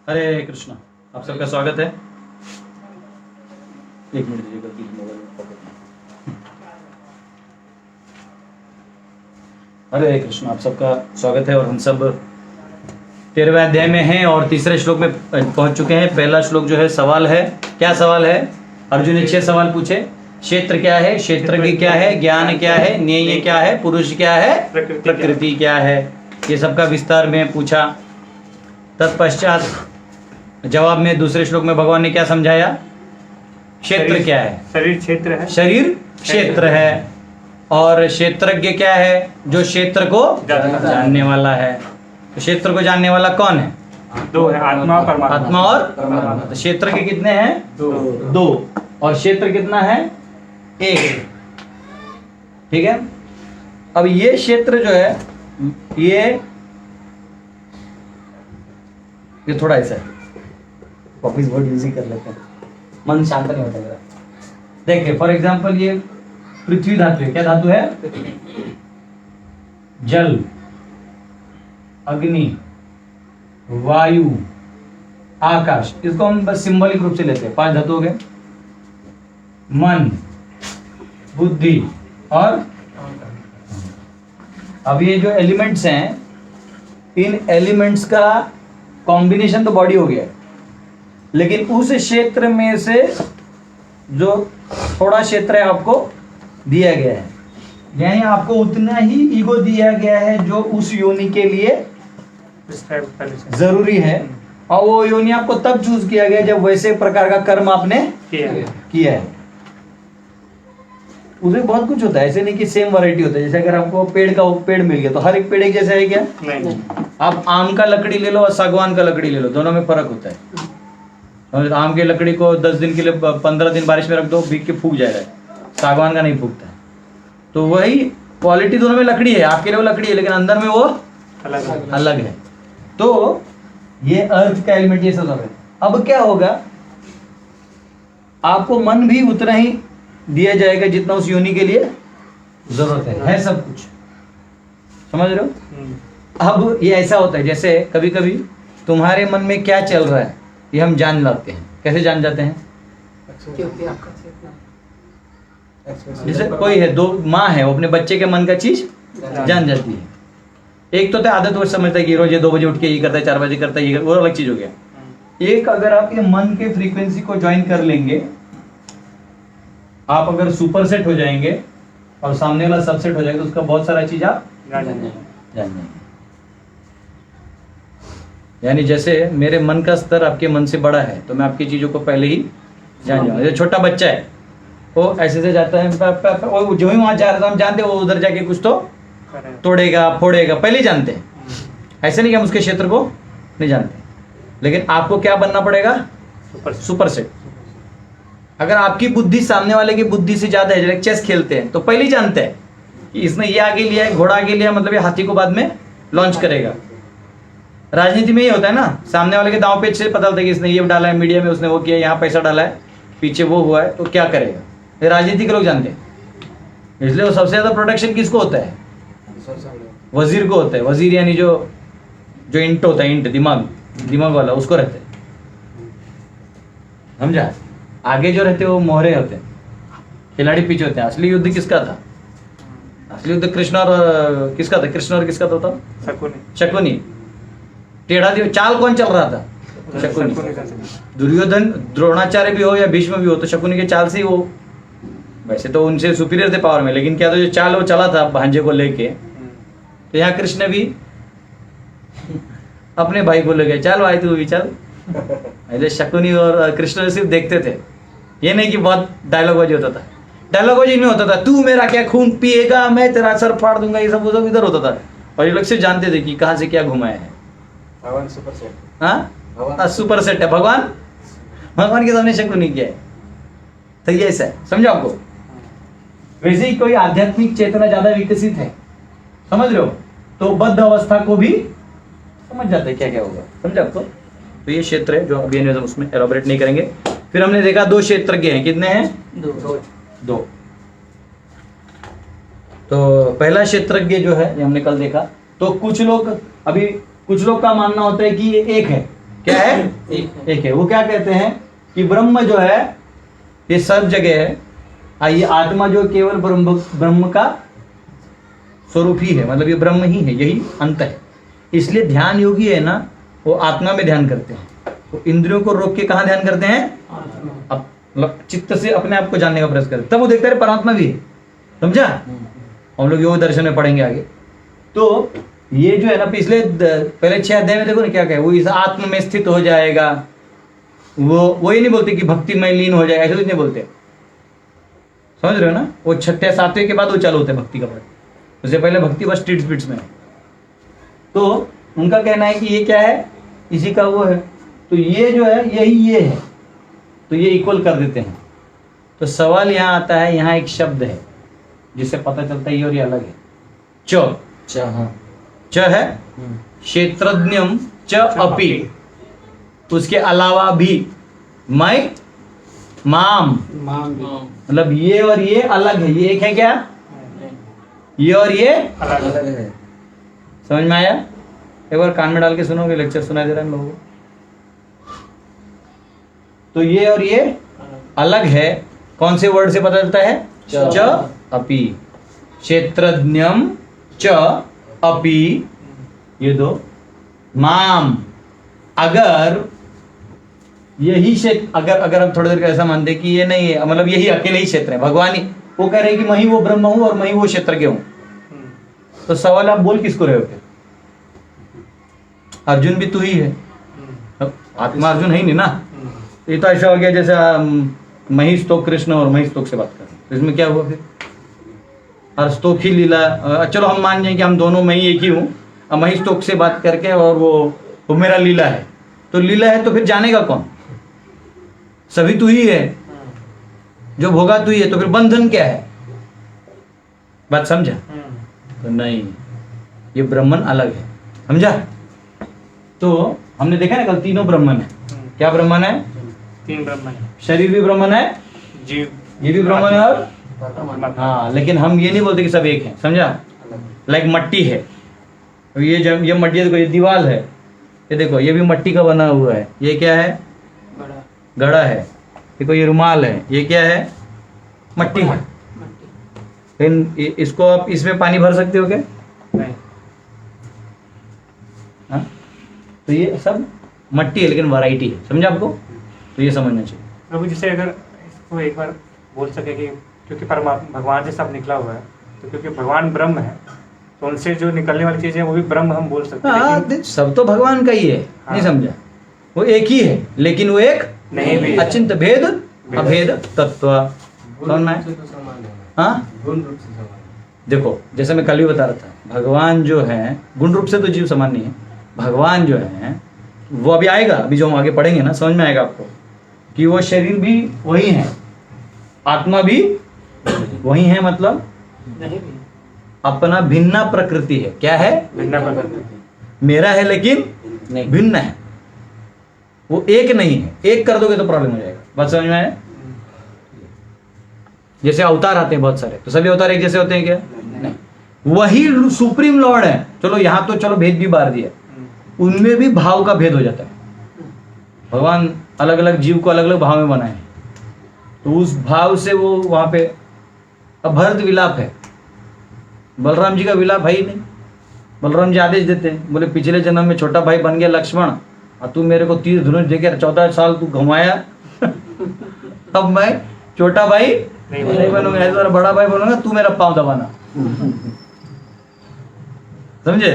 हरे कृष्णा, आप सबका स्वागत है। एक मिनट दीजिएगा, मोबाइल में पकड़। हरे कृष्णा, आप सबका स्वागत है। और हम सब 13वें अध्याय में हैं और तीसरे श्लोक में पहुंच चुके हैं। पहला श्लोक जो है सवाल है, क्या सवाल है? अर्जुन ने 6 सवाल पूछे। क्षेत्र क्या है, क्षेत्रज्ञ क्या है, ज्ञान क्या है, ज्ञेय क्या है, पुरुष क्या है, प्रकृति क्या है, ये सबका विस्तार में पूछा। तत्पश्चात जवाब में दूसरे श्लोक में भगवान ने क्या समझाया? क्षेत्र क्या है? शरीर क्षेत्र है। शरीर क्षेत्र है। और क्षेत्रज्ञ क्या है? जो क्षेत्र को जानने वाला है। तो क्षेत्र को जानने वाला कौन है? 2 है, आत्मा और परमात्मा। आत्मा और परमात्मा। क्षेत्र के कितने हैं? 2। और क्षेत्र कितना है? 1। ठीक है। अब ये क्षेत्र जो है ये थोड़ा ऐसा है, ऑफिस वर्ड यूज ही कर लेते हैं, मन शांत नहीं होता मेरा। देखिए फॉर एग्जांपल ये पृथ्वी धातु है। क्या धातु है? जल, अग्नि, वायु, आकाश। इसको हम बस सिंबॉलिक रूप से लेते हैं। 5 धातु हो गए। मन, बुद्धि और अब ये जो एलिमेंट्स हैं, इन एलिमेंट्स का कॉम्बिनेशन तो बॉडी हो गया, लेकिन उस क्षेत्र में से जो थोड़ा क्षेत्र है आपको दिया गया है, यानी आपको उतना ही ईगो दिया गया है जो उस योनि के लिए जरूरी है। और वो योनि आपको तब चूज किया गया जब वैसे प्रकार का कर्म आपने किया है। उसमें बहुत कुछ होता है, ऐसे नहीं कि सेम वैरायटी होता है। जैसे अगर हमको पेड़ मिल गया तो हर एक पेड़ एक जैसा है क्या? नहीं। आप आम का लकड़ी ले लो और सागवान का लकड़ी ले लो, दोनों में फर्क होता है। आम के लकड़ी को 10 दिन के लिए 15 दिन बारिश में रख दो, भीग के फूक जाएगा। सागवान का नहीं फूकता है। तो वही क्वालिटी दोनों में लकड़ी है, आपके लिए वो लकड़ी है, लेकिन अंदर में वो अलग है। तो ये अर्थ का एलिमेंट ये सब है। अब क्या होगा, आपको मन भी उतना ही दिया जाएगा जितना उस योनि के लिए जरूरत है सब कुछ। समझ रहे हो? अब ये ऐसा होता है जैसे कभी कभी तुम्हारे मन में क्या चल रहा है ये हम जान जाते हैं। कैसे जान जाते हैं? जैसे कोई है, 2 माँ है, वो अपने बच्चे के मन का चीज जान जाती है। एक तो आदत वो समझता है कि रोज ये 2 बजे उठ के ये करता है, 4 बजे करता है, ये वो अलग चीज हो गया। एक अगर आप ये मन के फ्रीक्वेंसी को ज्वाइन कर लेंगे, आप अगर सुपर सेट हो जाएंगे और सामने वाला सबसेट हो जाएगा, तो उसका बहुत सारा चीज आप जान जाएंगे। यानी जैसे मेरे मन का स्तर आपके मन से बड़ा है तो मैं आपकी चीजों को पहले ही जान जाऊंगा। जैसे छोटा बच्चा है, वो ऐसे से जाता है, वो जो ही वहां जा रहा था हम जानते हैं वो उधर जाके कुछ तो तोड़ेगा फोड़ेगा, पहले ही जानते हैं। ऐसे नहीं कि हम उसके क्षेत्र को नहीं जानते। लेकिन आपको क्या बनना पड़ेगा? Super set. अगर आपकी बुद्धि सामने वाले की बुद्धि से ज्यादा है, जैसे चेस खेलते हैं तो पहले ही जानते हैं कि इसने ये आगे लिया है, घोड़ा आगे लिया, मतलब ये हाथी को बाद में लॉन्च करेगा। राजनीति में ये होता है ना, सामने वाले के दांव पेच से पता होता है कि इसने ये डाला है, मीडिया में उसने वो किया, यहाँ पैसा डाला है, पीछे वो हुआ है, तो क्या करेगा। ये राजनीति के लोग जानते हैं। इसलिए वो सबसे ज्यादा प्रोटेक्शन किसको होता है? वजीर को होता है। वजीर यानी जो इंट होता है, इंट दिमाग वाला, उसको रहता है। समझा? आगे जो रहते हैं वो मोहरे होते हैं, खिलाड़ी पीछे होते हैं। असली युद्ध किसका था? असली युद्ध कृष्ण और किसका था? कृष्ण और किसका था? शकुनी। टेढ़ा दिया चाल कौन चल रहा था? शकुनी। दुर्योधन, द्रोणाचार्य भी हो या भीष्म भी हो, तो शकुनी के चाल से ही वो, वैसे तो उनसे सुपीरियर थे पावर में, लेकिन क्या तो जो चाल वो चला था भांजे को लेके, तो यहाँ कृष्ण भी अपने भाई को लेके, चल भाई तू भी चल। ऐसे शकुनी और कृष्ण सिर्फ देखते थे। ये नहीं कि बहुत डायलॉगबाजी होता था। डायलॉगबाजी नहीं होता था, तू मेरा क्या खून पिएगा, मैं तेरा सर फाड़ दूंगा, ये सब वो सब इधर होता था। और ये लोग सिर्फ जानते थे कि कहाँ से क्या घुमाया है। भगवान सुपर सेट। हाँ, सुपर सेट है। भगवान के सामने शकुनी क्या है? तो ये ऐसा है, समझो आपको। वैसे ही कोई आध्यात्मिक चेतना ज्यादा विकसित है, समझ रहे हो, तो बद्ध अवस्था को भी समझ जाते हैं क्या क्या होगा। समझा आपको? तो ये क्षेत्र है जो अभी हम उसमें एलोबरेट नहीं करेंगे। फिर हमने देखा 2 क्षेत्रज्ञ हैं। कितने हैं? 2। तो पहला क्षेत्रज्ञ जो है, ये हमने कल देखा। तो कुछ लोग का मानना होता है कि ये एक है। क्या है? एक है। वो क्या कहते हैं कि ब्रह्म जो है ये सब जगह है, ये आत्मा जो केवल ब्रह्म का स्वरूप ही है, मतलब ये ब्रह्म ही है, यही अंत है। इसलिए ध्यान योगी है ना, वो आत्मा में ध्यान करते हैं, तो इंद्रियों को रोक के कहाँ ध्यान करते हैं? अब मतलब चित्त से अपने आप को जानने का प्रयास करते, तब वो देखते हैं परमात्मा भी है। समझा? हम लोग योग दर्शन में पढ़ेंगे आगे। तो ये जो है ना, पहले 6 अध्याय में देखो ना क्या क्या है, वो इस आत्म में स्थित हो जाएगा। वो ये नहीं बोलते कि भक्ति में लीन हो जाएगा, ऐसे कुछ नहीं बोलते। समझ रहे हो ना? वो 6ठे 7वें के बाद वो चालू होते हैं भक्ति का पाठ, उससे पहले भक्ति बस स्ट्रीट स्पीड्स में है। तो उनका कहना है कि ये क्या है, इसी का वो है, तो ये जो है यही ये है, तो ये इक्वल कर देते हैं। तो सवाल यहाँ आता है, यहाँ एक शब्द है जिससे पता चलता है ये और ये अलग है। च है क्षेत्रज्ञम च अपि, उसके अलावा भी, मैं माम, मतलब ये और ये अलग है, ये एक है क्या? ये और ये अलग है। समझ में आया? एक बार कान में डाल के सुनोगे, लेक्चर सुना दे रहा है हम लोगों को। तो ये और ये अलग है, कौन से वर्ड से पता चलता है? च अपि, क्षेत्रज्ञम च अपि, ये दो, माम, अगर यही क्षेत्र, अगर हम थोड़ी देर का ऐसा मानते कि ये नहीं है, मतलब यही अकेले ही क्षेत्र है, भगवान ही, वो कह रहे हैं कि मैं ही वो ब्रह्म हूं और मैं ही वो क्षेत्र के हूं, तो सवाल आप बोल किसको रहे हो फिर? अर्जुन भी तू ही है, आत्मा अर्जुन है ही नहीं ना। ये तो ऐसा हो गया जैसे महिष तो कृष्ण और महिष तो से बात कर रहे हैं, तो इसमें क्या हुआ फिर? हर स्तोक ही लीला, चलो हम मान जाए कि हम दोनों मैं ही एक ही हूँ, अब महिष तोक से बात करके और वो मेरा लीला है, तो लीला है तो फिर जानेगा कौन? सभी तू ही है, जो भोगा तू ही है, तो फिर बंधन क्या है? बात समझा? तो नहीं, ये ब्राह्मण अलग है, समझा? तो हमने देखा ना कल, तीनों ब्राह्मण है। क्या ब्राह्मण है? 3 ब्रह्म है, शरीर भी ब्राह्मण है, जीव ये भी ब्राह्मण है, और हाँ, लेकिन हम ये नहीं बोलते कि सब एक है, समझा? लाइक मट्टी है, ये मट्टी, देखो ये दीवार है, ये देखो ये भी मट्टी का बना हुआ है, ये क्या है? घड़ा है। देखो ये रुमाल है, ये क्या है? मट्टी है। लेकिन इसको आप इसमें पानी भर सकते हो क्या? नहीं। हाँ? तो ये सब मट्टी है, लेकिन वैरायटी है, समझा आपको? तो ये समझना चाहिए। प्रभु जैसे अगर इसको एक बार बोल सके कि क्योंकि परमात्मा भगवान से सब निकला हुआ है, तो क्योंकि भगवान ब्रह्म है, तो उनसे जो निकलने वाली चीजें वो भी ब्रह्म हम बोल सकते हैं। हाँ, लेकिन सब तो भगवान का ही है, हाँ। नहीं समझा? वो एक ही है, लेकिन वो एक नहीं भी है। अचिंत भेद अभेद तत्व। समझना है? हाँ, देखो जैसे मैं कल भी बता रहा था, भगवान जो है गुण रूप से तो जीव समान नहीं है, भगवान जो है वो अभी आएगा, अभी जो हम आगे पढ़ेंगे ना, समझ में आएगा आपको कि वो शरीर भी वही है, आत्मा भी वही है, मतलब अपना भिन्न प्रकृति है। क्या है? भिन्न प्रकृति। मेरा है लेकिन भिन्न है, वो एक नहीं है। एक कर दोगे तो प्रॉब्लम हो जाएगा। बात समझ में आया? जैसे अवतार आते हैं बहुत सारे, तो सभी अवतार एक जैसे होते हैं क्या? नहीं। वही सुप्रीम लॉर्ड है, चलो यहाँ तो चलो भेद भी बार दिया, उनमें भी भाव का भेद हो जाता है। भगवान अलग अलग जीव को अलग अलग भाव में बनाए, तो उस भाव से वो वहां पे, अब भरत विलाप है, बलराम जी का विलाप है ही नहीं। बलराम जी आदेश देते हैं, बोले पिछले जन्म में छोटा भाई बन गया लक्ष्मण, और तू मेरे को तीर धनुष देकर 14 साल तू घुमाया अब मैं छोटा भाई नहीं बनूंगा, ऐसा बड़ा भाई बनूंगा, तू मेरा पांव दबाना। समझे?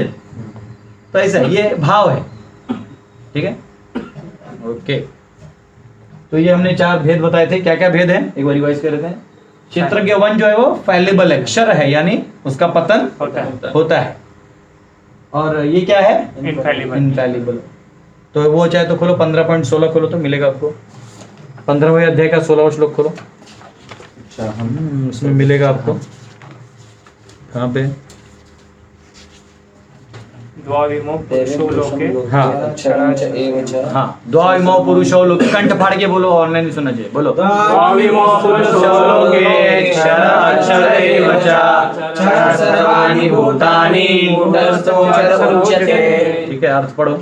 तो ऐसा ये भाव है, ठीक है? ओके, तो ये हमने 4 भेद बताए थे। क्या क्या भेद है एक बार रिवाइज कर लेते हैं। क्षेत्रज्ञ वन जो है वो फैलेबल है, क्षर है, यानी उसका पतन होता है। और ये क्या है? इनफैलिबल। तो वो चाहे तो खोलो 15.16 खोलो तो मिलेगा आपको, 15वें अध्याय का 16वां श्लोक खोलो। अच्छा, हम इसमें मिलेगा आपको कहाँ पे? द्वाविमो पुरुषो लोके। हाँ, द्वाविमो पुरुषो लोके। कंठ फाड़ के बोलो, ऑनलाइन सुनना चाहिए, बोलो। द्वाविमो पुरुषो लोके क्षर अक्षर एव च क्षर सर्वाणि भूतानि कूटस्थो च उच्यते। ठीक है, अर्थ पढ़ो।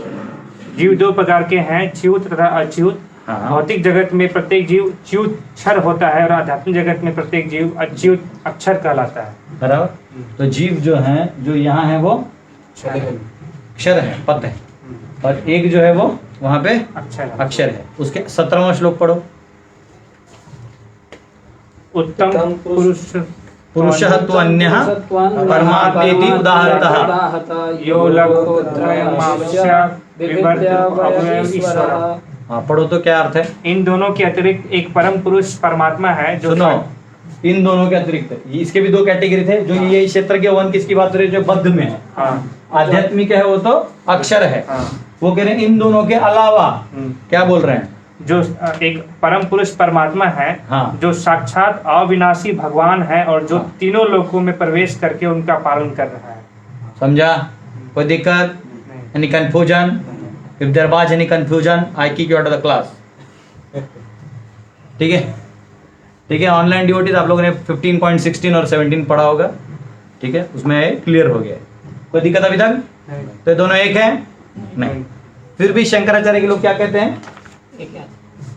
जीव दो प्रकार के हैं, च्युत तथा अच्युत। हाँ। भौतिक जगत में प्रत्येक जीव च्युत क्षर होता है और आध्यात्मिक जगत में प्रत्येक जीव अच्युत अक्षर कहलाता है। बराबर। तो जीव जो हैं, जो यहाँ है वो अक्षर है, पद है, और एक जो है वो वहां पे अक्षर है। उसके 17वां श्लोक पढ़ो। उत्तम पुरुषः तु अन्यः परमात्मेति उदाहरतः यो लोकोत्रयमावश्य विवर्त्य अव्यय ईश्वरः। हाँ, पढ़ो तो क्या अर्थ है? इन दोनों के अतिरिक्त एक परम पुरुष परमात्मा है जो सुनो, इन दोनों के अतिरिक्त इसके भी दो कैटेगरी थे। जो ये क्षेत्र के वन किसकी बात हो रही है? जो बद्ध में है, आध्यात्मिक है, वो तो अक्षर है। वो कह रहे हैं इन दोनों के अलावा क्या बोल रहे हैं? जो एक परम पुरुष परमात्मा है, हाँ। जो साक्षात अविनाशी भगवान है और जो तीनों लोकों में प्रवेश करके उनका पालन कर रहा है। समझा? कोई दिक्कत? Any confusion? If there was any confusion, I kick you out of the class. ठीक है, ठीक है। ऑनलाइन डिवोटीज आप लोगों ने 15.16 और 17 पढ़ा होगा, ठीक है, उसमें क्लियर हो गया। कोई दिक्कत अभी तक? तो ये दोनों एक है? नहीं। फिर भी शंकराचार्य के लोग क्या कहते हैं?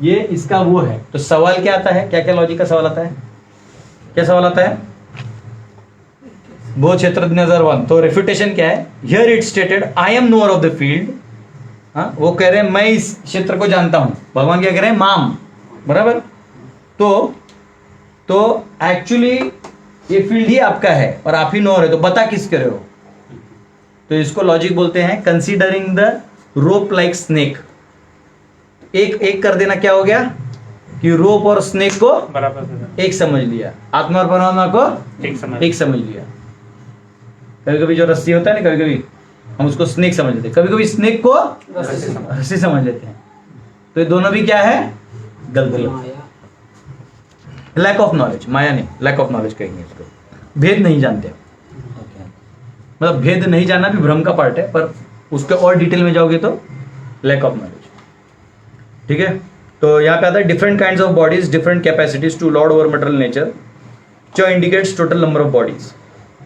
ये इसका वो है। तो सवाल क्या आता है? क्या क्या लॉजिक का सवाल आता है? क्या सवाल आता है? वो क्षेत्र नजर वन। तो रेफ्यूटेशन क्या है? Here it stated I am knower of the field. हाँ, वो कह रहे हैं मैं इस क्षेत्र को जानता हूं। भगवान क्या कह रहे हैं? माम। बराबर। तो एक्चुअली ये फील्ड ही आपका है और आप ही नोअर है, तो बता किस रहे हो? तो इसको लॉजिक बोलते हैं considering the rope like snake. एक एक कर देना क्या हो गया कि रोप और स्नेक को बराबर एक समझ लिया, आत्मा और परमात्मा को एक समझ लिया। कभी कभी जो रस्सी होता है ना, कभी कभी हम उसको स्नेक समझ लेते हैं, कभी कभी स्नेक को रस्सी समझ लेते हैं। तो ये दोनों भी क्या है? गलत। लैक ऑफ नॉलेज, माया नहीं, लैक ऑफ नॉलेज कहेंगे इसको। भेद नहीं जानते, मतलब भेद नहीं जानना भी भ्रम का पार्ट है, पर उसके और डिटेल में जाओगे तो लैक ऑफ नॉलेज। ठीक है, तो यहाँ पे आता है different kinds of bodies, different capacities to lord over material nature. च indicates total number of bodies.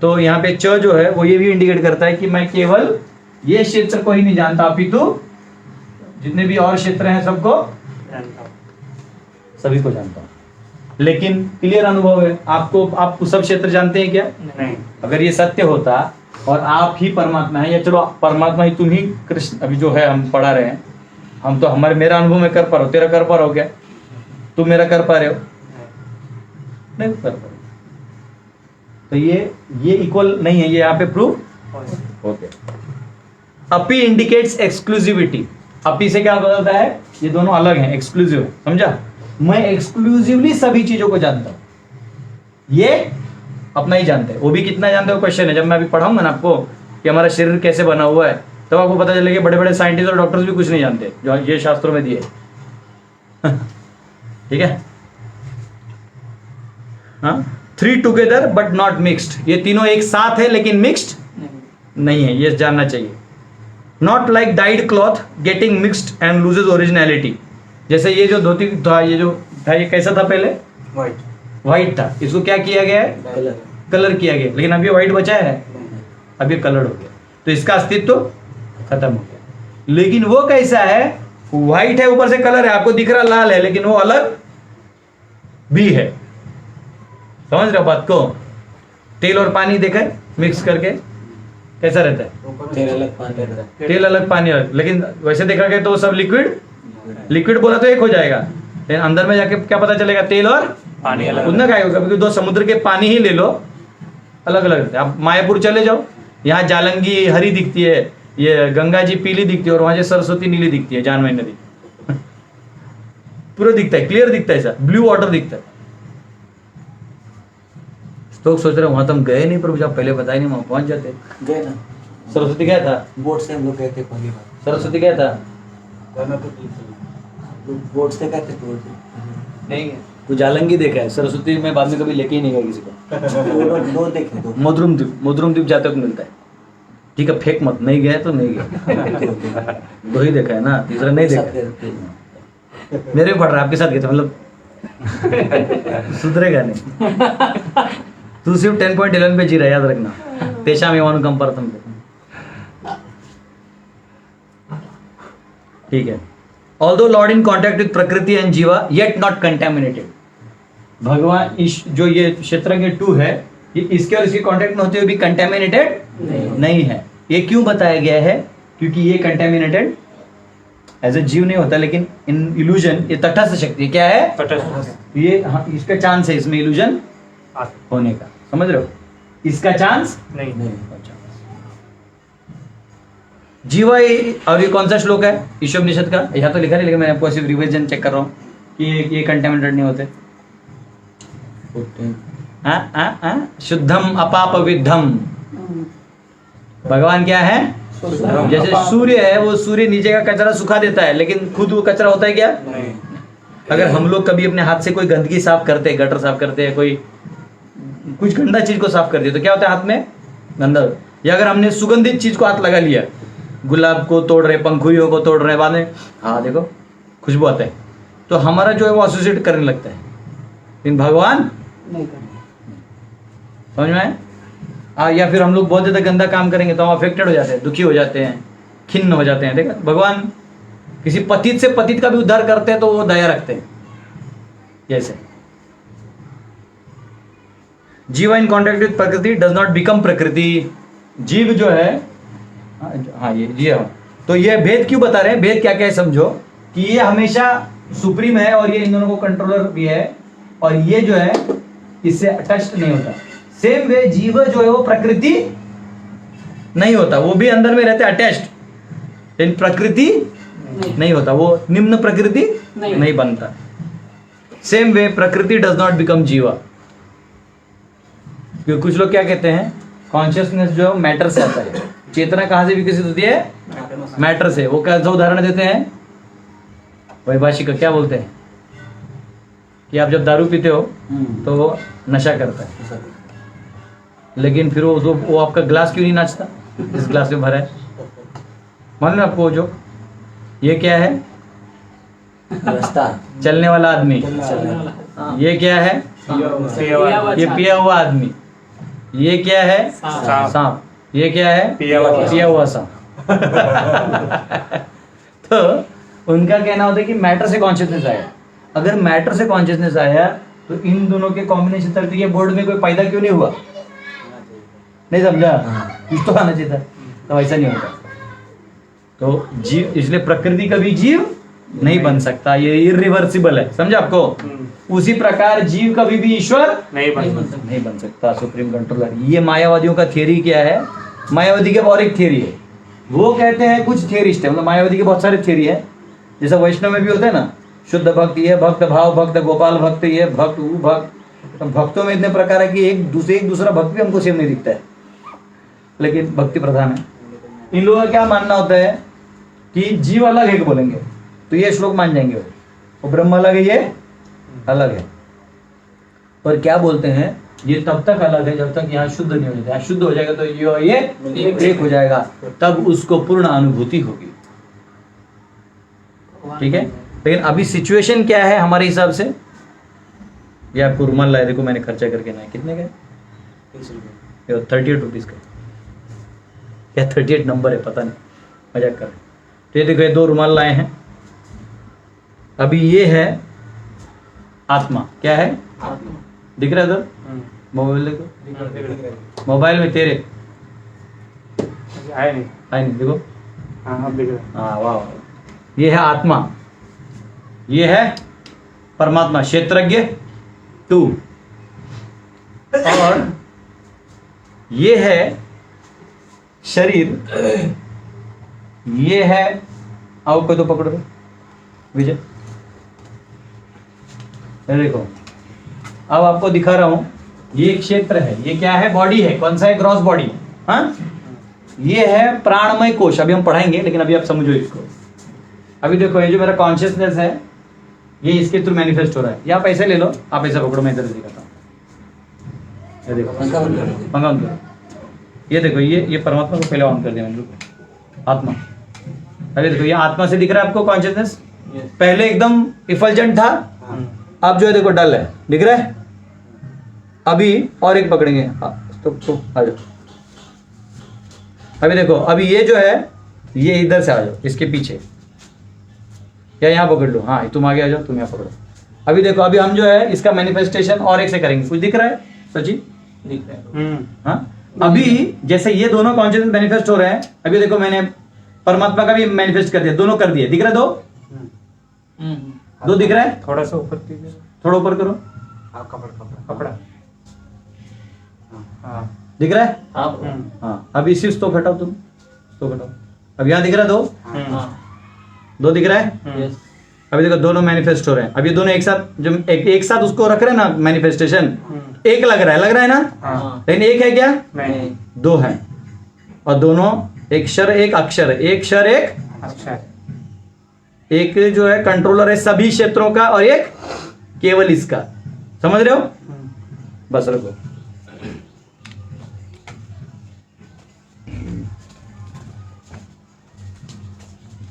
तो यहाँ पे च जो है वो ये भी इंडिकेट करता है कि मैं केवल ये क्षेत्र को ही नहीं जानता, अपितु जितने भी और क्षेत्र हैं सबको, सभी को जानता हूँ। लेकिन क्लियर अनुभव है आपको, आप सब क्षेत्र जानते हैं क्या? नहीं। अगर ये सत्य होता और आप ही परमात्मा है, या चलो परमात्मा ही तुम ही कृष्ण, अभी जो है हम पढ़ा रहे हैं, हम तो हमारे मेरा अनुभव में कर पा रहे हो, तेरा कर पा रहे हो क्या? तुम मेरा कर पा रहे हो? नहीं कर पा रहे। तो ये इक्वल नहीं है, ये यहाँ पे प्रूफ हो गया। अपी इंडिकेट्स एक्सक्लूसिविटी। अपी से क्या बदलता है? ये दोनों अलग हैं, एक्सक्लूसिव है। समझा? मैं एक्सक्लूसिवली सभी चीजों को जानता हूं, ये अपना ही जानते हैं। वो भी कितना जानते हो क्वेश्चन है। जब मैं अभी पढ़ाऊंगा ना आपको कि हमारा शरीर कैसे बना हुआ है, तब आपको पता चलेगा बड़े बड़े साइंटिस्ट और डॉक्टर्स भी कुछ नहीं जानते जो ये शास्त्रों में दिए। ठीक है, हाँ। 3 टुगेदर बट नॉट मिक्स्ड। ये तीनों एक साथ है लेकिन मिक्स्ड नहीं है, ये जानना चाहिए। Not like died cloth getting mixed and loses originality. जैसे ये जो धोती था, ये जो था, ये कैसा था? पहले व्हाइट था, इसको क्या किया गया है? कलर किया गया, लेकिन अब ये व्हाइट बचा है, अब ये कलर हो गया, तो इसका अस्तित्व खत्म हो गया। लेकिन वो कैसा है? व्हाइट है, ऊपर से कलर है, आपको दिख रहा लाल है, लेकिन वो अलग भी है। समझ रहे हो बात को? तेल और पानी देखा मिक्स करके कैसा रहता है? तेल अलग पानी अलग, लेकिन वैसे देखा गया तो वो सब लिक्विड बोला तो एक हो जाएगा, लेकिन अंदर में जाके क्या पता चलेगा? तेल और पानी अलग उतना क्या होगा? क्योंकि दो समुद्र के पानी ही ले लो, अलग अलग। आप मायापुर चले जाओ, यहाँ जालंगी हरी दिखती है, ये गंगा जी पीली दिखती है, और वहां से सरस्वती नीली दिखती है, जानमय नदी। पूरा दिखता है, क्लियर दिखता है, ऐसा ब्लू वाटर दिखता है। लोग सोच रहे वहां तो हम गए नहीं, प्रभु जब पहले बताया नहीं, वहां पहुंच जाते। गए ना, सरस्वती गया था, बोट से हम लोग गए थे पहली बार। सरस्वती गया था, बोट से गए थे, बोट से नहीं गया। कुछ जालंगी देखा है, सरस्वती में बाद में कभी लेके ही नहीं गया किसी को। दो देखे, दो मोद्रुम द्वीप जाते वक्त मिलता है। ठीक है, फेंक मत, नहीं गया तो नहीं गया। दो ही देखा है ना, तीसरा नहीं देखा। मेरे भी पढ़ रहा है, आपके साथ गए थे, मतलब सुधरेगा नहीं। तू सिर्फ 10.11 पे जी रहा, याद रखना। तेषाम एवानुकंपार्थम। ठीक है। Although Lord in contact with प्रकृति एंड जीवा येट नॉट कंटेमिनेटेड। भगवान इस जो ये क्षेत्रज्ञ 2 है, ये इसके और इसके कॉन्टैक्ट में होते हुए भी कंटेमिनेटेड नहीं है। ये क्यों बताया गया है? क्योंकि ये कंटेमिनेटेड एज ए जीव नहीं होता, लेकिन इन इल्यूजन ये तटस्थ शक्ति क्या है? तटस्थ ये हाँ, इसका चांस है इसमें इल्यूजन होने का, समझ रहे हो? इसका चांस नहीं। नहीं जीवा। और ये कौन सा श्लोक है ईशोपनिषद का? यहाँ तो लिखा नहीं, लेकिन मैं आपको ऐसे रिविजन चेक कर रहा हूँ कि ये कंटेमिनेटेड नहीं होते। शुद्धम अपाप विद्धम। भगवान क्या है? जैसे सूर्य है, वो सूर्य नीचे का कचरा सुखा देता है, लेकिन खुद वो कचरा होता है क्या? नहीं। अगर हम लोग कभी अपने हाथ से कोई गंदगी साफ करते हैं, गटर साफ करते हैं, कोई कुछ गंदा चीज को साफ कर दिया तो क्या होता है? हाथ में गंदा। या अगर हमने सुगंधित चीज को हाथ लगा लिया, गुलाब को तोड़ रहे, पंखुड़ियों को तोड़ रहे, बाद में हाँ देखो खुशबू आता है, तो हमारा जो है वो एसोसिएट करने लगता है। लेकिन भगवान नहीं करना। समझ में आए? या फिर हम लोग बहुत ज्यादा गंदा काम करेंगे तो हम अफेक्टेड हो जाते हैं, दुखी हो जाते हैं, खिन्न हो जाते हैं। देखा, भगवान किसी पतित से पतित का भी उद्धार करते हैं तो वो दया रखते हैं। जैसे जीवा इन कॉन्टैक्ट विद प्रकृति डज नॉट बिकम प्रकृति। जीव जो है, हाँ ये जी हाँ, तो ये भेद क्यों बता रहे हैं? भेद क्या क्या है समझो, कि ये हमेशा सुप्रीम है और ये इन दोनों को कंट्रोलर भी है, और ये जो है इससे अटैच्ड नहीं होता। सेम वे जीव जो है वो प्रकृति नहीं होता, वो भी अंदर में रहते अटैच्ड, लेकिन प्रकृति नहीं होता, वो निम्न प्रकृति नहीं बनता। सेम वे प्रकृति डज नॉट बिकम जीवा। क्योंकि कुछ लोग क्या कहते हैं, कॉन्शियसनेस जो मैटर से आता है, चेतना कहाँ से विकसित होती है? मैटर से। वो कैसा उदाहरण देते हैं? वैभाषिक क्या बोलते हैं कि आप जब दारू पीते हो तो वो नशा करता है, लेकिन फिर वो आपका ग्लास क्यों नहीं नाचता इस ग्लास में भरा है? मान लो आपको जो ये क्या है? रास्ता चलने वाला आदमी। ये क्या है? ये पिया हुआ आदमी। ये क्या है? सांप। ये क्या है? पिया हुआ सांप। तो उनका कहना होता है कि मैटर से कॉन्शियसनेस आया। अगर मैटर से कॉन्शियसनेस आया तो इन दोनों के कॉम्बिनेशन तक ये बोर्ड में कोई पैदा क्यों नहीं हुआ? नहीं समझा? कुछ तो आना चाहिए था, तो ऐसा नहीं होता। तो जीव, इसलिए प्रकृति कभी जीव नहीं बन सकता, ये इरिवर्सिबल है। समझा आपको? उसी प्रकार जीव कभी भी ईश्वर नहीं बन सकता, सुप्रीम कंट्रोलर। ये मायावादियों का थियरी क्या है? मायावादी के और एक थियरी है, वो कहते हैं, कुछ थियरिस्ट है, मतलब मायावादी के बहुत सारे थियरी है, जैसा वैष्णव में भी होता है ना, शुद्ध भक्त, ये भक्त, भाव भक्त, गोपाल भक्त, ये भक्त, वो भक्त। तो भक्तों में इतने प्रकार है कि एक दूसरा भक्त भी हमको सेम नहीं दिखता है, लेकिन भक्ति प्रधान है। इन लोगों का क्या मानना होता है कि जीव अलग है बोलेंगे तो ये श्लोक मान जाएंगे, वो ब्रह्म अलग है, ये अलग है। पर क्या बोलते हैं, ये तब तक अलग है जब तक यहाँ शुद्ध नहीं हो जाता। यहाँ शुद्ध हो जाएगा तो ये एक हो जाएगा, तब उसको पूर्ण अनुभूति होगी। ठीक है, लेकिन अभी सिचुएशन क्या है हमारे हिसाब से? ये आपको रुमाल लाए, देखो मैंने खर्चा करके ना, कितने का? 38 रुपीज़ का, या 38 नंबर है, पता नहीं, मजाक कर। तो ये देखो, ये 2 रुमाल लाए हैं। अभी ये है आत्मा, क्या है? दिख रहा है इधर? मोबाइल देखो, मोबाइल में तेरे आए नहीं, देखो। हाँ अब दिख रहा है। हाँ वाह, ये है आत्मा, ये है परमात्मा, क्षेत्रज्ञ 2, और ये है शरीर, ये है, आओ कोई तो पकड़ो विजय, देखो अब आपको दिखा रहा हूं, ये क्षेत्र है, ये क्या है? बॉडी है। कौन सा है? Gross body. हाँ, ये है प्राणमय कोश, अभी हम पढ़ाएंगे, लेकिन अभी आप समझो इसको। अभी देखो, ये जो मेरा कॉन्शियसनेस है, ये इसके थ्रू मैनिफेस्ट हो रहा है। या आप ऐसे ले लो, आप ऐसा पकड़ो, मैं इधर दिखाता हूँ। ये देखो, पंखा ऑन करो। ये देखो, ये परमात्मा को पहले ऑन कर दिया मैंने, आत्मा। अभी देखो, ये आत्मा से दिख रहा है आपको कॉन्शियसनेस? पहले एकदम इफल्जेंट था, अब जो है देखो डल है, दिख रहा है? अभी और एक पकड़ेंगे, तो आ जाओ। अभी देखो, अभी ये जो है, ये इधर से आ जाओ, इसके पीछे, या यहाँ पकड़ लो, हाँ तुम आगे आ जाओ, तुम यहाँ पकड़ो। अभी देखो, अभी हम जो है इसका मैनिफेस्टेशन और एक से करेंगे। कुछ दिख रहा है सचिन? दिख रहा है। हाँ, अभी जैसे ये दोनों कॉन्शियसनेस मैनिफेस्ट हो रहे हैं, अभी देखो मैंने परमात्मा का भी मैनिफेस्ट कर दिया, दोनों कर दिए। दिख रहा है दो? दो दिख रहा है? थोड़ा सा ऊपर कीजिए, थोड़ा ऊपर करो, हाँ, कपड़ा कपड़ा। हाँ दिख रहा है? हाँ हाँ, अब इसी तो घटाओ, तुम तो घटाओ। अब यहाँ दिख रहा है दो? हाँ दो दिख रहा है? यस अभी देखो दोनों मैनिफेस्ट हो रहे हैं। अब ये दोनों एक साथ, जो एक साथ उसको रख रहे हैं ना मैनिफेस्टेशन, एक लग रहा है ना? हाँ लेकिन एक है क्या? नहीं, दो है, और दोनों एक क्षर एक अक्षर, एक क्षर एक, अच्छा है। एक जो है कंट्रोलर है सभी क्षेत्रों का, और एक केवल इसका। समझ रहे हो? बस रखो।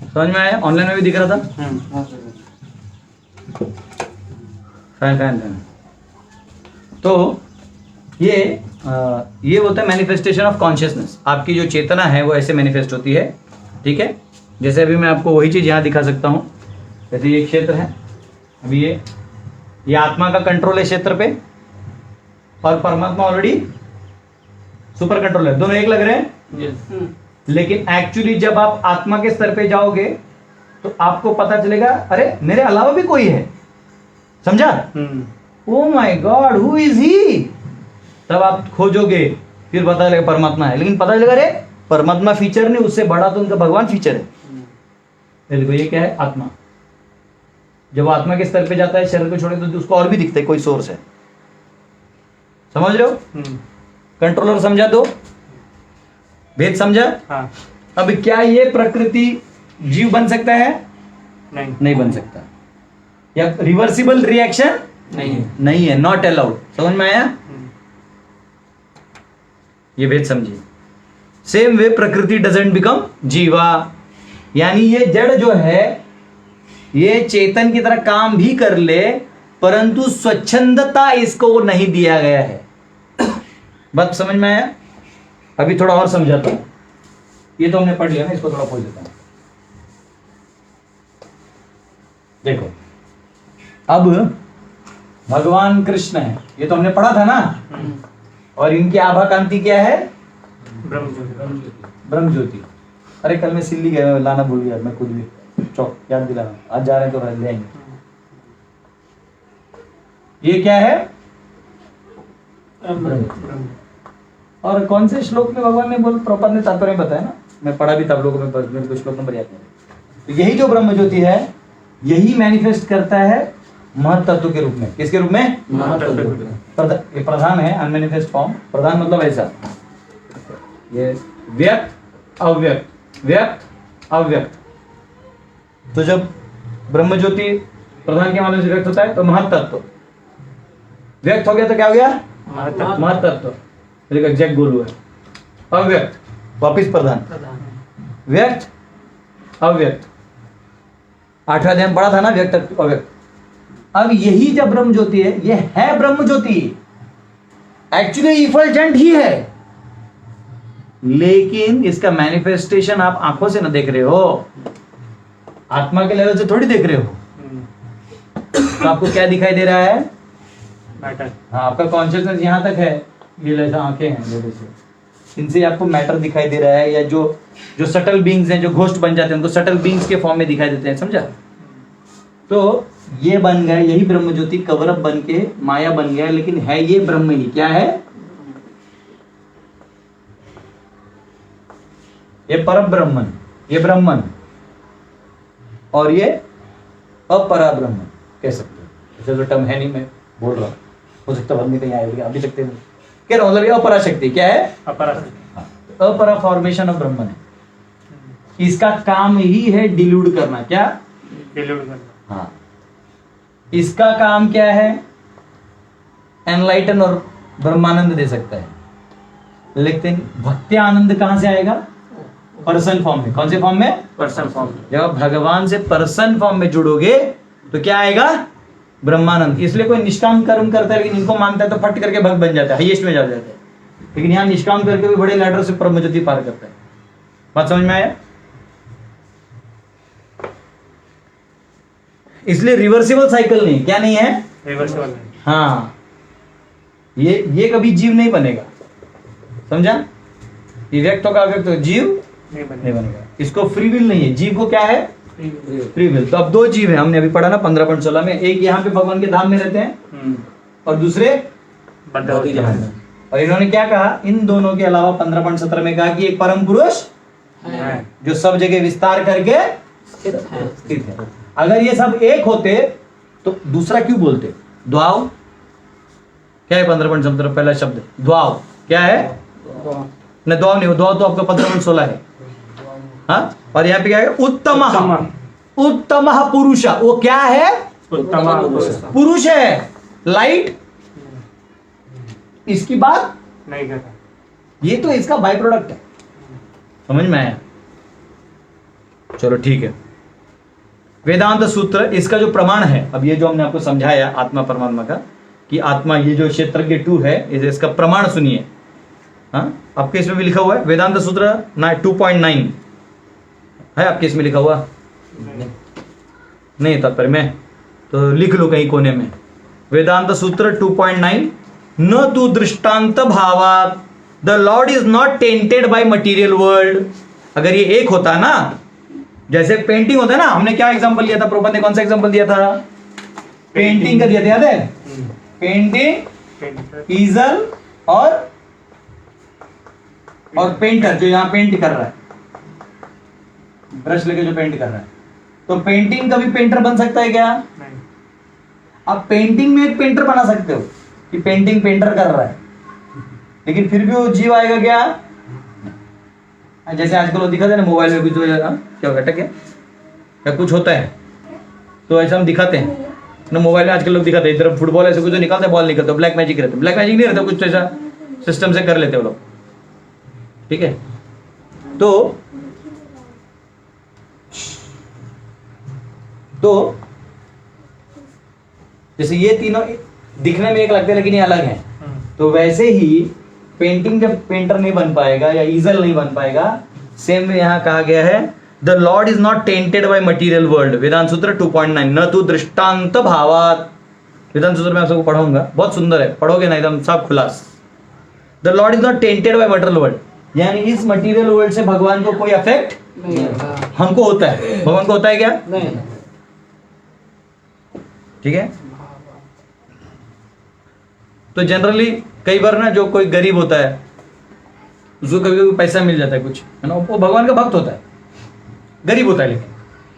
समझ में आया? ऑनलाइन में भी दिख रहा था। Fine fine fine. तो ये होता है मैनिफेस्टेशन ऑफ कॉन्शियसनेस। आपकी जो चेतना है वो ऐसे मैनिफेस्ट होती है, ठीक है? जैसे अभी मैं आपको वही चीज यहाँ दिखा सकता हूँ। जैसे ये क्षेत्र है, अभी ये आत्मा का कंट्रोल है क्षेत्र पे, और परमात्मा ऑलरेडी सुपर कंट्रोल है। दोनों एक लग रहे हैं, यस लेकिन एक्चुअली जब आप आत्मा के स्तर पे जाओगे तो आपको पता चलेगा, अरे मेरे अलावा भी कोई है। समझा? Oh my God, who is he? तब आप खोजोगे, फिर पता चलेगा परमात्मा है। लेकिन पता चलेगा, अरे परमात्मा फीचर नहीं, उससे बड़ा तो उनका भगवान फीचर है। देखो ये क्या है? आत्मा। जब वो आत्मा के स्तर पे जाता है, शरीर को छोड़े, तो उसको और भी दिखता है कोई सोर्स है। समझ रहे हो? कंट्रोलर समझा? दो भेद समझा? हाँ। अब क्या ये प्रकृति जीव बन सकता है? नहीं, नहीं बन सकता। या रिवर्सिबल रिएक्शन नहीं है, नॉट अलाउड। समझ में आया? ये भेद समझिए। सेम वे प्रकृति डजंट बिकम जीवा, यानी ये जड़ जो है ये चेतन की तरह काम भी कर ले, परंतु स्वच्छंदता इसको नहीं दिया गया है। बात समझ में आया? अभी थोड़ा और समझाता हूं। ये तो हमने पढ़ लिया ना, इसको थोड़ा खोज देता हूं। देखो, अब भगवान कृष्ण है, ये तो हमने पढ़ा था ना। और इनकी आभा कांति क्या है? ब्रह्म ज्योति। अरे कल मैं सिल्ली गया, लाना भूल गया, मैं खुद भी चौक याद दिलाना। आज जा रहे हैं तो ले आएंगे। ये क्या है? और कौन से श्लोक में भगवान ने प्रभुपाद ने तात्पर्य बताया ना, मैं पढ़ा भी था आप लोगों में, मेरे को श्लोक नंबर याद नहीं। तो यही जो ब्रह्म ज्योति है, यही मैनिफेस्ट करता है महत तत्व के रूप में। किसके रूप में? ये प्रधान है, अनमैनिफेस्ट फॉर्म। प्रधान मतलब ऐसा, ये व्यक्त अव्यक्त, व्यक्त अव्यक्त। तो जब ब्रह्म ज्योति प्रधान के माध्यम से व्यक्त होता है तो महत तत्व व्यक्त हो गया, तो क्या हो गया? महत तत्व। एग्जैक्ट गोलू है। अव्यक्त वापिस प्रधान, व्यक्त अव्यक्त। 8वां अध्याय में पढ़ा था ना, व्यक्त अव्यक्त। अब यही जब ब्रह्म ज्योति है, ये है ब्रह्म ज्योति, एक्चुअली इफल्जेंट ही है, लेकिन इसका मैनिफेस्टेशन आप आंखों से ना देख रहे हो, आत्मा के लेवल से थोड़ी देख रहे हो। तो आपको क्या दिखाई दे रहा है? मैटर। हाँ, आपका कॉन्शियसनेस यहां तक है, ये जैसा आंखें हैं ये जैसे, इनसे आपको मैटर दिखाई दे रहा है, या जो सटल बीइंग्स हैं, जो घोस्ट बन जाते हैं, उनको सटल बीइंग्स के फॉर्म में दिखाई देते हैं। समझा? तो ये बन गया, यही ब्रह्म ज्योति कवर अप बन के माया बन गया, लेकिन है ये ब्रह्म ही। क्या है? ये पर ब्रह्मन, ये ब्रह्मन, और ये अपरा ब्रह्मन कह सकते हो। ऐसा जो टर्म है नहीं, मैं बोल रहा हूं, हो सकता है नहीं कहीं आएगा, आप भी सकते हैं। कह रहा हूं मतलब ये अपरा शक्ति क्या है? अपरा फॉर्मेशन ऑफ ब्रह्मन है। इसका काम ही है डिल्यूड करना। क्या? डिल्यूड करना। हाँ, इसका काम क्या है? एनलाइटन और ब्रह्मानंद दे सकता है, लेकिन भक्ति आनंद कहां से आएगा? पर्सन फॉर्म में। कौन से फॉर्म में? Person form. जब आप भगवान से पर्सन फॉर्म में जुड़ोगे तो क्या आएगा? ब्रह्मानंद। इसलिए कोई निष्काम कर्म करता है, लेकिन इनको मानता है तो फट करके भक्त बन जाता है, हाईएस्ट में जा जाता है। लेकिन यहाँ निष्काम करके भी बड़े लैडर से ब्रह्म ज्योति पार करता है। बात समझ में आया? इसलिए रिवर्सिबल साइकिल नहीं, क्या नहीं है? रिवर्सिबल नहीं। हाँ, ये कभी जीव नहीं बनेगा, समझा? ये व्यक्त होगा, अव्यक्त होगा, जीव नहीं नहीं बने। बनेगा। इसको फ्री विल नहीं है, जीव को क्या है? Free will. तो अब दो जीव है, हमने अभी पढ़ा ना 15.16 में, एक यहाँ पे भगवान के धाम में रहते हैं और दूसरे बद्ध जहां में। और इन्होंने क्या कहा? इन दोनों के अलावा 15.17 में कहा कि एक परम पुरुष है। जो सब जगह विस्तार करके स्थित है। अगर ये सब एक होते तो दूसरा क्यों बोलते? द्वाव क्या है? 15.17 पहला शब्द द्वाव क्या है? न द्वाव नहीं, द्वाव तो आपका 15.16 है। हाँ, और यहाँ पे क्या है? उत्तम उत्तम पुरुष, वो क्या है? उत्तम पुरुष है। लाइट इसकी बात नहीं करता। ये तो इसका बाय प्रोडक्ट है, समझ में आया? चलो ठीक है। वेदांत सूत्र इसका जो प्रमाण है, अब ये जो हमने आपको समझाया आत्मा परमात्मा का, कि आत्मा ये जो क्षेत्रज्ञ 2 है, इसका प्रमाण सुनिए। हाँ, आपके इसमें भी लिखा हुआ है वेदांत सूत्र 2.9 है आपके इसमें लिखा हुआ? नहीं तात्पर्य में तो लिख लो कहीं कोने में। वेदांत सूत्र 2.9, न तू दृष्टांत भावात the Lord is not tainted by material world. अगर ये एक होता ना, जैसे पेंटिंग होता है ना, हमने क्या एग्जांपल लिया था? प्रभुपाद ने कौन सा एग्जांपल दिया था? पेंटिंग का दिया था, याद है? पेंटिंग, ईजल और पेंटर जो यहाँ पेंट कर रहा है, ब्रश लेके जो पेंट कर रहा है। तो पेंटिंग का भी पेंटर बन सकता है क्या? नहीं। आप पेंटिंग में एक पेंटर बना सकते हो कि पेंटिंग पेंटर कर रहा है, लेकिन फिर भी वो जीव आएगा क्या? जैसे आजकल वो दिखाते हैं ना मोबाइल में कुछ जो क्या अटक है या कुछ होता है, तो ऐसा हम दिखाते हैं ना मोबाइल में। आजकल लोग दिखाते हैं इधर फुटबॉल ऐसे कुछ जो निकालते हैं, बॉल निकलता है, ब्लैक मैजिक रहता है। ब्लैक मैजिक नहीं रहता, कुछ ऐसा सिस्टम से कर लेते हैं वो लोग, ठीक है? तो जैसे ये तीनों दिखने में एक लगते हैं लेकिन ये अलग हैं, तो वैसे ही पेंटिंग जब पेंटर नहीं बन पाएगा या ईजल नहीं बन पाएगा, सेम में यहां कहा गया है the Lord is not tainted by material world. Vedanta Sutra 2.9, न तू दृष्टांत भावात। वेदांत सूत्र में आप सबको पढ़ाऊंगा, बहुत सुंदर है, पढ़ोगे ना एकदम सब खुलास। The Lord is not tainted by material world, यानी इस मटीरियल वर्ल्ड से भगवान को कोई अफेक्ट हमको होता है, भगवान को होता है क्या? नहीं। ठीक है? तो जनरली कई बार ना जो कोई गरीब होता है उसको कभी कभी पैसा मिल जाता है कुछ, है ना, वो भगवान का भक्त होता है, गरीब होता है, लेकिन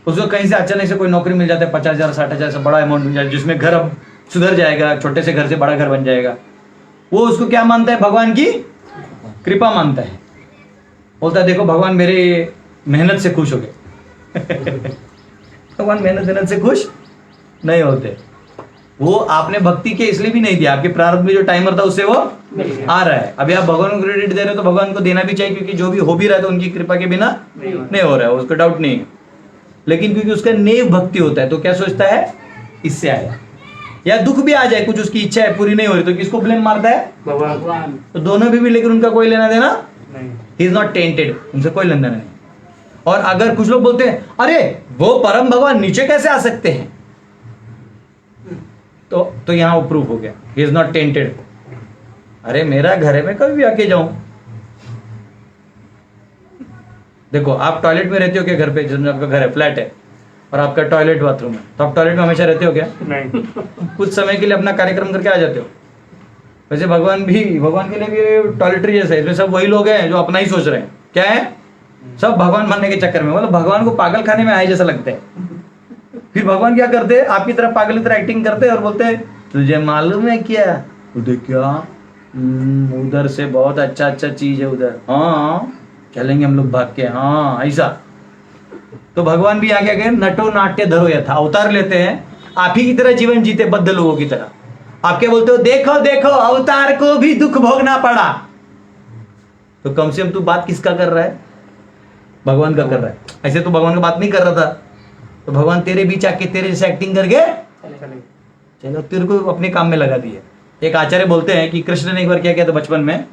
उसको कहीं से अचानक से कोई नौकरी मिल जाता है, 50,000 60,000 से बड़ा अमाउंट मिल जाता है, जिसमें घर अब सुधर जाएगा, छोटे से घर से बड़ा घर बन जाएगा। वो उसको क्या मानता है? भगवान की कृपा मानता है। बोलता है देखो भगवान मेरे मेहनत से खुश हो गए। भगवान मेहनत से खुश नहीं होते। वो आपने भक्ति के इसलिए भी नहीं दिया, आपके प्रारंभ में जो टाइमर था उससे वो आ रहा है। अभी आप भगवान को क्रेडिट दे रहे हो तो भगवान को देना भी चाहिए, क्योंकि जो भी हो भी रहा है तो उनकी कृपा के बिना नहीं हो रहा है, उसको डाउट नहीं है। लेकिन क्योंकि उसका नेव भक्ति होता है तो क्या सोचता है? इससे आया, या दुख भी आ जाए, कुछ उसकी इच्छा है पूरी नहीं हो रही, तो किसको ब्लेम मारता है? भगवान। तो दोनों भी लेकिन उनका कोई लेना देना नहीं। ही इज नॉट टेंटेड, उनसे कोई लेना देना नहीं। और अगर कुछ लोग बोलते हैं अरे वो परम भगवान नीचे कैसे आ सकते हैं, तो यहां वो प्रूफ हो गया, ही इज नॉट टेंटेड। अरे मेरा घर है, मैं कभी भी आके जाऊं। देखो आप टॉयलेट में रहते हो क्या घर पे? जिसमें आपका घर है, फ्लैट है और आपका टॉयलेट बाथरूम है, तो आप टॉयलेट में हमेशा रहते हो क्या? नहीं। कुछ समय के लिए अपना कार्यक्रम करके आ जाते हो। वैसे भगवान के लिए भी टॉयलेटरी जैसा है, इसमें सब वही लोग हैं जो अपना ही सोच रहे हैं। क्या है? सब भगवान बनने के चक्कर में, मतलब भगवान को पागल खाने में आए जैसा लगता है। फिर भगवान क्या करते हैं? आपकी तरफ पागल की तरह एक्टिंग करते हैं और बोलते हैं तुझे मालूम है क्या? उधर क्या? उधर से बहुत अच्छा चीज है उधर, हाँ चलेंगे हम लोग भाग के, हाँ ऐसा। तो भगवान भी आगे गए, नटो नाट्य धरो यथा, अवतार लेते हैं, आप ही की तरह जीवन जीते, बद्ध लोगों की तरह। आप क्या बोलते हो? देखो देखो अवतार को भी दुख भोगना पड़ा। तो कम से कम तू बात किसका कर रहा है? भगवान का कर रहा है। ऐसे तो भगवान का बात नहीं कर रहा था, तो भगवान तेरे बीच आके तेरे जैसे एक्टिंग करके चलो तेरे को अपने काम में लगा दिए। एक आचार्य बोलते हैं कि कृष्ण ने एक बार क्या किया था बचपन में,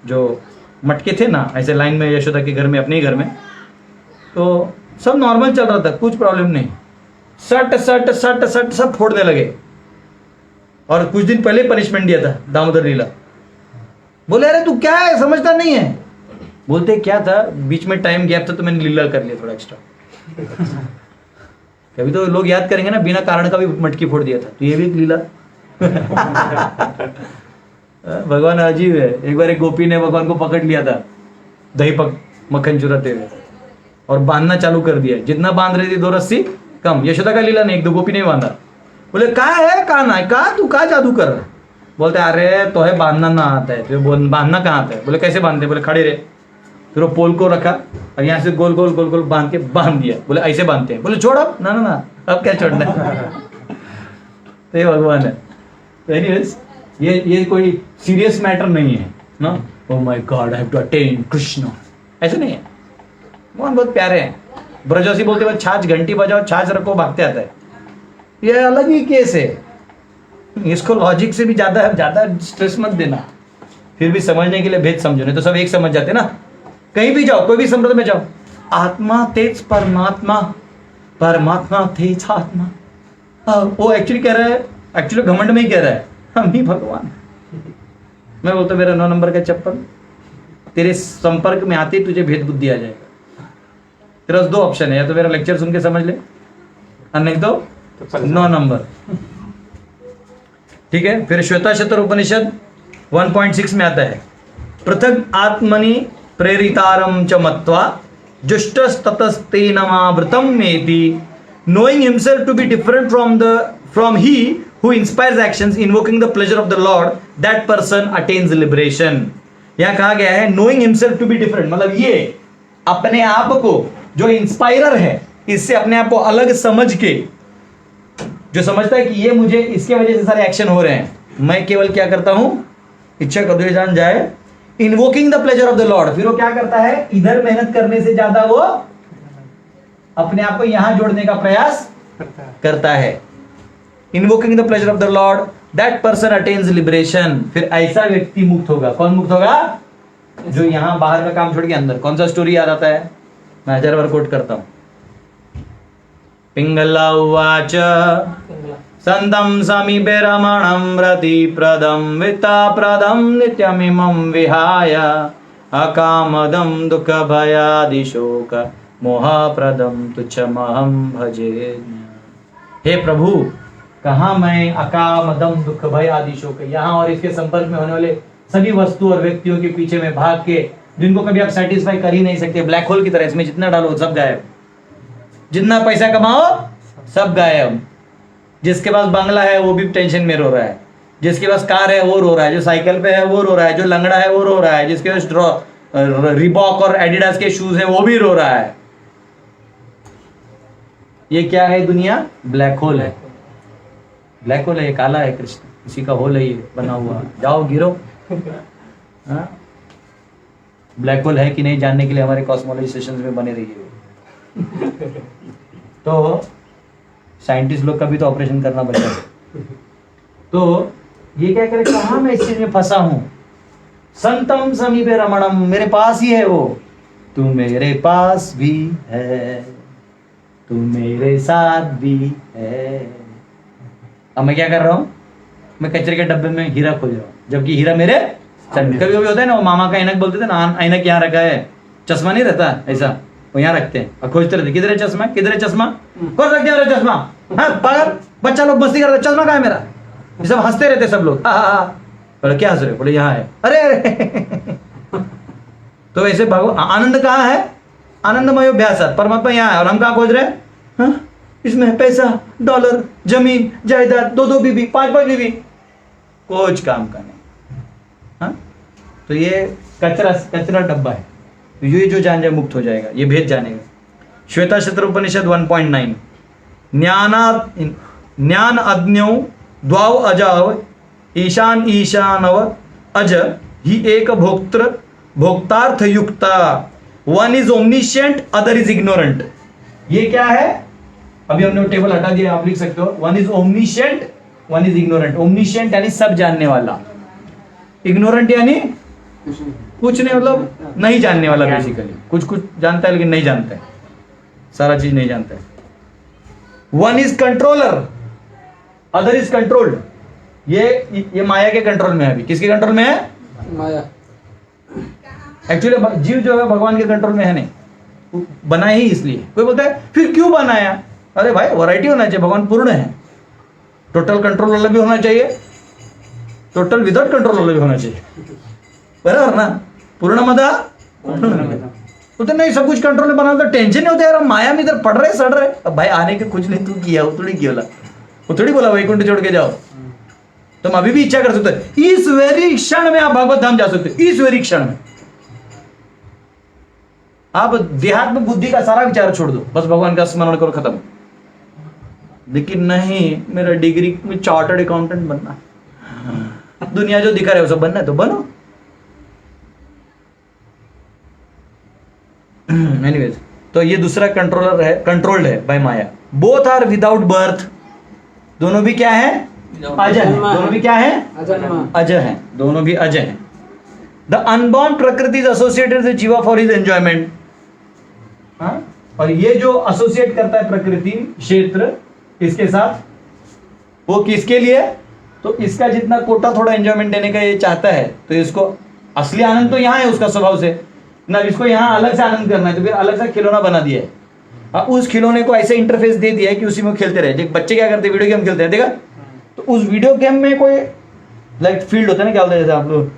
जो मटके थे ना ऐसे लाइन में यशोदा के घर में, अपने ही घर में, तो सब नॉर्मल चल रहा था, कुछ प्रॉब्लम नहीं, सट सट सट सट सब फोड़ने लगे। और कुछ दिन पहले पनिशमेंट दिया था दामोदर लीला। बोले अरे तू क्या है, समझदार नहीं है। बोलते क्या था, बीच में टाइम गैप था तो मैंने लीला कर लिया थोड़ा एक्स्ट्रा। कभी तो लोग याद करेंगे ना, बिना कारण का भी मटकी फोड़ दिया था, तो ये भी एक लीला। भगवान अजीब है। एक बार एक गोपी ने भगवान को पकड़ लिया था दही मक्खन चुराते हुए और बांधना चालू कर दिया। जितना बांध रही थी 2 रस्सी कम। यशोदा का लीला नहीं, एक दो गोपी ने बांधा। बोले कहा है कहा ना कहा, तू कहा जादू कर रहा है। बोलते अरे तो है बांधना ना आता है, तो बांधना कहाँ आता है। बोले कैसे बांधते, बोले खड़े रहे। फिर वो पोल को रखा और यहाँ से गोल गोल गोल गोल बांध के बांध दिया। बोले ऐसे बांधते हैं। बोले छोड़ अब, ना ना ना अब क्या छोड़ना है। तो ये भगवान है। तो एनीवेज ये कोई सीरियस मैटर नहीं है ना। Oh my God I have to attain Krishna, ऐसे नहीं है। भगवान बहुत प्यारे हैं। ब्रजवासी बोलते हैं छाछ घंटी बजाओ छाछ रखो भागते आता है। ये अलग ही केस है। इसको लॉजिक से भी ज्यादा स्ट्रेस मत देना। फिर भी समझने के लिए भेद समझो, नहीं तो सब एक समझ जाते ना। कहीं भी जाओ, कोई भी संप्रदाय में जाओ, आत्मा तेज परमात्मा, परमात्मा तेज आत्मा। वो एक्चुअली कह रहा है, एक्चुअली घमंड में ही कह रहा है हम ही भगवान। मैं बोलता मेरा 9 नंबर का चप्पल तेरे संपर्क में आते ही तुझे भेद बुद्धि आ जाएगा। तेरा 2 ऑप्शन है, या तो मेरा लेक्चर सुन के समझ ले और नहीं तो 9 नंबर। ठीक है। फिर श्वेताशतर उपनिषद 1.6 में आता है, पृथक आत्मनि प्रेरितारम च मत्वा जुष्टस्ततस्तेनमावृतम मेति, knowing himself to be different from he who inspires actions, invoking the pleasure of the Lord, that person attains liberation। यहां कहा गया है knowing himself to be different, मतलब ये अपने आप को जो इंस्पायरर है, इससे अपने आप को अलग समझ के, जो समझता है कि ये मुझे इसके वजह से सारे एक्शन हो रहे हैं, मैं केवल क्या करता हूं, इच्छा कदू जान जाए, invoking the pleasure of the Lord. फिर वो क्या करता है, इधर मेहनत करने से ज्यादा वो अपने आप को यहां जोड़ने का प्रयास करता है। Invoking the pleasure of the Lord, that person attains liberation. फिर ऐसा व्यक्ति मुक्त होगा। कौन मुक्त होगा, जो यहां बाहर का काम छोड़ के अंदर। कौन सा स्टोरी याद आता है, मैं 1000 बार कोट करता हूं। पिंगला उवाच संतं समीपे रमणं रतिप्रदं वित्ताप्रदं नित्यमिमं विहाय अकामदं दुःखभयादिशोक मोहप्रदं तुच्छमहं भजे। हे प्रभु, कहाँ मैं अकामदम दुख भय आदि शोक, यहाँ और इसके संपर्क में होने वाले सभी वस्तु और व्यक्तियों के पीछे में भाग के, जिनको कभी आप सेटिस्फाई कर ही नहीं सकते। ब्लैक होल की तरह, इसमें जितना डालो सब गायब, जितना पैसा कमाओ सब गायब। जिसके पास बंगला है वो भी टेंशन में रो रहा है, जिसके पास कार है वो रो रहा है, जो साइकिल पे है वो रो रहा है, जो लंगड़ा है वो रो रहा है, जिसके पास रिबॉक और एडिडास के शूज है वो भी रो रहा है। ये क्या है दुनिया, ब्लैक होल है। ब्लैक होल है, ये काला है कृष्ण, इसी का होल है ये बना हुआ। जाओ गिरो। हाँ? ब्लैक होल है कि नहीं जानने के लिए हमारे कॉस्मोलॉजी सेशंस में बने रहिए। तो साइंटिस्ट लोग का भी तो ऑपरेशन करना पड़ता है। तो ये क्या करे, कहाँ मैं इस चीज में फंसा हूं। संतम समीपे रमणम, मेरे पास ही है वो। तू मेरे पास भी है, तू मेरे साथ भी है। अब मैं क्या कर रहा हूं, मैं कचरे के डब्बे में हीरा खोज रहा हूं, जबकि हीरा मेरे कभी कभी होता है ना, वो मामा का ऐनक बोलते थे ना, ऐनक यहाँ रखा है, चश्मा नहीं रहता ऐसा, वो यहाँ रखते हैं और खोजते रहते, किधर है चश्मा, किधर है चश्मा, कौन रख दिया मेरा चश्मा। हाँ पागल, बच्चा लोग मस्ती करते, चश्मा कहाँ है मेरा। ये सब हंसते रहते सब लोग। बोले क्या हंस रहे, बोले यहाँ है। अरे तो वैसे भगवान आनंद कहाँ है, आनंदमय अभ्यास, परमात्मा यहाँ है और हम कहाँ खोज रहे हैं। हाँ? इसमें पैसा, डॉलर, जमीन, जायदाद, 2-2 बीबी, 5-5 बीबी, कुछ काम का नहीं। हाँ? तो ये कचरा डब्बा है। तो ये जो जान जाए मुक्त हो जाएगा, ये भेद जानेगा। श्वेताशत्र उपनिषद 1.9, ज्ञान अज्ञौ द्वाव अजाव ईशान ईशानव अज ही एक भोक्तार्थ युक्ता, one is omniscient other is ignorant. ये क्या है, अभी हमने वो टेबल हटा दिया, आप लिख सकते हो। One is omniscient, one is ignorant. Omniscient यानी सब जानने वाला, इग्नोरेंट यानी कुछ नहीं, मतलब नहीं जानने वाला। बेसिकली कुछ जानता है लेकिन नहीं जानता है, सारा चीज नहीं जानता है। One is controller, other is controlled. ये माया के कंट्रोल में है। अभी किसके कंट्रोल में है? माया। एक्चुअली जीव जो है भगवान के कंट्रोल में है नहीं, बना ही इसलिए। कोई बोलता है फिर क्यों बनाया? अरे भाई वैरायटी होना चाहिए, भगवान पूर्ण है। टोटल कंट्रोल वाला भी होना चाहिए, टोटल विदाउट कंट्रोल वाला भी होना चाहिए, बराबर ना? पूर्ण मदा तो नहीं, सब कुछ कंट्रोल में बना तो टेंशन नहीं होता यार। हम माया में इधर पड़ रहे सड़ रहे। अब भाई आने के कुछ नहीं तू किया, वो थोड़ी किया, वो थोड़ी बोला वैकुंठ छोड़ के जाओ। तुम अभी भी इच्छा कर सकते हो, इस वेरी क्षण में आप भगवत धाम जा सकते हो, इस वेरी क्षण में। आप देहात्म बुद्धि का सारा विचार छोड़ दो, बस भगवान का स्मरण करो, खत्म। लेकिन नहीं, मेरा डिग्री में चार्टर्ड अकाउंटेंट बनना है, दुनिया जो दिखा रहा है वो सब बनना है तो बनो। एनीवेज, तो ये दूसरा कंट्रोलर है, कंट्रोल्ड है by maya. Both are without birth, दोनों भी क्या है? अजय है। दोनों भी क्या है? अजय है, दोनों भी अजय है। द अनबॉर्न प्रकृति इज एसोसिएटेड विद जीवा फॉर हिज एंजॉयमेंट। और ये जो एसोसिएट करता है प्रकृति क्षेत्र इसके साथ, वो किसके लिए? तो इसका जितना कोटा थोड़ा एंजॉयमेंट देने का ये चाहता है, तो इसको असली आनंद तो यहाँ है उसका स्वभाव से ना, इसको यहाँ अलग से आनंद करना है, तो फिर अलग से खिलौना बना दिया है। उस खिलौने को ऐसे इंटरफेस दे दिया है कि उसी में खेलते रहे। बच्चे क्या करते हैं, वीडियो गेम खेलते हैं, देखा? तो उस वीडियो गेम में कोई लाइक फील्ड होता है ना, क्या बोलते हैं, जैसे आप लोग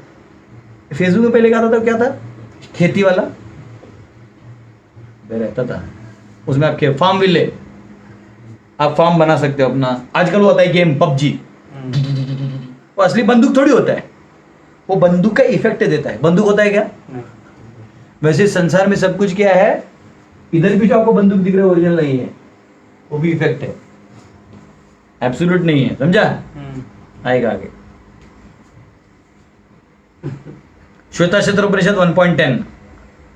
फेसबुक में पहले क्या था, क्या था, खेती वाला रहता था, उसमें आप फार्म विले, आप फार्म बना सकते हो अपना। आजकल वो होता है गेम पबजी, वो असली बंदूक थोड़ी होता है, वो बंदूक का इफेक्ट देता है। बंदूक होता है क्या? वैसे संसार में सब कुछ क्या है, इधर भी जो आपको बंदूक दिख रहा है ओरिजिनल नहीं है, वो भी इफेक्ट है, एब्सोल्यूट नहीं है, समझा? आएगा आगे। श्वेताक्षर उपनिषद 1.10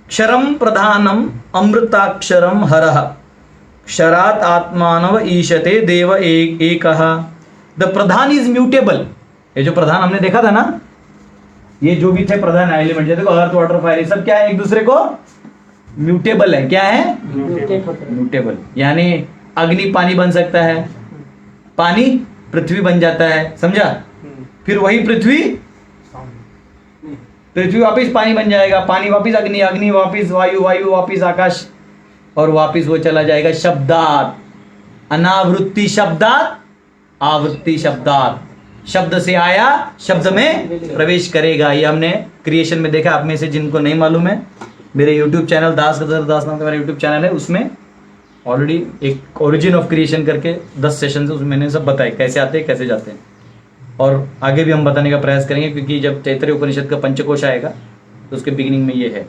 क्षरम प्रधानम अमृताक्षरम हरः क्षरात आत्मानव ईशते देव एकः। The Pradhan is mutable. ये जो प्रधान हमने देखा था ना, ये जो भी थे प्रधान एलिमेंट, देखो अर्थ वाटर फायर, सब क्या है, एक दूसरे को म्यूटेबल है। क्या है? म्यूटेबल। यानी अग्नि पानी बन सकता है, पानी पृथ्वी बन जाता है, समझा? फिर वही पृथ्वी वापिस पानी बन जाएगा, पानी वापिस अग्नि, अग्नि वापिस वायु, वायु वापिस आकाश, और वापिस वो चला जाएगा शब्दात, अनावृत्ति शब्दात, आवृत्ति शब्दात। शब्द से आया, शब्द में प्रवेश करेगा। ये हमने क्रिएशन में देखा। आप में से जिनको नहीं मालूम है, मेरे YouTube चैनल दास नाम का मेरा YouTube चैनल है, उसमें ऑलरेडी एक ओरिजिन ऑफ क्रिएशन करके 10 सेशन से उसमें मैंने सब बताए कैसे आते हैं, कैसे जाते हैं, और आगे भी हम बताने का प्रयास करेंगे, क्योंकि जब तैत्तरीय उपनिषद का पंचकोश आएगा तो उसके बिगिनिंग में ये है।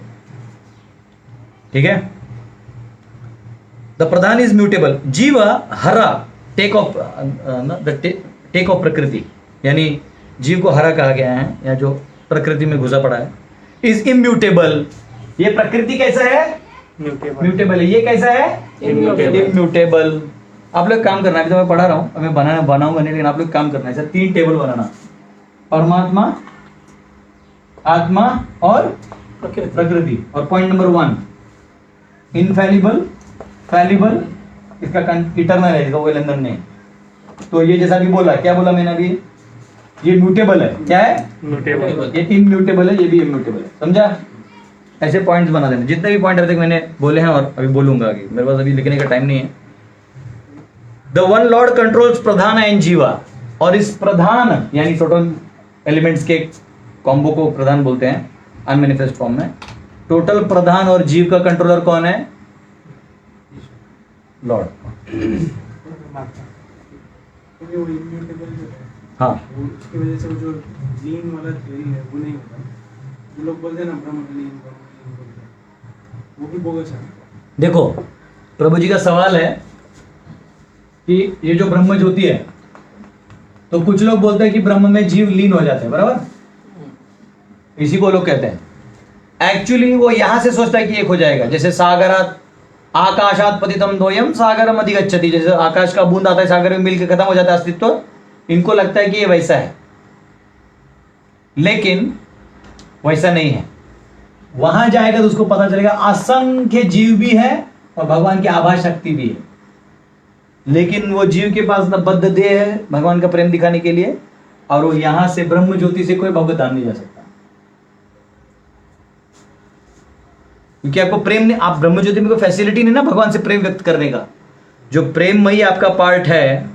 ठीक है? The Pradhan is mutable. जीव हरा टेक ऑफ प्रकृति, यानी जीव को हरा कहा गया है, या जो प्रकृति में घुसा पड़ा है। Is immutable. ये प्रकृति कैसा है? म्यूटेबल है। ये कैसा है? इम्यूटेबल। आप लोग काम करना है, अभी तो मैं पढ़ा रहा हूँ, अब मैं बनाऊंगा नहीं, लेकिन आप लोग काम करना है। सर 3 टेबल बनाना, परमात्मा, आत्मा और प्रकृति। और पॉइंट नंबर 1 इनफैलिबल, फैलिबल, इसका इटर्नल है, इसका कोई लेन-देन नहीं। तो ये जैसा भी बोला, क्या बोला मैंने अभी, ये म्यूटेबल है। क्या है? म्यूटेबल। ये इम्यूटेबल है, ये भी इम्यूटेबल है, समझा? ऐसे पॉइंट्स बना देना। जितने भी पॉइंट अभी तक मैंने बोले हैं और अभी बोलूंगा आगे, मेरे पास अभी लिखने का टाइम नहीं है। The one Lord controls Pradhan and जीवा। और इस प्रधान यानी टोटल एलिमेंट्स के कॉम्बो को प्रधान बोलते हैं अनमैनिफेस्ट फॉर्म में। टोटल प्रधान और जीव का कंट्रोलर कौन है? लॉर्ड। हाँ, उसकी वजह से वो जो लीन वाला थ्योरी है वो नहीं होता। जो लोग बोलते हैं ना ब्रह्म लीन बोलते हैं, वो भी बोगस है। देखो प्रभु जी का सवाल है कि ये जो ब्रह्म ज्योति है, तो कुछ लोग बोलते हैं कि ब्रह्म में जीव लीन हो जाते हैं, बराबर? इसी को लोग कहते हैं। एक्चुअली वो यहां से सोचता है कि एक हो जाएगा। जैसे सागरात आकाशात पतितम द्वयम सागरम अधिगच्छति, जैसे आकाश का बूंद आता है सागर में मिलकर खत्म हो जाता है अस्तित्व, इनको लगता है कि ये वैसा है, लेकिन वैसा नहीं है। वहां जाएगा तो उसको पता चलेगा असंख्य जीव भी है और भगवान की आभा शक्ति भी है। लेकिन वो जीव के पास न बद्ध देह है भगवान का प्रेम दिखाने के लिए, और वो यहां से ब्रह्म ज्योति से कोई भगवत धाम नहीं जा सकता, क्योंकि आपको प्रेम नहीं, आप ब्रह्म ज्योति में कोई फैसिलिटी नहीं ना भगवान से प्रेम व्यक्त करने का। जो प्रेममयी आपका पार्ट है,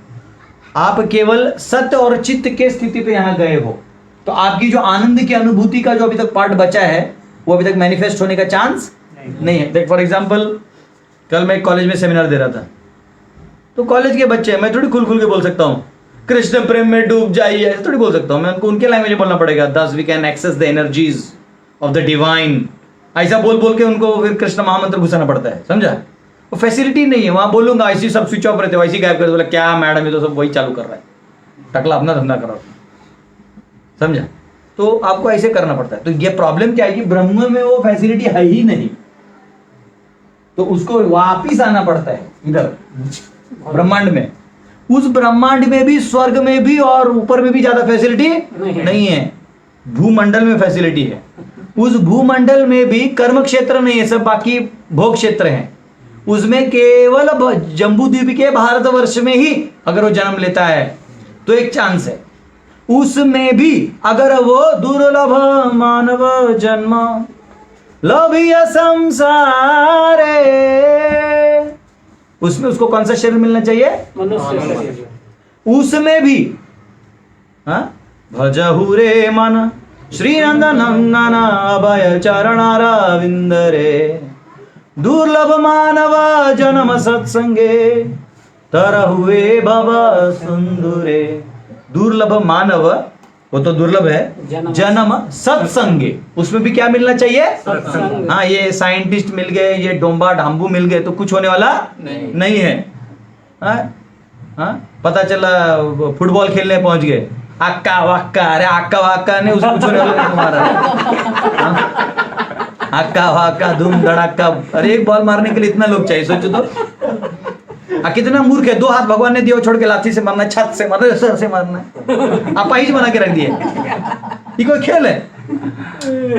आप केवल सत्य और चित्त के स्थिति पे यहां गए हो, तो आपकी जो आनंद की अनुभूति का जो अभी तक पार्ट बचा है वो अभी तक मैनिफेस्ट होने का चांस नहीं है। देख फॉर एग्जांपल, कल मैं एक कॉलेज में सेमिनार दे रहा था, तो कॉलेज के बच्चे, मैं थोड़ी खुल खुल के बोल सकता हूँ कृष्ण प्रेम में डूब जाइए, ऐसे थोड़ी बोल सकता हूँ मैं, उनको उनके लैंग्वेज में बोलना पड़ेगा। Thus we can access the energies of the divine, ऐसा बोल बोल के उनको फिर कृष्ण महामंत्र घुसाना पड़ता है, समझा? वो फैसिलिटी नहीं है, वहां बोलूंगा ऐसी सब स्विच ऑफ रहते, वैसी गायब कर बोला क्या मैडम ये तो सब वही चालू कर रहा है, टकला अपना धंधा कर रहा है, समझा? तो आपको ऐसे करना पड़ता है। तो ये प्रॉब्लम क्या है कि ब्रह्म में वो फैसिलिटी है ही नहीं, तो उसको वापिस आना पड़ता है इधर ब्रह्मांड में। उस ब्रह्मांड में भी, स्वर्ग में भी और ऊपर में भी ज्यादा फैसिलिटी नहीं है, भूमंडल में फैसिलिटी है। उस भूमंडल में भी कर्म क्षेत्र नहीं है, सब बाकी भोग क्षेत्र हैं। उसमें केवल जम्बू द्वीप के भारतवर्ष में ही अगर वो जन्म लेता है तो एक चांस है, उसमें भी अगर वो दुर्लभ मानव जन्म लभिय संसारे, उसमें उसको कौन सा शरीर मिलना चाहिए? मनुष्य। उसमें भी भजहु रे मन श्री नंदन अभय चरणारविंद रे, दुर्लभ मानव जन्म सत्संगे तरहुए भव सुंदरे। दुर्लभ मानव, वो तो दुर्लभ है, जन्म सत्संगे, उसमें भी क्या मिलना चाहिए? सत्संग। हाँ, ये साइंटिस्ट मिल गए, ये डोंबा ढांबू मिल गए तो कुछ होने वाला नहीं है। पता चला फुटबॉल खेलने पहुंच गए, अक्का वक्का, अरे अक्का वक्का ने उसको कुछ होने वाला नहीं तुम्हारा। अक्का वक्का धूम धड़ाका, अरे एक बॉल मारने के लिए इतना लोग चाहिए, सोचो तो। कितना मूर्ख है, दो हाथ भगवान ने दिया, छोड़ के लाठी से मारना है, छत से मारना है, सर से मारना है, आप ही बना के रख दिए। ये कोई खेल है?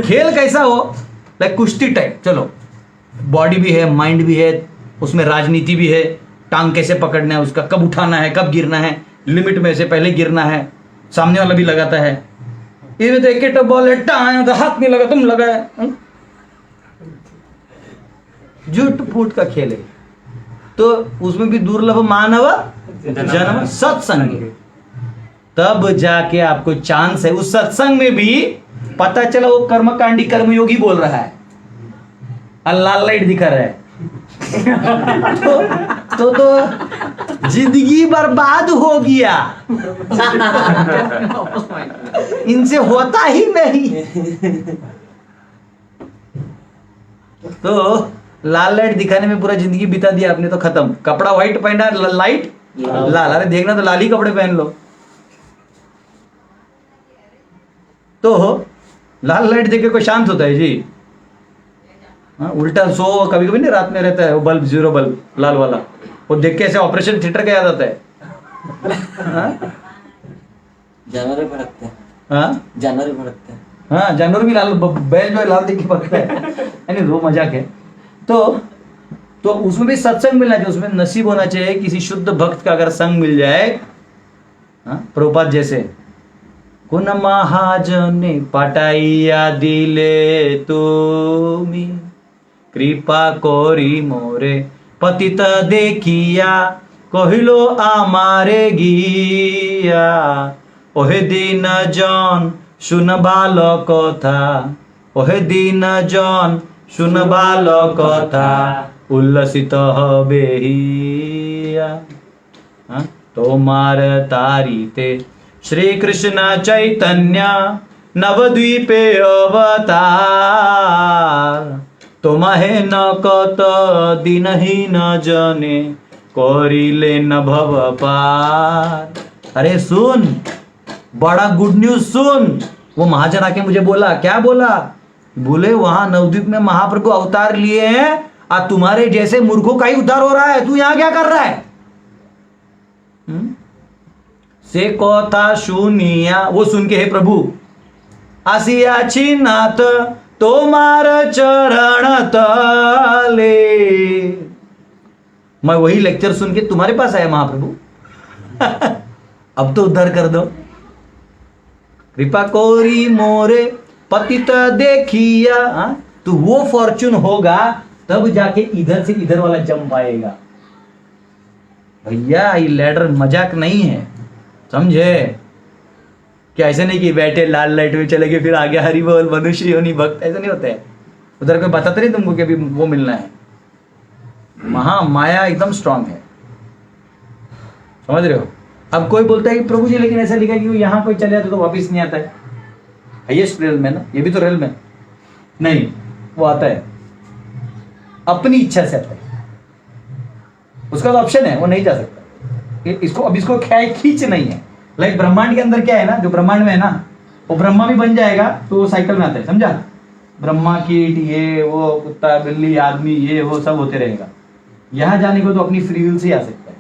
खेल कैसा हो, लाइक कुश्ती टाइप, चलो बॉडी भी है, माइंड भी है, उसमें राजनीति भी है, टांग कैसे पकड़ना है उसका, कब उठाना है, कब गिरना है, लिमिट में से पहले गिरना है, सामने वाला भी लगाता है। ये तो एक बॉल है, टांग हाथ नहीं लगा, तुम लगाए, झूठ फूट का खेल है। तो उसमें भी दुर्लभ मानव जन्म सत्संग, तब जाके आपको चांस है। उस सत्संग में भी पता चला वो कर्मकांडी कर्मयोगी बोल रहा है, लाल लाइट दिखा रहा है, तो जिंदगी बर्बाद हो गया, इनसे होता ही नहीं। तो लाल लाइट दिखाने में पूरा जिंदगी बिता दिया आपने तो खत्म। कपड़ा व्हाइट पहना, लाइट लाल, अरे देखना तो लाल ही कपड़े पहन लो। तो लाल लाइट देख के कोई शांत होता है जी? उल्टा सो कभी कभी नहीं रात में रहता है वो बल्ब, जीरो बल्ब लाल वाला, वो देख के ऐसे ऑपरेशन थिएटर का याद आता है। जानवर भी भड़कते हैं। हाँ, जानवर भी भड़कते हैं। हाँ, जानवर भी लाल, बैल जो है लाल देख के भगता है। यानी वो मजाक है। तो उसमें भी सत्संग मिलना चाहिए, उसमें नसीब होना चाहिए किसी शुद्ध भक्त का अगर संग मिल जाए। प्रभुपाद जैसे, कुन महाजने पाटाइया दिले तुमी, कृपा कोरी मोरे पतित देखिया, कहिलो आमारे गिया, ओहे दिन जन सुनबाल कथा, ओहे दिन जन सुनबाल कथा, उल्लसित हबे हिया। तोमार तारीते श्री कृष्ण चैतन्य नवद्वीपे अवतार, तुम्हें न कत दिन ही न जने, करिले न भव पार। अरे सुन, बड़ा गुड न्यूज सुन। वो महाजन आके मुझे बोला, क्या बोला? बोले वहां नवद्वीप में महाप्रभु अवतार लिए हैं और तुम्हारे जैसे मूर्खों का ही उद्धार हो रहा है, तू यहां क्या कर रहा है? से कथा सुनिया, वो सुन के हे प्रभु, आसिया छिन्नाथ तोमार चरण तले, मैं वही लेक्चर सुन के तुम्हारे पास आया महाप्रभु। अब तो उद्धार कर दो। कृपा कोरी मोरे पतित देखिया। तो वो फॉर्चून होगा तब जाके इधर से इधर वाला जम पाएगा। भैया ये लैडर मजाक नहीं है, समझे? क्या ऐसे नहीं कि बैठे लाल लाइट में चले गए फिर आगे हरि बोल मनुष्य योनि भक्त, ऐसा नहीं होता है। उधर कोई बताते नहीं तुमको कि अभी वो मिलना है। महा माया एकदम स्ट्रांग है, समझ रहे हो? अब कोई बोलता है कि प्रभु जी लेकिन ऐसा लिखा कि यहाँ कोई चले जाता तो वापिस नहीं आता है। हाईएस्ट रेल में ना, ये भी तो रेल में नहीं, वो आता है अपनी इच्छा से आता है। उसका तो ऑप्शन है, वो नहीं जा सकता। इसको अब इसको खींच नहीं है। लाइक ब्रह्मांड के अंदर क्या है ना, जो ब्रह्मांड में है ना, वो ब्रह्मा भी बन जाएगा तो वो साइकिल में आता है, समझा? ब्रह्मा कीट ये वो कुत्ता बिल्ली आदमी ये वो सब होते रहेगा। यहां जाने को तो अपनी फ्री विल से ही आ सकता है।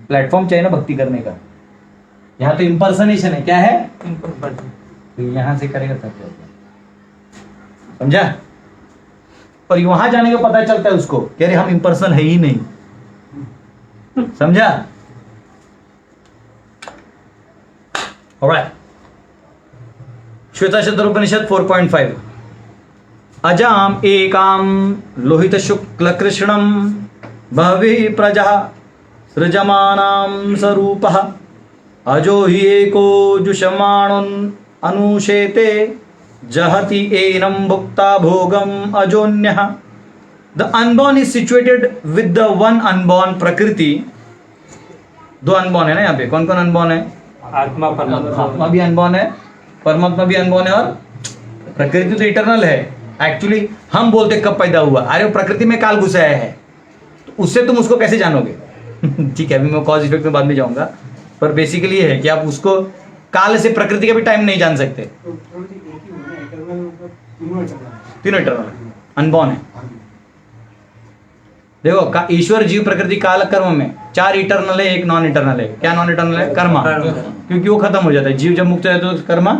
प्लेटफॉर्म चाहिए ना भक्ति करने का। यहाँ तो इम्पर्सनेशन है, क्या है? तो यहां से करेगा तब जाएगा, समझा? और वहां जाने को पता चलता है उसको कि अरे हम इम्पर्सन है ही नहीं, समझा? ऑलराइट, श्वेताश्वतर उपनिषद 4.5 अजाम एकाम लोहित शुक्ल कृष्णम बहवी प्रजा सृजमानां स्वरूपः अजो हि एको जुषमाणुन अनुशेते जहति एनम भुक्ता भोगम अजोन्यः। The unborn is situated with the one unborn prakriti. दो अनबॉर्न है ना यहाँ पे, कौन कौन अनबॉर्न है? आत्मा परमात्मा। आत्मा भी अनबॉर्न है, परमात्मा भी अनबॉर्न है, और प्रकृति तो इटरनल है। एक्चुअली हम बोलते कब पैदा हुआ, अरे वो प्रकृति में काल घुसाया है, तो उससे तुम उसको कैसे जानोगे? ठीक है, अभी मैं कॉज इफेक्ट में बाद में जाऊंगा, पर बेसिकली ये है कि आप उसको काल से प्रकृति का भी टाइम नहीं जान सकते। तो प्रभु जी एक ही होना है, eternal मतलब तीनों eternal है। तीनों इटरनल अनबॉर्न है। देखो ईश्वर जीव प्रकृति काल कर्म में 4 इटरनल है, 1 नॉन इटरनल है। क्या नॉन इटरनल है? कर्मा, क्योंकि वो खत्म हो जाता है। जीव जब मुक्त है तो कर्मा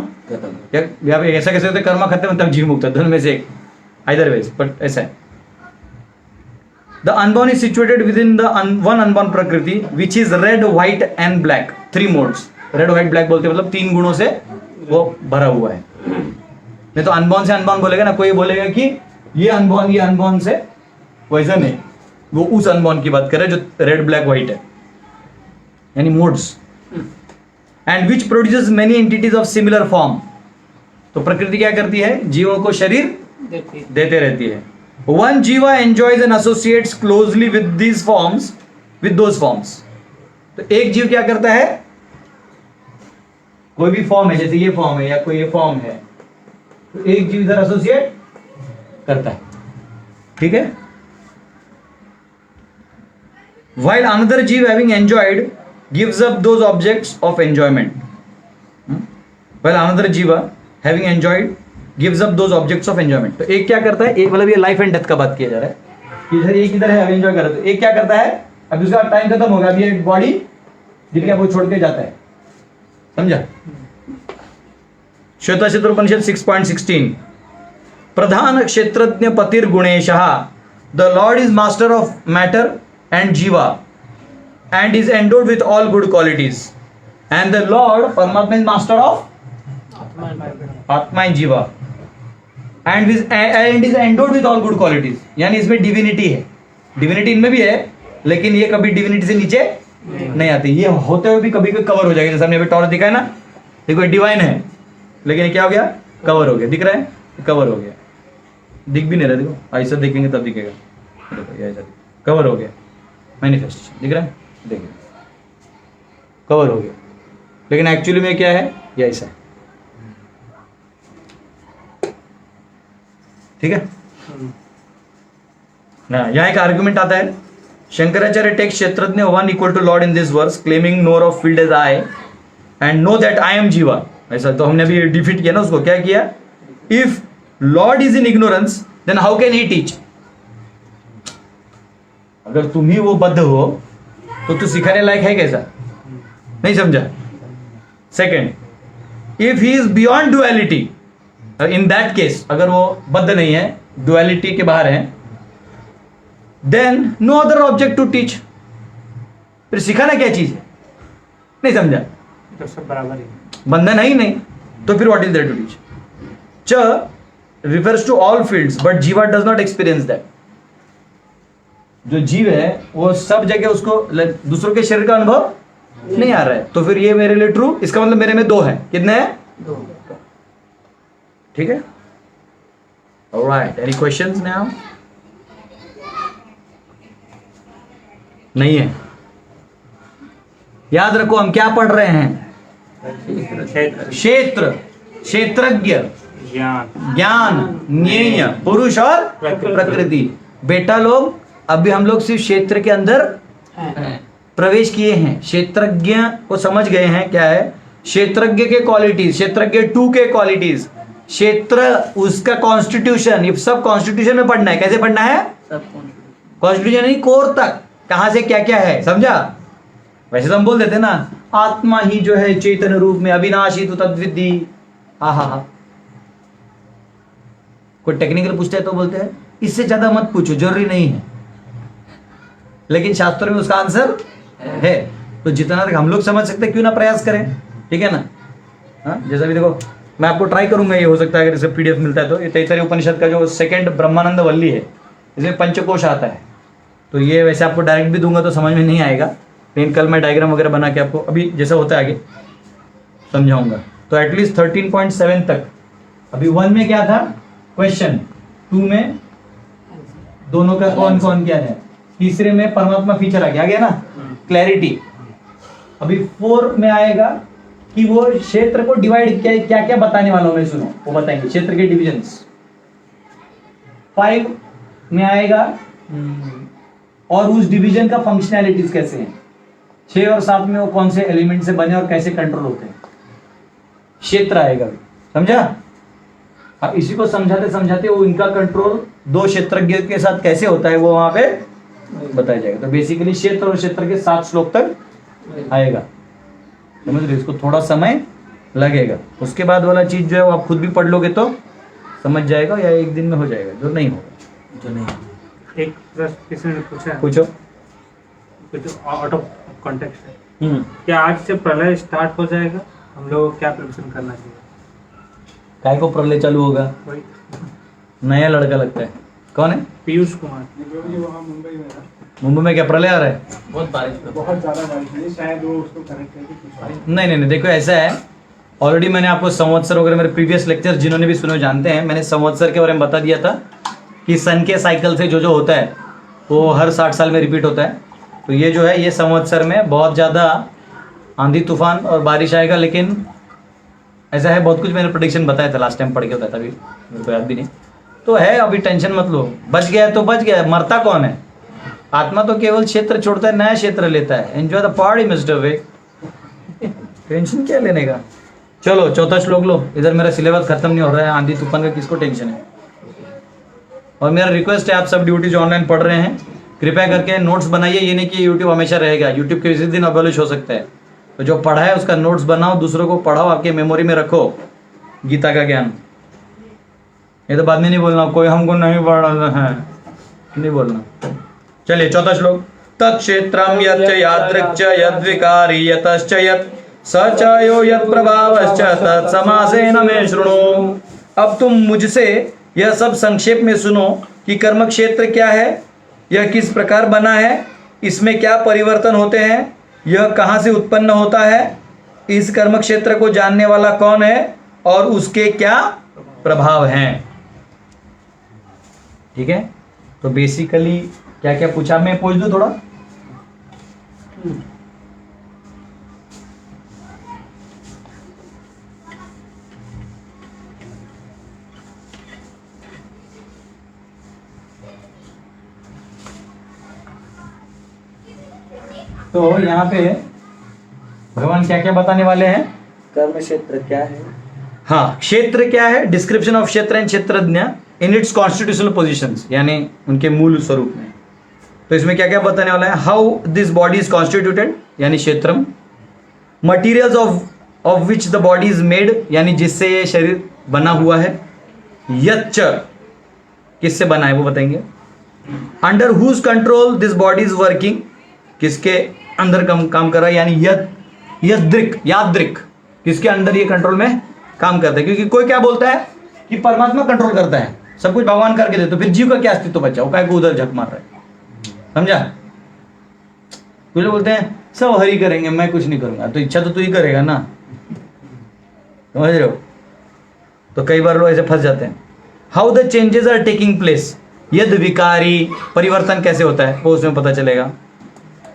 या ऐसा कैसे होता है? कर्मा खत्म है तब जीव मुक्त है, दोनों में से एक, आइदर वेज, बट ऐसा है। The unborn is situated within the one unborn prakriti which is red white and black, 3 modes. Red white black बोलते मतलब 3 गुणों से वो भरा हुआ है। नहीं तो अनबॉर्न से अनबॉर्न बोलेगा ना, कोई बोलेगा कि ये अनबॉर्न से, वैसा नहीं, वो उस अनबॉर्न की बात कर रहे हैं जो रेड ब्लैक व्हाइट है, यानी modes. And which produces many entities of similar form. तो प्रकृति क्या करती है? जीवों को शरीर देते रहती है। वन जीवा enjoys and associates closely with these forms, with those forms. तो एक जीव क्या करता है? कोई भी फॉर्म है, जैसे ये फॉर्म है या कोई ये फॉर्म है, तो एक जीव इधर एसोसिएट करता है, ठीक है? While another जीव having enjoyed gives up those objects of enjoyment. While another जीवा having enjoyed gives up those objects of enjoyment. तो एक क्या करता है? एक मतलब ये लाइफ एंड डेथ का बात किया जा रहा है कि इधर एक इधर है, अब एंजॉय कर रहा है, तो एक क्या करता है? अब उसका टाइम खत्म होगा, अभी एक बॉडी जिनके वो छोड़ के जाता है, समझा? श्वेताश्वतर उपनिषद 6.16 प्रधान क्षेत्रज्ञ पतिर गुणेशः the Lord is master of matter and jiva and is endowed with all good qualities, and the Lord Paramatma is master of atma and jiva and is endowed with all good qualities। यानी इसमें divinity है, divinity इनमें भी है, लेकिन ये कभी divinity से नीचे नहीं आती। ये होते हुए भी कभी कोई कवर हो जाएगा, जैसे हमने अभी टॉर्च दिखा है ना, देखो डिवाइन है लेकिन ये क्या हो गया? कवर हो गया। दिख रहा है? कवर हो गया, दिख भी नहीं रहा। देखो ऐसा देखेंगे तब दिखेगा, देखो ये ऐसा कवर हो गया, मैनिफेस्टेशन दिख रहा है, देखिए कवर हो गया, लेकिन एक्चुअली में क्या है? ये ऐसा है, ठीक है ना? यहाँ एक आर्गुमेंट आता है, Shankaracharya takes kshetrajna 1 equal to Lord in this verse claiming knower of field as I and know that I am jiva. ऐसा तो हमने अभी डिफीट किया ना उसको। क्या किया? If Lord is in ignorance then how can he teach? अगर तुम ही वो बद्ध हो तो तू सिखाने लायक है कैसा? नहीं समझा? Second, if he is beyond duality, in that case अगर वो बद्ध नहीं है, डुअलिटी के बाहर है, then no other object to teach. फिर सिखाना क्या चीज है? नहीं समझा? तो सब बराबर ही है। बंधन है ही नहीं, तो फिर what is there to teach? च refers to all fields but जीवा does not experience that। जो जीव है वो सब जगह उसको दूसरों के शरीर का अनुभव नहीं आ रहा है, तो फिर ये मेरे लिए ट्रू, इसका मतलब मेरे में 2 है। कितने हैं? 2। ठीक है, ऑलराइट। Any questions now? नहीं है? याद रखो हम क्या पढ़ रहे हैं? क्षेत्र, क्षेत्रज्ञ, ज्ञान, ज्ञेय, पुरुष और प्रकृति। बेटा लोग अभी हम लोग सिर्फ क्षेत्र के अंदर प्रवेश किए हैं, क्षेत्रज्ञ को समझ गए हैं क्या है। क्षेत्रज्ञ के क्वालिटीज, क्षेत्रज्ञ 2 के क्वालिटीज, क्षेत्र उसका कॉन्स्टिट्यूशन, ये सब कॉन्स्टिट्यूशन में पढ़ना है। कैसे पढ़ना है? कॉन्स्टिट्यूशन नहीं, कोर तक कहां से क्या क्या है, समझा? वैसे तो हम बोल देते ना, आत्मा ही जो है चैतन्य रूप में अविनाशी तो तद्विद्धि। हा। कोई टेक्निकल पूछता है तो बोलते हैं इससे ज्यादा मत पूछो, जरूरी नहीं है, लेकिन शास्त्रों में उसका आंसर है। तो जितना तक हम लोग समझ सकते हैं क्यों ना प्रयास करें, ठीक है ना? हाँ, जैसा भी देखो मैं आपको ट्राई करूंगा, ये हो सकता है अगर इसे पीडीएफ मिलता है तो। ये तैत्तरीय उपनिषद का जो 2nd ब्रह्मानंद वल्ली है, इसमें पंचकोश आता है, तो ये वैसे आपको डायरेक्ट भी दूंगा तो समझ में नहीं आएगा, लेकिन कल मैं डायग्राम वगैरह बना के आपको अभी जैसा होता है आगे समझाऊंगा। तो एटलीस्ट 13.7 तक। अभी 1 में क्या था क्वेश्चन, 2 में दोनों का कौन कौन क्या है, तीसरे में परमात्मा फीचर आ गया ना, क्लैरिटी। अभी 4 में आएगा कि वो क्षेत्र को डिवाइड क्या क्या बताने वाला हूं मैं, सुनो वो बताएंगे क्षेत्र के डिविजन्स। 5 में आएगा और उस डिवीजन का फंक्शनैलिटीज कैसे हैं। 6 और 7 में वो कौन से एलिमेंट से बने और कैसे कंट्रोल होते हैं, क्षेत्र आएगा, समझा? अब इसी को समझाते समझाते वो इनका कंट्रोल 2 क्षेत्रज्ञ के साथ कैसे होता है वो वहां पे बताया जाएगा। तो बेसिकली क्षेत्र और क्षेत्र के 7 श्लोक तक आएगा, समझ रहे? इसको थोड़ा समय लगेगा, उसके बाद वाला चीज जो है वो आप खुद भी पढ़ लोगे तो समझ जाएगा, या एक दिन में हो जाएगा, जो नहीं होगा जो नहीं। एक प्रश्न किसी ने पूछा, पूछो, आउट ऑफ कॉन्टेक्स्ट है, क्या आज से प्रलय स्टार्ट हो जाएगा? हम लोग को क्या प्रिपरेशन करना चाहिए? काय को प्रलय चालू होगा? वही नया लड़का लगता है, कौन है? पीयूष कुमार। वहाँ मुंबई में था, मुंबई में क्या प्रलय आ रहा है? बहुत बारिश बहुत ज्यादा बारिश है, शायद वो उसको करेक्ट करके कुछ नहीं, देखो ऐसा है, ऑलरेडी मैंने आपको संवत्सर वगैरह मेरे प्रीवियस लेक्चर जिन्होंने भी सुने जानते हैं, मैंने संवत्सर के बारे में बता दिया था कि सन के साइकिल से जो होता है वो हर 60 साल में रिपीट होता है। तो ये जो है ये संवत्सर में बहुत ज़्यादा आंधी तूफान और बारिश आएगा, लेकिन ऐसा है बहुत कुछ मैंने प्रेडिक्शन बताया था लास्ट टाइम पढ़ के, बताया था, अभी मेरे को याद भी नहीं तो है। अभी टेंशन मत लो, बच गया तो बच गया, मरता कौन है? आत्मा तो केवल क्षेत्र छोड़ता है, नया क्षेत्र लेता है। Enjoy the party mister way, tension क्या लेने का। चलो 4था श्लोक लो, इधर मेरा सिलेबस खत्म नहीं हो रहा है, आंधी तूफान का किसको टेंशन है। और मेरा रिक्वेस्ट है, आप सब ड्यूटी जो ऑनलाइन पढ़ रहे हैं कृपया करके नोट्स बनाइए, ये नहीं कि यूट्यूब हमेशा रहेगा, यूट्यूब के किसी दिन अबॉलिश हो सकता है। तो जो पढ़ा है उसका नोट्स बनाओ, दूसरों को पढ़ाओ, आपके मेमोरी में रखो गीता का ज्ञान। ये तो बाद में नहीं बोलना कोई हमको नहीं पढ़ा है, नहीं बोलना। चलिए 4था श्लोक, तत्क्षेत्रम यच्च यादृक् च यद्विकारी यतश्च यत् स च यो यत् प्रभावश्च तत्समासेन मे शृणु। अब तुम मुझसे यह सब संक्षेप में सुनो कि कर्म क्षेत्र क्या है, यह किस प्रकार बना है, इसमें क्या परिवर्तन होते हैं, यह कहाँ से उत्पन्न होता है, इस कर्म क्षेत्र को जानने वाला कौन है और उसके क्या प्रभाव हैं। ठीक है, तो बेसिकली क्या क्या पूछा, मैं पूछ दूं थोड़ा। तो यहाँ पे भगवान क्या क्या बताने वाले हैं, कर्म क्षेत्र क्या है, हाँ क्षेत्र क्या है, डिस्क्रिप्शन ऑफ क्षेत्र एंड क्षेत्रज्ञ इन इट्स कॉन्स्टिट्यूशनल पोजीशंस, यानी उनके मूल स्वरूप में। तो इसमें क्या क्या बताने वाला है, how this body is constituted यानी क्षेत्रम, materials of which the body is made यानी जिससे ये शरीर बना हुआ है, यच्च किससे बना है वो बताएंगे, under whose control this body is working, किसके अंदर काम कर रहा है, यानी यादृक किसके अंदर ये कंट्रोल में काम करता है। क्योंकि कोई क्या बोलता है कि परमात्मा कंट्रोल करता है, सब कुछ भगवान करके दे, तो फिर जीव का क्या अस्तित्व बचा, वो काय को उधर झक मार रहा है, समझा। कुछ लोग बोलते हैं सब हरि करेंगे, मैं कुछ नहीं करूंगा, तो इच्छा तो तू ही करेगा ना, समझ रहे हो। तो कई बार लोग ऐसे फंस जाते हैं। How the changes are taking place, यद विकारी, परिवर्तन कैसे होता है वो उसमें पता चलेगा।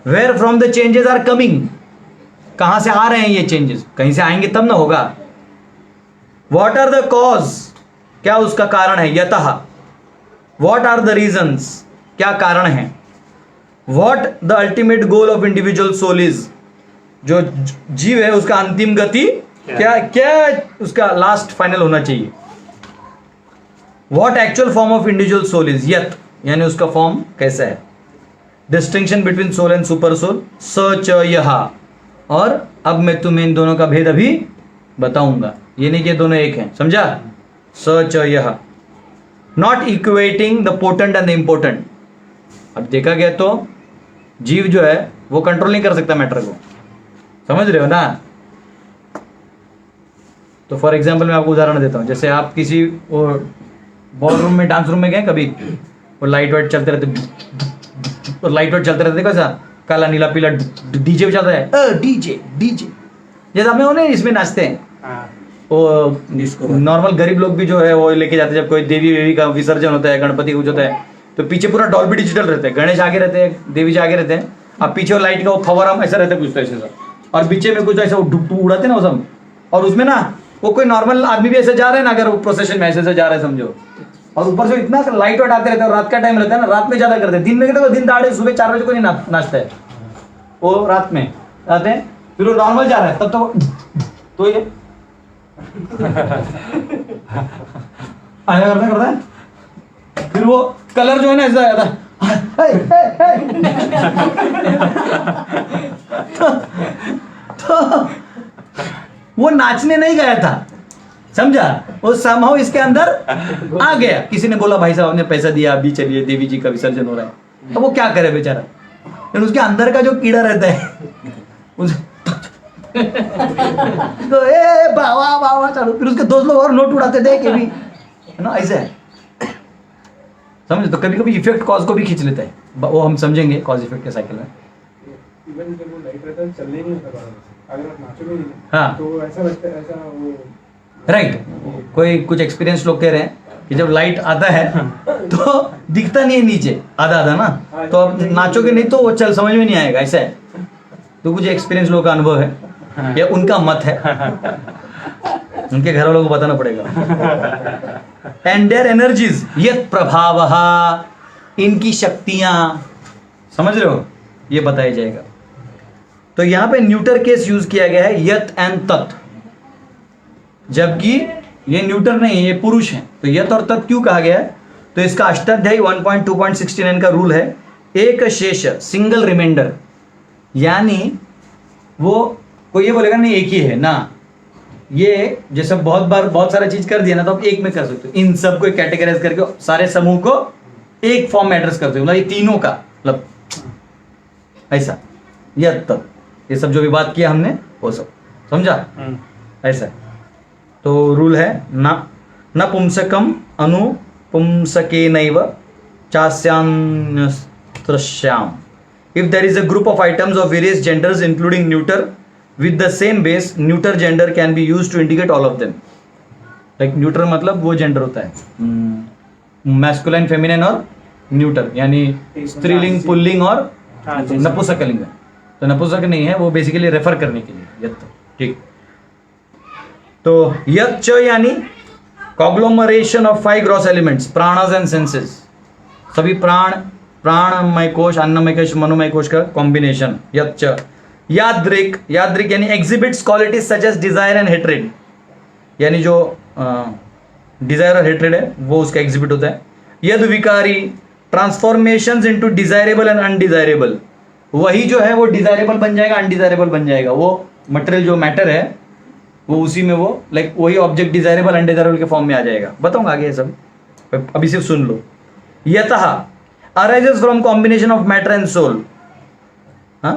Where from the changes are coming, कहां से आ रहे हैं ये चेंजेस, कहीं से आएंगे तब ना होगा। व्हाट आर द कॉज, क्या उसका कारण है, यतः। व्हाट आर द रीजंस, क्या कारण है। What the ultimate goal of individual soul is, जो जीव है उसका अंतिम गति क्या क्या उसका लास्ट फाइनल होना चाहिए। What actual form of individual soul is, यत यानी उसका फॉर्म कैसा है। Distinction between soul and super soul, स च यह। और अब मैं तुम्हें इन दोनों का भेद अभी बताऊंगा, ये नहीं कि दोनों एक हैं, समझा। स च यह, not equating the potent and the important. अब देखा गया तो जीव जो है वो कंट्रोल नहीं कर सकता मैटर को, समझ रहे हो ना। तो फॉर एग्जाम्पल मैं आपको उदाहरण देता हूँ, जैसे आप किसी वो बॉल रूम में, डांस रूम में गए कभी, वो लाइट वाइट चलते रहते, और लाइट वाइट चलते रहते, कैसा काला नीला पीला डीजे भी चलता है, डीजे डीजे जैसे आपने वो नहीं इसमें नाचते हैं, वो नॉर्मल गरीब लोग भी जो है वो लेके जाते हैं, जब कोई देवी वेवी का विसर्जन होता है, गणपति कुछ होता है, तो पीछे पूरा डॉल्बी डिजिटल रहता है, गणेश आगे रहते हैं, देवी जी आगे रहते हैं, अब पीछे वो लाइट का वो फवारा ऐसा रहता है कुछ तो ऐसे, और पीछे में कुछ ऐसा उड़ाते ना वो सब, और उसमें ना वो कोई नॉर्मल आदमी भी ऐसे जा रहे हैं ना, अगर वो प्रोसेशन में ऐसे जा रहे हैं समझो, और ऊपर से इतना लाइट वाइट आते रहते हैं, रात का टाइम रहता है ना, रात में ज्यादा करते हैं, दिन में तो दिन दहाड़े सुबह 4 बजे को नहीं नाचता है, वो रात में आते हैं, फिर वो नॉर्मल जा रहा है तब तो ये आया करता है, फिर वो कलर जो है ना ऐसा आता तो वो नाचने नहीं गया था, समझा, वो समहाउ इसके अंदर आ गया। किसी ने बोला भाई साहब आपने पैसा दिया, अभी चलिए देवी जी का विसर्जन हो रहा है, तो वो क्या करे बेचारा, लेकिन उसके अंदर का जो कीड़ा रहता है उस तो बावा बावा चालू, फिर उसके दोस्त लोग और नोट उड़ाते थे कि भी है ना, ऐसे है, समझ। तो कभी कभी इफेक्ट कॉज को भी खींच लेता है, वो हम समझेंगे कॉज इफेक्ट के साइकिल में। इवन जब वो लाइट रहता है चलने नहीं होता बाहर, अगर आप नाचोगे नहीं हाँ। तो ऐसा लगता है, ऐसा वो राइट। कोई कुछ एक्सपीरियंस लोग कह रहे हैं कि जब लाइट आता है तो दिखता नहीं है नीचे आधा आधा ना, तो अब नाचोगे नहीं तो वो चल समझ में नहीं आएगा, ऐसा है। तो कुछ एक्सपीरियंस लोगों का अनुभव है या उनका मत है, उनके घर वालों को बताना पड़ेगा। एंड देयर एनर्जीज यत प्रभाव, इनकी शक्तियां, समझ रहे हो, ये बताया जाएगा। तो यहां पे न्यूटर केस यूज किया गया है, यत एंड तत्, जबकि ये न्यूटर नहीं है, ये पुरुष है। तो यत और तत् क्यों कहा गया है, तो इसका अष्टाध्यायी 1.2.69 का रूल है, एक शेष सिंगल रिमाइंडर, यानी वो कोई ये बोलेगा नहीं एक ही है ना, ये जैसे बहुत बार बहुत सारा चीज कर दिया ना, तो आप एक में कर सकते हो, इन सबको कैटेगराइज करके सारे समूह को एक फॉर्म में एड्रेस करते हो, मतलब ये तीनों का मतलब ऐसा, यत तत्, ये सब जो भी बात किया हमने वो सब समझा, ऐसा। तो रूल है न पुंसकम अनु पुंसकेनैव चास्यान्यस्त्रस्याम। If there is a group of items of various genders including neuter with the same base, neuter gender can be used to indicate all of them. Like neuter मतलब वो जेंडर होता है, मैस्कुलाइन फेमिनिन और neuter, यानी स्त्रीलिंग pulling और नपुंसकलिंग। तो नपुंसक नहीं है वो, बेसिकली रेफर करने के लिए यत, ठीक। तो यत च यानी कॉग्लोमरेशन ऑफ 5 ग्रॉस एलिमेंट्स, प्राणस एंड सेंसेस, सभी प्राणमय कोश, अन्नमय कोश, मनोमय कोश का कॉम्बिनेशन, यत च। यादृक, यादृक यानी exhibits qualities such as desire and hatred, यानी जो डिजायर और हेट्रेड है वो उसका एग्जिबिट होता है। यद विकारी, transformations into desirable and undesirable, वही जो है वो डिजायरेबल बन जाएगा, अनडिजायरेबल बन जाएगा, वो मटेरियल जो मैटर है वो उसी में वो लाइक वही ऑब्जेक्ट डिजायरेबल अनडिजायरेबल के फॉर्म में आ जाएगा। बताऊंगा आगे ये सब, अभी सिर्फ सुन लो। यतः arises from combination of matter and soul. हाँ,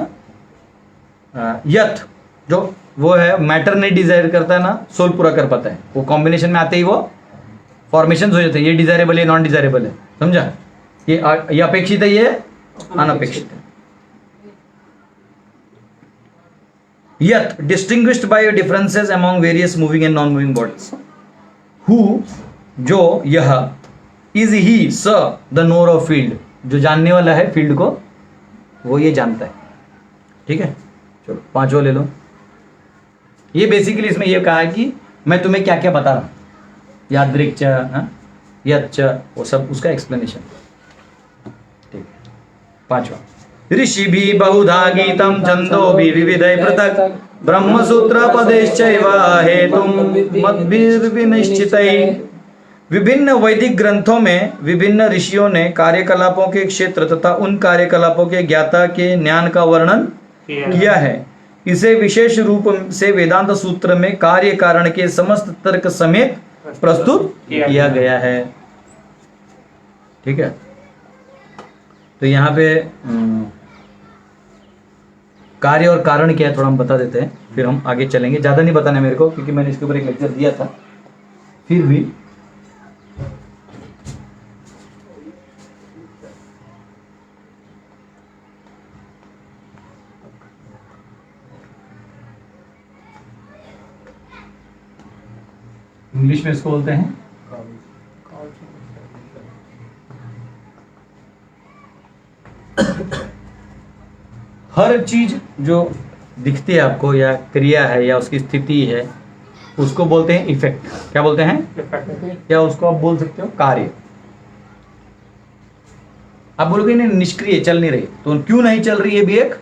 यथ जो वो है मैटर नहीं डिजायर करता है ना, सोल पूरा कर पाता है। वो कॉम्बिनेशन में आते ही वो फॉर्मेशन हो जाते हैं, ये डिजायरेबल है, नॉन डिजायरेबल है, समझा? ये अपेक्षित है, ये अनपेक्षित है। Yet distinguished by differences among various moving and non-moving bodies. Who जो यह is he स the knower of field, जो जानने वाला है फील्ड को, वो ये जानता है। ठीक है, चलो पांचवा ले लो। ये बेसिकली इसमें ये कहा है कि मैं तुम्हें क्या क्या बता रहा हूं, यादृक् च यच्च, वो सब उसका एक्सप्लेनेशन। ठीक है, पांचवा ऋषि भी बहुधा गीतम छंदो भी विविधै पृथक् ब्रह्मसूत्र पदेश्चैव हेतुम मद्भिर्विनिश्चितै। विभिन्न वैदिक ग्रंथों में विभिन्न ऋषियों ने कार्यकलापों के क्षेत्र तथा उन कार्यकलापों के ज्ञाता के ज्ञान का वर्णन किया है। इसे विशेष रूप से वेदांत सूत्र में कार्य कारण के समस्त तर्क समेत प्रस्तुत किया गया है। ठीक है, तो यहाँ पे कार्य और कारण क्या है थोड़ा हम बता देते हैं, फिर हम आगे चलेंगे। ज़्यादा नहीं बताना मेरे को, क्योंकि मैंने इसके ऊपर एक लेक्चर दिया था। फिर भी इंग्लिश में इसको बोलते हैं हर चीज जो दिखती है आपको, या क्रिया है या उसकी स्थिति है, उसको बोलते हैं इफेक्ट। क्या बोलते हैं? या उसको आप बोल सकते हो कार्य। आप बोलोगे नहीं निष्क्रिय चल नहीं रही, तो क्यों नहीं चल रही है भी एक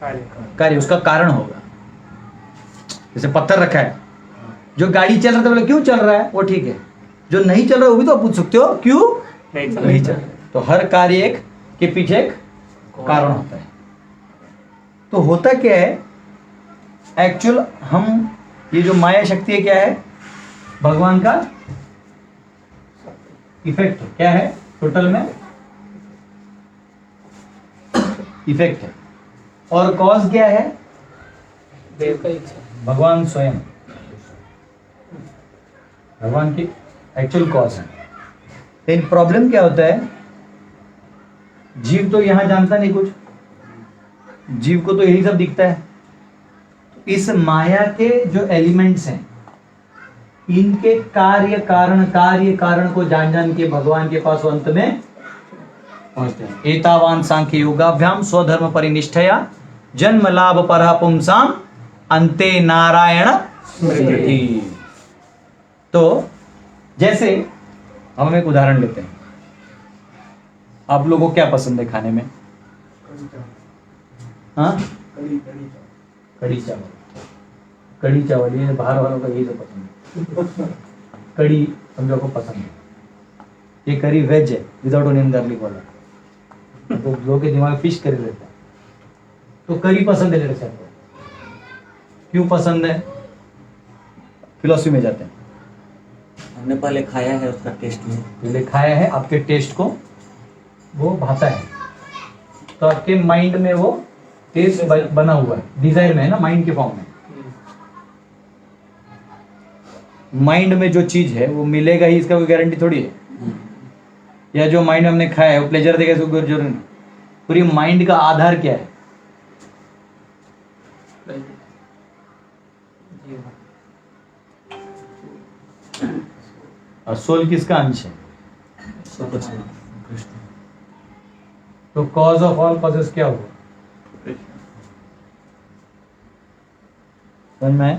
कार्य, उसका कारण होगा। जैसे पत्थर रखा है, जो गाड़ी चल रहा था बोले क्यों चल रहा है, वो ठीक है। जो नहीं चल रहा है वो भी तो आप पूछ सकते हो क्यों नहीं चल रहा। तो हर कार्य एक के पीछे एक कारण होता है। तो होता क्या है एक्चुअल, हम ये जो माया शक्ति है क्या है, भगवान का इफेक्ट है। क्या है टोटल में? इफेक्ट है। और कॉज क्या है? देव का इच्छा, भगवान स्वयं, भगवान की एक्चुअल कॉज है। लेकिन प्रॉब्लम क्या होता है, जीव तो यहां जानता नहीं कुछ, जीव को तो यही सब दिखता है। इस माया के जो एलिमेंट्स हैं, इनके कार्य कारण को जान के भगवान के पास अंत में पहुंचते हैं। एतावान सांख्य योगाभ्याम स्वधर्म परिनिष्ठया जन्म लाभ परा पुंसाम अंते नारायण स्मृति। तो जैसे हम एक उदाहरण लेते हैं, आप लोगों को क्या पसंद है खाने में? हाँ, कड़ी चावल। कड़ी चावल ये बाहर वालों का यही तो पसंद है। कड़ी हम लोगों को पसंद है। ये करी वेज है विदाउट ओनियन गार्लिक वाला, तो लोगों के दिमाग में फिश करी रहता है। तो करी पसंद है लड़के को। क्यों पसंद है? फिलोसफी में जाते हैं। हमने पहले खाया है, उसका टेस्ट में पहले खाया है, आपके टेस्ट को वो भाता है, तो आपके माइंड में वो टेस्ट बना हुआ है, डिजायर में है ना, माइंड के फॉर्म में। माइंड में जो चीज है वो मिलेगा ही, इसका कोई गारंटी थोड़ी है। या जो माइंड में हमने खाया है वो प्लेजर देगा, इसको कोई जरूरत नहीं। पूरी माइंड का आधार क्या है? और सोल किसका अंश है? तो कॉज ऑफ ऑल कॉजेस क्या हुआ? समझ में आया?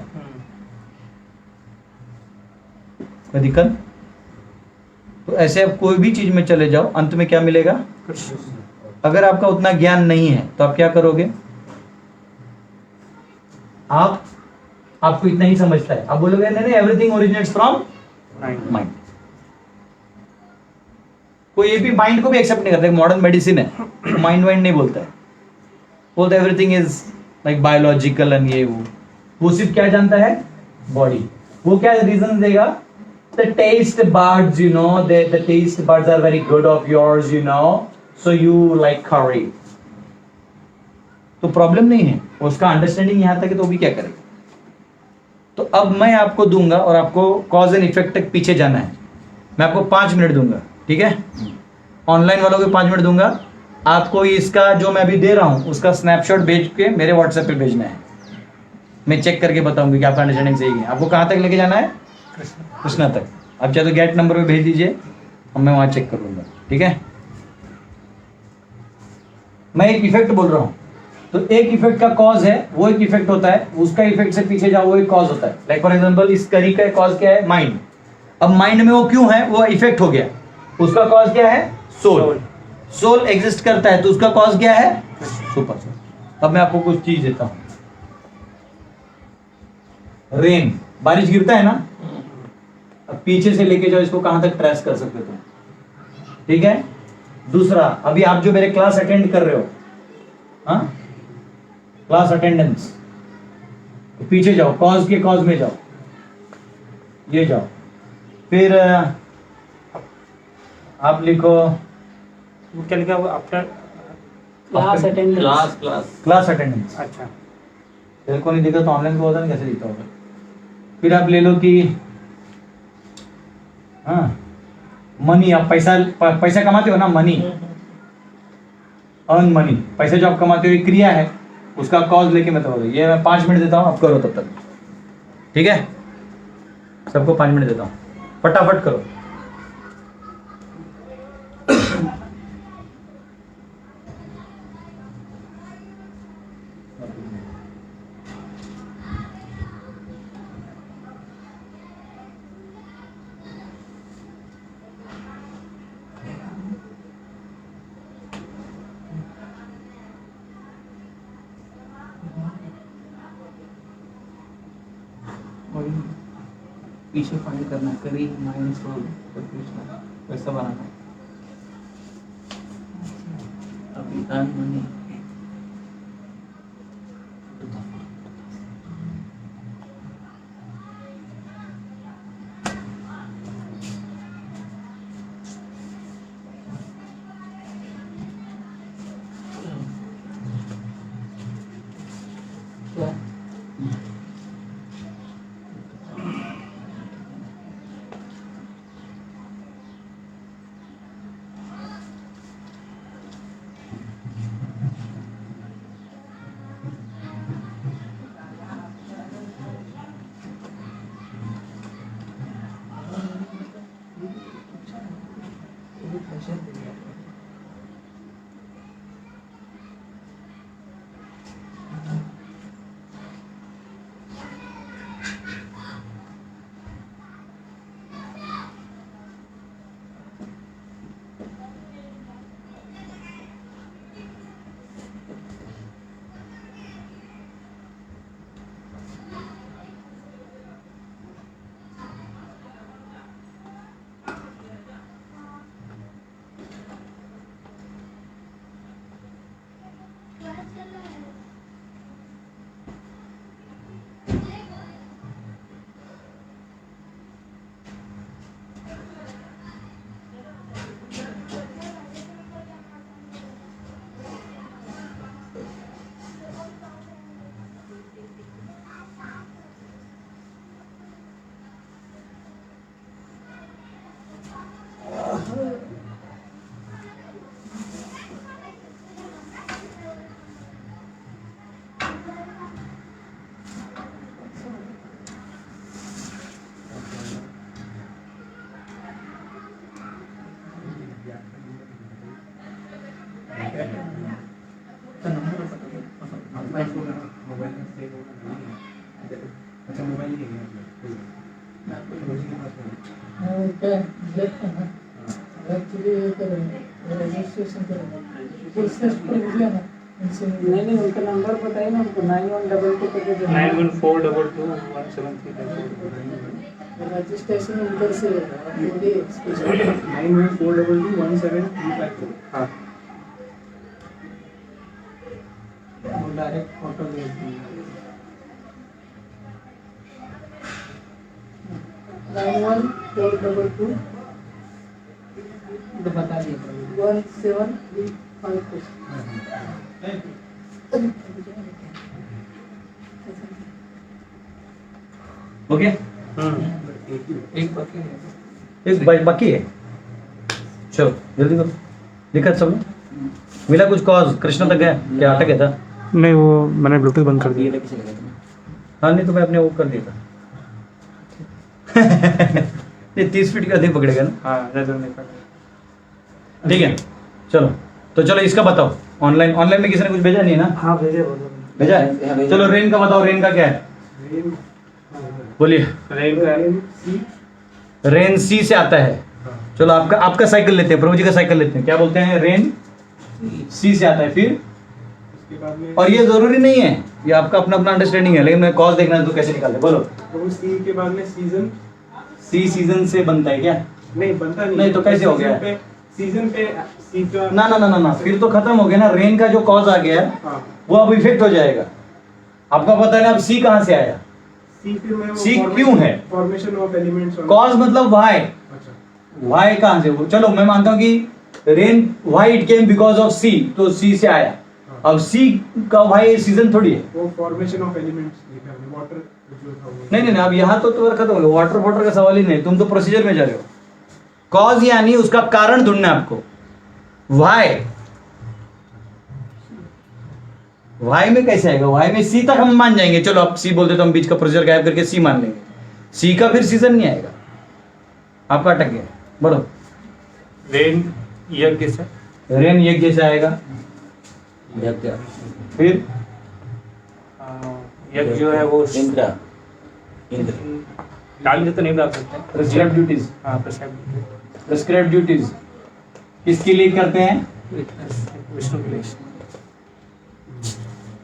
कोई दिक्कत? तो ऐसे आप कोई भी चीज में चले जाओ, अंत में क्या मिलेगा? अगर आपका उतना ज्ञान नहीं है तो आप क्या करोगे? आपको इतना ही समझता है, आप बोलोगे नहीं एवरीथिंग ओरिजिनेट्स फ्रॉम माइंड। कोई ये भी माइंड को भी एक्सेप्ट नहीं करता। मॉडर्न मेडिसिन है, माइंड वाइंड नहीं बोलता है, बोलता है everything is like biological and ये वो सिर्फ क्या जानता है? बॉडी। वो क्या रीजन देगा? The taste buds, you know, the taste buds are very good of yours, you know, so you like curry. तो प्रॉब्लम नहीं है, उसका अंडरस्टैंडिंग यहाँ तक है तो वो भी क्या करेगा। तो अब मैं आपको दूंगा और आपको कॉज एंड इफेक्ट तक पीछे जाना है। मैं आपको 5 मिनट दूंगा, ठीक है। ऑनलाइन वालों को 5 मिनट दूंगा, आपको इसका जो मैं अभी दे रहा हूं उसका स्नैपशॉट भेज के मेरे व्हाट्सएप पे भेजना है। मैं चेक करके बताऊंगी कि आपका अंडरस्टैंडिंग सही है। आपको कहाँ तक लेके जाना है? कृष्णा तक। आप चाहे तो गेट नंबर पे भेज दीजिए और मैं वहां चेक कर लूंगा, ठीक है। मैं एक इफेक्ट बोल रहा हूं, तो एक इफेक्ट का कॉज है, वो एक इफेक्ट होता है, उसका इफेक्ट से पीछे जाओ वो एक कॉज होता है। लाइक फॉर एग्जांपल इस करी का कॉज क्या है? माइंड। अब माइंड में वो क्यों है? वो इफेक्ट हो गया। उसका कॉज क्या है? सोल। सोल एग्जिस्ट करता है तो उसका कॉज क्या है? Super soul. अब मैं आपको कुछ चीज देता हूं। रेन, बारिश गिरता है ना, अब पीछे से लेके जाओ इसको, कहां तक ट्रेस कर सकते तुम, ठीक है। दूसरा, अभी आप जो मेरे क्लास अटेंड कर रहे हो, हाँ, क्लास अटेंडेंस, तो पीछे जाओ, कॉज के कॉज में जाओ, ये जाओ, फिर आप लिखो वो क्या लिखा हुआ after class attendance. Class attendance. अच्छा तेरे को नहीं दिखा तो ऑनलाइन को होता ना, कैसे दिखता होगा। फिर आप ले लो कि हाँ मनी, आप पैसा कमाते हो ना, मनी, अर्न मनी, पैसा जो आप कमाते हो ये क्रिया है, उसका कॉज लेके मैं तो ये मैं 5 मिनट देता हूँ, आप करो तब तक, ठीक है। सबको 5 मिनट देता हूँ, फटाफट करो। पीछे फाइंड करना, करी माइंड सोल कृष्णा, वैसा बनाना। अभी अर्न मनी, क्या अच्छा मोबाइल नहीं है नहीं उनका नंबर बताइए ना, उनको 9122 करके 91421734 रजिस्ट्रेशन उधर से होगा। 9142217354 हाँ वो डायरेक्ट फोटो भेज देंगे। 9142 तो बता दिए प्रभु 1735 ओके एक बाकी है। एक बाकी है। चलो जल्दी करो, दिक्कत सब लोग? मिला कुछ कॉज? कृष्ण तक गया क्या? अटक गया था? नहीं, वो मैंने ब्लूटूथ बंद कर दिया। हाँ नहीं तो मैं अपने वो कर दिया था। ये 30 फीट का अधिक पकड़ेगा ना। हाँ, ज़्यादा नहीं कर ठीक है चलो, तो चलो इसका बताओ। ऑनलाइन में किसी ने कुछ भेजा नहीं है ना? हाँ, भेजे बोलो। भेजा है? चलो रेन का बताओ, रेन का क्या है? रेन बोलिए। रेन का सी रेन सी से आता है। चलो आपका साइकिल लेते हैं, प्रभु जी का साइकिल लेते हैं। क्या बोलते हैं? रेन सी से आता है। फिर उसके बाद में और ये जरूरी नहीं है, ये आपका अपना अपना अंडरस्टैंडिंग है, लेकिन मैं कॉज देखना है तो कैसे निकालते? बोलो। तो सी के बाद में सीजन सी सीजन से बनता है क्या? नहीं बनता नहीं, तो कैसे हो गया? सीजन पे सी का ना फिर तो खत्म हो गया ना। रेन का जो कॉज आ गया हाँ वो अब इफेक्ट हो जाएगा। आपका पता है अब सी कहाँ से आया? सी फिर में C क्यों है? फॉर्मेशन ऑफ एलिमेंट्स कॉज मतलब वाई। अच्छा वाई कहाँ से? वो चलो मैं मानता हूँ कि rain why it came because of C, तो सी से आया। अब सी का वाई सीजन थोड़ी है। वो फॉर्मेशन ऑफ एलिमेंट्स लिखा है वाटर जो था वो नहीं अब यहाँ तो खत्म हो गया। वाटर का सवाल ही नहीं, तुम तो प्रोसीजर में जा रहे हो। कॉज यानी उसका कारण ढूंढना है आपको। वाई में कैसे आएगा? वाई में सी तक हम मान जाएंगे। चलो आप सी बोलते तो हम बीच का प्रोसीजर गायब करके सी मान लेंगे। सी का फिर सीजन नहीं आएगा। आपका अटक गया। बोलो। रेन यज्ञ से। रेन यज्ञ से आएगा। फिर यज्ञ जो है वो इंद्र डालेंगे तो नहीं डाल सकते। Prescribe duties. हाँ, prescribed प्रिस्क्राइब ड्यूटीज किसके लिए करते हैं? विष्णु के लिए।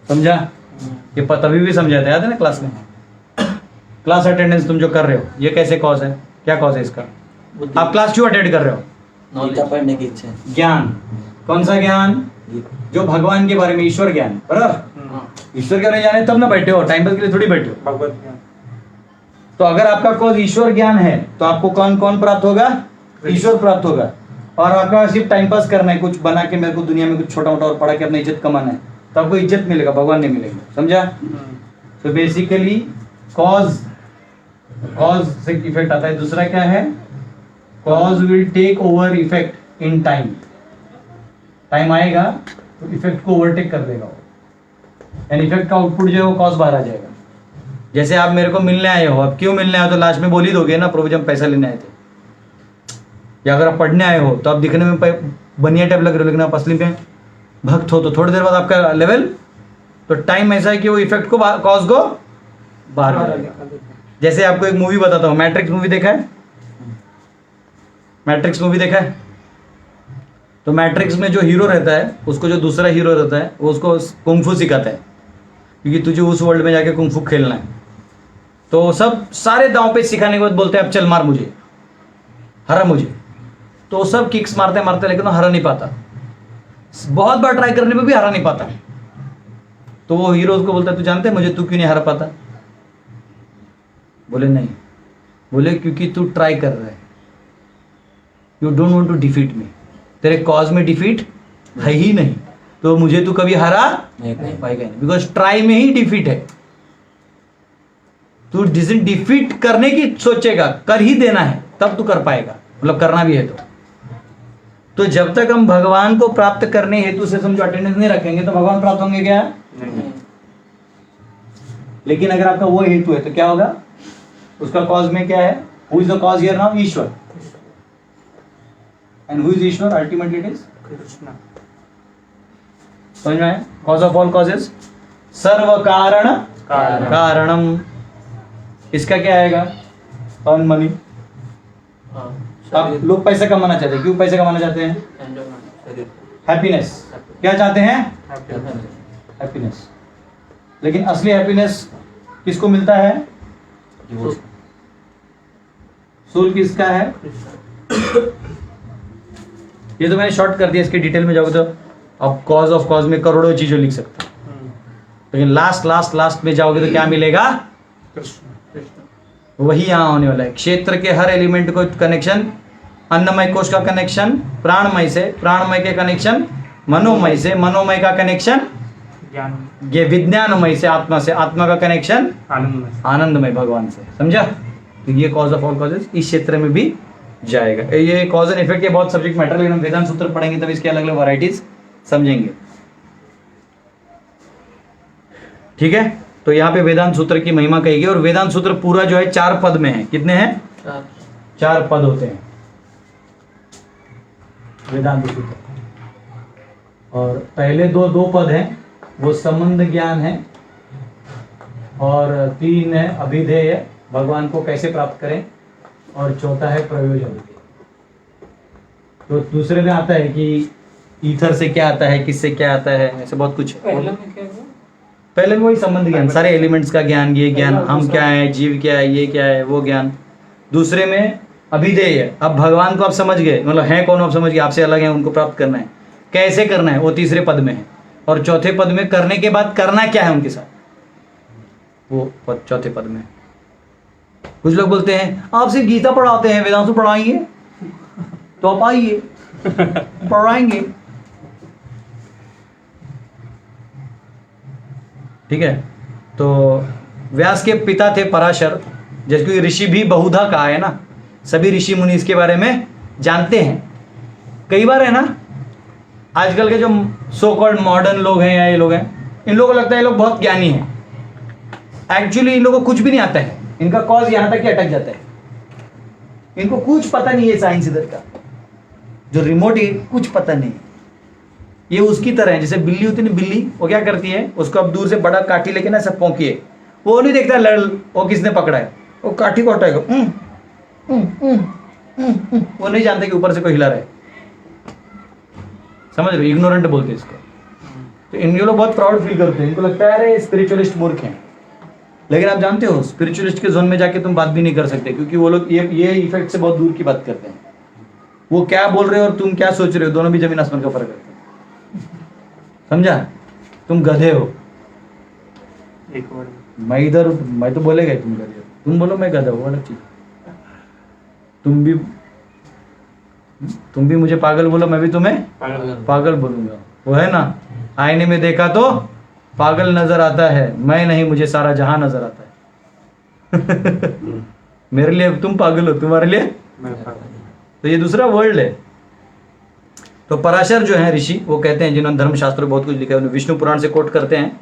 समझा? ये तभी भी समझाते याद है ना क्लास में। क्लास अटेंडेंस तुम जो कर रहे हो ये कैसे कॉज है? क्या कॉज है इसका? आप क्लास क्यों अटेंड कर रहे हो? गीता पढ़ने की इच्छा है। ज्ञान। कौन सा ज्ञान? जो भगवान के बारे में, ईश्वर ज्ञान। बराबर। ईश्वर के बारे में जाने तब ना बैठे हो, टाइम पास के लिए थोड़ी बैठे हो। भगवत ज्ञान। तो अगर आपका कॉज ईश्वर ज्ञान है तो आपको कौन प्राप्त होगा? ईश्वर प्राप्त होगा। और आपका सिर्फ टाइम पास करना है, कुछ बना के मेरे को दुनिया में कुछ छोटा मोटा और पढ़ा के अपनी इज्जत कमाना है, तो आपको इज्जत मिलेगा, भगवान नहीं मिलेगा। समझा? तो बेसिकली कॉज से इफेक्ट आता है। दूसरा क्या है? Cause will take over effect in time. Time आएगा तो इफेक्ट को ओवरटेक कर देगा एंड इफेक्ट का आउटपुट जो है वो कॉज बाहर आ जाएगा। जैसे आप मेरे को मिलने आए हो, अब क्यों मिलने आए हो तो लास्ट में बोल ही दोगे ना, प्रभु जी हम पैसा लेने आए थे। या अगर आप पढ़ने आए हो तो आप दिखने में बनिया टाइप लग रहे हो, लेकिन आप असली में भक्त हो, तो थोड़ी देर बाद आपका लेवल, तो टाइम ऐसा है कि वो इफेक्ट को कॉज को बाहर आ जाएगा। जैसे आपको एक मूवी बताता हूँ, मैट्रिक्स मूवी देखा है? मैट्रिक्स मूवी देखा है? तो मैट्रिक्स में जो हीरो रहता है उसको जो दूसरा हीरो रहता है वो उसको कुंफू सिखाता है, क्योंकि तुझे उस वर्ल्ड में जाके कुंफू खेलना है। तो सब सारे दांव पे सिखाने के बाद बोलते हैं अब चल मार मुझे, हरा मुझे। तो सब किक्स मारते मारते लेकिन वो हरा नहीं पाता, बहुत बार ट्राई करने पे भी हरा नहीं पाता। तो वो हीरो उसको बोलता है तू जानते है मुझे तू क्यों नहीं हरा पाता? बोले नहीं। बोले क्योंकि तू ट्राई कर रहा है, you don't want to defeat me. तेरे कॉज में डिफीट है ही नहीं, तो मुझे तू कभी हरा नहीं पाएगा, बिकॉज ट्राई में ही डिफीट है। तू डिफीट करने की सोचेगा, कर ही देना है तब तू कर पाएगा, मतलब करना भी है तो जब तक हम भगवान को प्राप्त करने हेतु से समझो अटेंडेंस नहीं रखेंगे तो भगवान प्राप्त होंगे क्या? नहीं। लेकिन अगर आपका वो हेतु है तो क्या होगा? उसका कॉज में क्या है? Who is the cause here now? Ishwar. And who is Ishwar? Ultimately it is Krishna. समझ में आया? कॉज ऑफ ऑल कॉजेस, सर्व कारण कारणम। इसका क्या आएगा? Earn money. अब लोग पैसा कमाना चाहते हैं, क्यों पैसा कमाना चाहते हैं? हैप्पीनेस। क्या चाहते हैं? हैप्पीनेस। लेकिन असली हैप्पीनेस किसको मिलता है? सोल किसका है? ये तो मैंने शॉर्ट कर दिया, इसके डिटेल में जाओगे तो अब कॉज ऑफ कॉज में करोड़ों चीजों लिख सकते हो, लेकिन लास्ट में जाओगे तो क्या मिलेगा? कृष्ण। वही यहाँ होने वाला है। क्षेत्र के हर एलिमेंट को कनेक्शन अन्नमय कोश का कनेक्शन प्राणमय से, प्राणमय के कनेक्शन मनोमय से, मनोमय का कनेक्शन ज्ञान ये विज्ञानमय से, आत्मा से, आत्मा का कनेक्शन आनंद आनंदमय भगवान से। समझा? तो ये कॉज ऑफ ऑल कॉजेज इस क्षेत्र में भी जाएगा। ये कॉज एंड इफेक्ट के बहुत सब्जेक्ट मैटर, लेकिन हम वेदांत सूत्र पढ़ेंगे तब इसके अलग अलग वैरायटीज समझेंगे। ठीक है, तो यहाँ पे वेदांत सूत्र की महिमा कहेगी। और वेदांत सूत्र पूरा जो है 4 पद में है। कितने हैं? 4 पद होते हैं वेदांत सूत्र। और पहले दो पद हैं वो संबंध ज्ञान है, और 3 है अभिधेय, भगवान को कैसे प्राप्त करें, और चौथा है प्रयोजन। तो दूसरे में आता है कि ईथर से क्या आता है, किससे क्या आता है, ऐसे बहुत कुछ। पहले में क्या हुआ? पहले में वही संबंध ज्ञान, सारे एलिमेंट्स का ज्ञान, ये ज्ञान, हम क्या है, जीव क्या है, ये क्या है, वो ज्ञान। दूसरे में अभिधेय है, अब भगवान को आप समझ गए, मतलब है कौन आप समझ गए, आपसे अलग है, उनको प्राप्त करना है, कैसे करना है, वो तीसरे पद में है। और चौथे पद में करने के बाद करना क्या है उनके साथ, वो पद चौथे पद में। कुछ लोग बोलते हैं आपसे गीता पढ़ाते हैं, वेदांत पढ़ाएंगे, तो आप आइए पढ़ाएंगे। ठीक है, तो व्यास के पिता थे पराशर, जैसे ऋषि भी बहुधा कहा है ना, सभी ऋषि मुनि इसके बारे में जानते हैं। कई बार है ना, आजकल के जो सो कॉल्ड मॉडर्न लोग हैं या ये लोग हैं, इन लोगों को लगता है ये लोग बहुत ज्ञानी हैं। एक्चुअली इन लोगों को कुछ भी नहीं आता है, इनका कॉज यहां तक ही अटक जाता है, इनको कुछ पता नहीं है साइंस इधर का, जो रिमोट है कुछ पता नहीं। ये उसकी तरह है, जैसे बिल्ली होती है ना, बिल्ली वो क्या करती है, उसको अब दूर से बड़ा काठी लेके ना सब पोंकिए, वो नहीं देखता लड़ वो किसने पकड़ा है, वो काठी को हटाएगा, वो नहीं जानता कि ऊपर से कोई हिला रहा है। समझ रहे हो, इग्नोरेंट बोलते हैं इसको। तो इन लोग बहुत प्राउड फील करते हैं, इनको लगता है अरे स्पिरिचुअलिस्ट मूर्ख हैं। लेकिन आप जानते हो स्पिरिचुअलिस्ट के जोन में जाके तुम बात भी नहीं कर सकते, क्योंकि वो लोग ये इफेक्ट से बहुत दूर की बात करते हैं। वो क्या बोल रहे हो और तुम क्या सोच रहे हो, दोनों भी जमीन आसमान का फर्क है। समझा? तुम गधे हो। एक वर्ड मैं तो बोलेगा ही तुम गधे हो, तुम बोलो मैं गधा हूँ, अलग चीज। तुम भी मुझे पागल बोलो, मैं भी तुम्हें पागल बोलूंगा। वो है ना, आईने में देखा तो पागल नजर आता है, मैं नहीं मुझे सारा जहां नजर आता है। मेरे लिए तुम पागल हो, तुम्हारे लिए तो ये दूसरा वर्ल्ड है। तो पराशर जो है ऋषि, वो कहते हैं, जिन्होंने धर्मशास्त्र में बहुत कुछ लिखा है, उन्हें विष्णु पुराण से कोट करते हैं।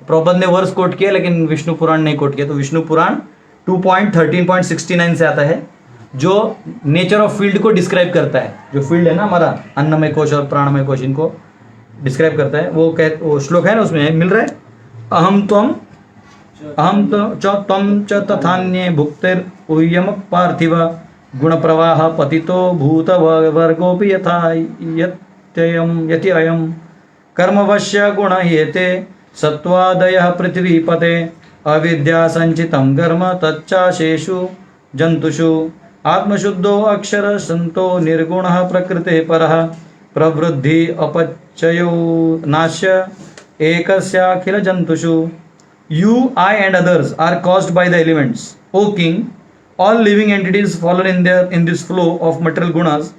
प्रभुपाद ने वर्स कोट किया, लेकिन विष्णु पुराण नहीं कोट किया। तो विष्णु पुराण 2.13.69 से आता है, जो नेचर ऑफ फील्ड को डिस्क्राइब करता है। जो फील्ड है ना हमारा, अन्नमय कोश और प्राणमय कोश, इनको डिस्क्राइब करता है। वो श्लोक है ना, उसमें मिल रहा है, अहम तो तम च तथान्ये भुक्तिर उयम पार्थिव गुण प्रवाह पतितो भूत वर्गोपि यथा यति अयम कर्मवश्य गुण येते सत्वादयः पृथ्वीपते अविद्या संचितं कर्म तच्चाशेषु जंतुषु आत्मशुद्धो अक्षर संतो निर्गुणः प्रकृते परः प्रवृद्धि अपचयो नाश्य एकस्याखिल जंतुषु। You, I and others are caused by the elements. O king, all living entities fallen in this flow of material gunas